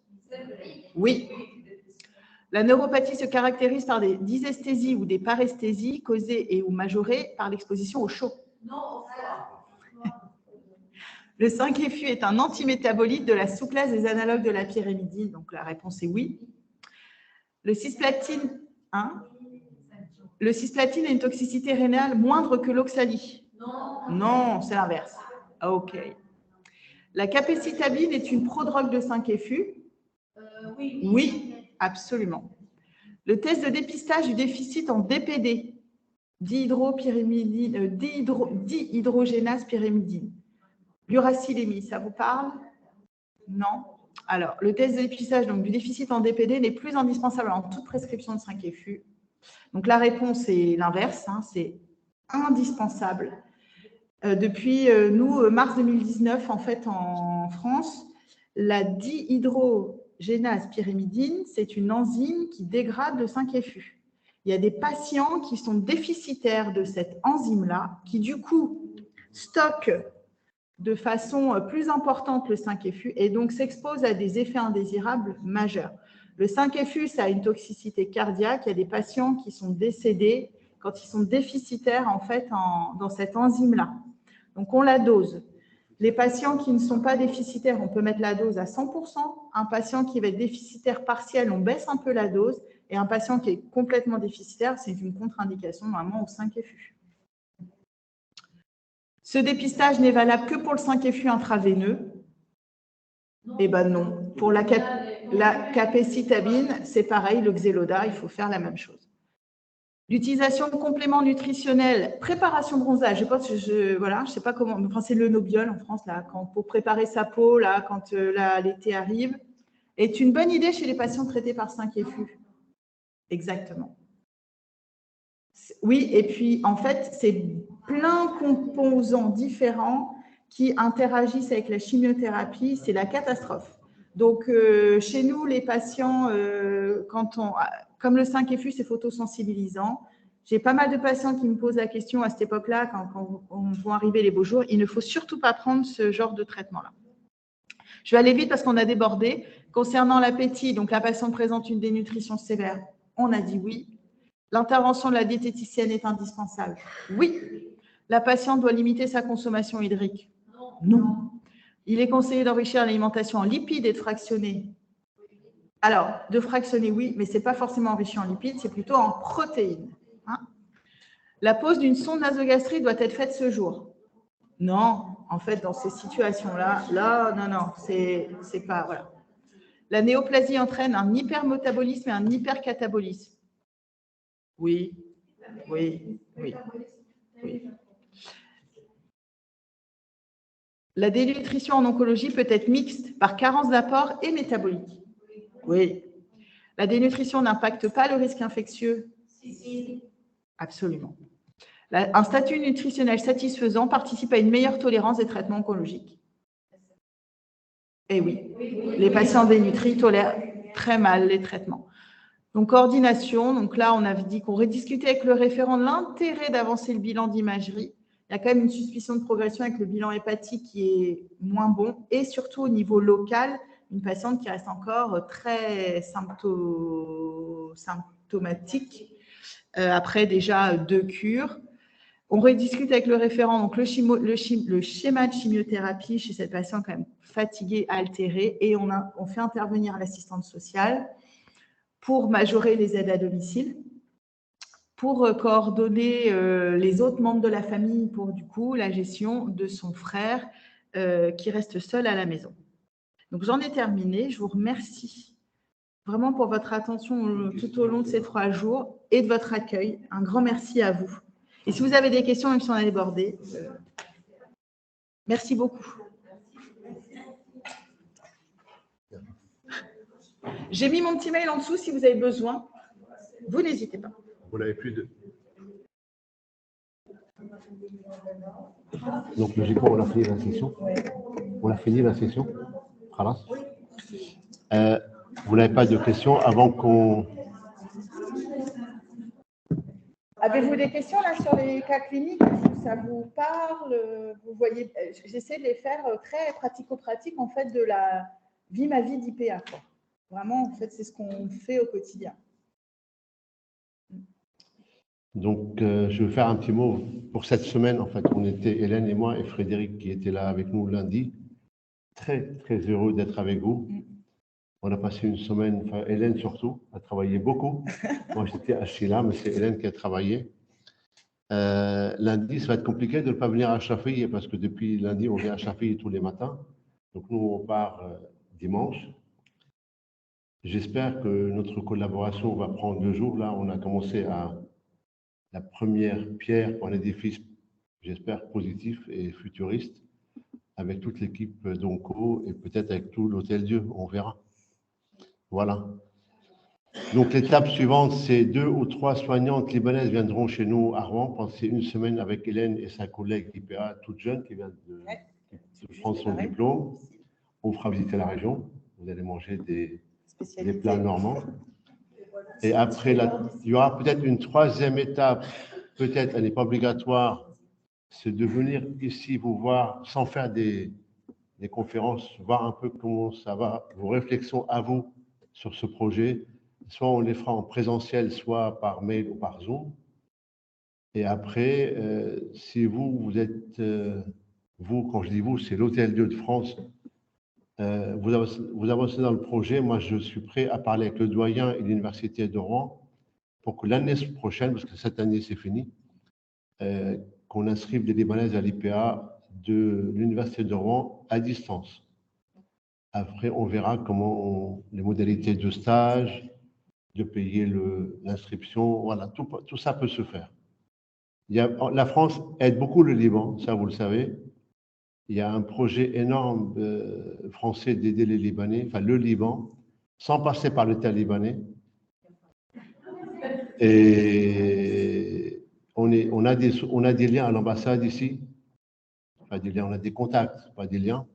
Speaker 1: Oui. La neuropathie se caractérise par des dysesthésies ou des paresthésies causées et ou majorées par l'exposition au chaud. Le 5-FU est un antimétabolite de la sous-classe des analogues de la pyrimidine. Donc, la réponse est oui. Le cisplatine a une toxicité rénale moindre que l'oxali. Non, c'est l'inverse. OK. La capecitabine est une prodrogue de 5-FU. Oui, absolument. Le test de dépistage du déficit en DPD, dihydrogénase pyrimidine. L'uracilémie, ça vous parle? Non. Alors, le test de dépistage donc, du déficit en DPD n'est plus indispensable en toute prescription de 5-FU. Donc, la réponse est l'inverse, hein, c'est indispensable. Depuis, mars 2019, en fait, en France, la dihydrogénase pyrimidine, c'est une enzyme qui dégrade le 5-FU. Il y a des patients qui sont déficitaires de cette enzyme-là, qui, du coup, stockent de façon plus importante le 5-FU et donc s'expose à des effets indésirables majeurs. Le 5-FU, ça a une toxicité cardiaque. Il y a des patients qui sont décédés quand ils sont déficitaires en fait, dans cette enzyme-là. Donc, on la dose. Les patients qui ne sont pas déficitaires, on peut mettre la dose à 100%. Un patient qui va être déficitaire partiel, on baisse un peu la dose. Et un patient qui est complètement déficitaire, c'est une contre-indication normalement au 5-FU. Ce dépistage n'est valable que pour le 5-FU intraveineux. Eh bien non. Pour la capecitabine, c'est pareil, le Xeloda, il faut faire la même chose. L'utilisation de compléments nutritionnels, préparation de bronzage, je sais pas comment, enfin, c'est le Nobiol en France, là, pour préparer sa peau, là, quand l'été arrive, est une bonne idée chez les patients traités par 5-FU. Exactement. Oui, et puis en fait, c'est plein de composants différents qui interagissent avec la chimiothérapie, c'est la catastrophe. Donc, chez nous, les patients, comme le 5-FU, c'est photosensibilisant, j'ai pas mal de patients qui me posent la question à cette époque-là, quand vont arriver les beaux jours, il ne faut surtout pas prendre ce genre de traitement-là. Je vais aller vite parce qu'on a débordé. Concernant l'appétit, donc la patiente présente une dénutrition sévère, on a dit oui. L'intervention de la diététicienne est indispensable. Oui. La patiente doit limiter sa consommation hydrique. Non. Il est conseillé d'enrichir l'alimentation en lipides et de fractionner. Alors, de fractionner, oui, mais ce n'est pas forcément enrichi en lipides, c'est plutôt en protéines. Hein. La pose d'une sonde nasogastrique doit être faite ce jour. Non, en fait, dans ces situations-là, non, c'est pas, voilà. La néoplasie entraîne un hypermétabolisme et un hypercatabolisme. Oui. La dénutrition en oncologie peut être mixte par carence d'apport et métabolique. Oui. La dénutrition n'impacte pas le risque infectieux. Si. Absolument. Un statut nutritionnel satisfaisant participe à une meilleure tolérance des traitements oncologiques. Eh oui, les patients dénutris tolèrent très mal les traitements. Donc, coordination. Donc là, on avait dit qu'on rediscutait avec le référent de l'intérêt d'avancer le bilan d'imagerie. Il y a quand même une suspicion de progression avec le bilan hépatique qui est moins bon. Et surtout, au niveau local, une patiente qui reste encore très symptomatique après déjà 2 cures. On rediscute avec le référent, donc le schéma de chimiothérapie chez cette patiente quand même fatiguée, altérée, et on fait intervenir l'assistante sociale pour majorer les aides à domicile, pour coordonner les autres membres de la famille pour du coup la gestion de son frère qui reste seul à la maison. Donc, j'en ai terminé. Je vous remercie vraiment pour votre attention tout au long de ces 3 jours et de votre accueil. Un grand merci à vous. Et si vous avez des questions, même si on a débordé, merci beaucoup. J'ai mis mon petit mail en dessous si vous avez besoin. Vous n'hésitez pas.
Speaker 3: Vous n'avez plus de... Donc, logiquement, on a fini la session. On a fini la session. Khalas. Vous n'avez pas de questions avant qu'on...
Speaker 1: Avez-vous des questions là sur les cas cliniques? Ça vous parle? Vous voyez, j'essaie de les faire très pratico-pratique en fait de la vie ma vie d'IPA. Vraiment, en fait, c'est ce qu'on fait au quotidien.
Speaker 3: Donc, je vais faire un petit mot pour cette semaine. En fait, on était, Hélène et moi, et Frédéric qui était là avec nous lundi. Très, très heureux d'être avec vous. On a passé une semaine, enfin, Hélène surtout, a travaillé beaucoup. Moi, j'étais assis là, mais c'est Hélène qui a travaillé. Lundi, ça va être compliqué de ne pas venir à Chafi'i parce que depuis lundi, on vient à Chafi'i tous les matins. Donc, nous, on part dimanche. J'espère que notre collaboration va prendre 2 jours. Là, on a commencé à la première pierre pour un édifice, j'espère, positif et futuriste, avec toute l'équipe d'Onco et peut-être avec tout l'Hôtel Dieu. On verra. Voilà. Donc, l'étape suivante, c'est 2 ou 3 soignantes libanaises viendront chez nous à Rouen passer une semaine avec Hélène et sa collègue IPA, toute jeune, qui vient de prendre son diplôme. On fera visiter la région. Vous allez manger des plats normands. Et après, il y aura peut-être une 3e étape, peut-être, elle n'est pas obligatoire, c'est de venir ici vous voir sans faire des conférences, voir un peu comment ça va, vos réflexions à vous sur ce projet. Soit on les fera en présentiel, soit par mail ou par Zoom. Et après, si vous êtes, vous, quand je dis vous, c'est l'Hôtel Dieu de France, vous avancez dans le projet. Moi, je suis prêt à parler avec le doyen et l'Université de Rouen pour que l'année prochaine, parce que cette année, c'est fini, qu'on inscrive des Libanaises à l'IPA de l'Université de Rouen à distance. Après, on verra comment les modalités de stage, de payer l'inscription, voilà, tout ça peut se faire. La France aide beaucoup le Liban, ça vous le savez. Il y a un projet énorme français d'aider les Libanais, enfin le Liban, sans passer par l'État libanais. Et on a des liens à l'ambassade ici, pas des liens, on a des contacts, pas des liens.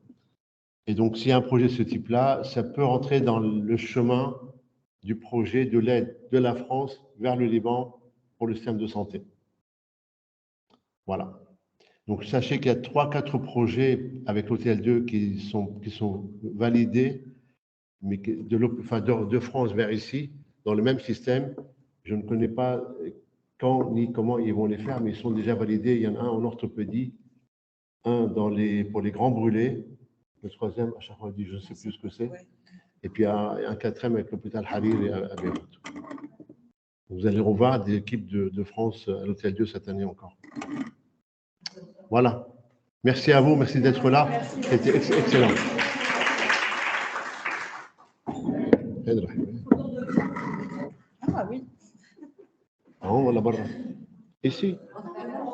Speaker 3: Et donc, s'il y a un projet de ce type-là, ça peut rentrer dans le chemin du projet de l'aide de la France vers le Liban pour le système de santé. Voilà. Donc, sachez qu'il y a 3-4 projets avec l'Hôtel 2 qui sont validés, mais de France vers ici, dans le même système. Je ne connais pas quand ni comment ils vont les faire, mais ils sont déjà validés. Il y en a un en orthopédie, un pour les grands brûlés, le 3e, à chaque fois, je ne sais plus ce que c'est, et puis un 4e avec l'hôpital Hariri à Beyrouth. Vous allez revoir des équipes de France à l'Hôtel Dieu cette année encore. Voilà. Merci à vous, merci d'être là. C'était excellent.
Speaker 1: Ah oui.
Speaker 3: Ah, on va là-bas. Ici.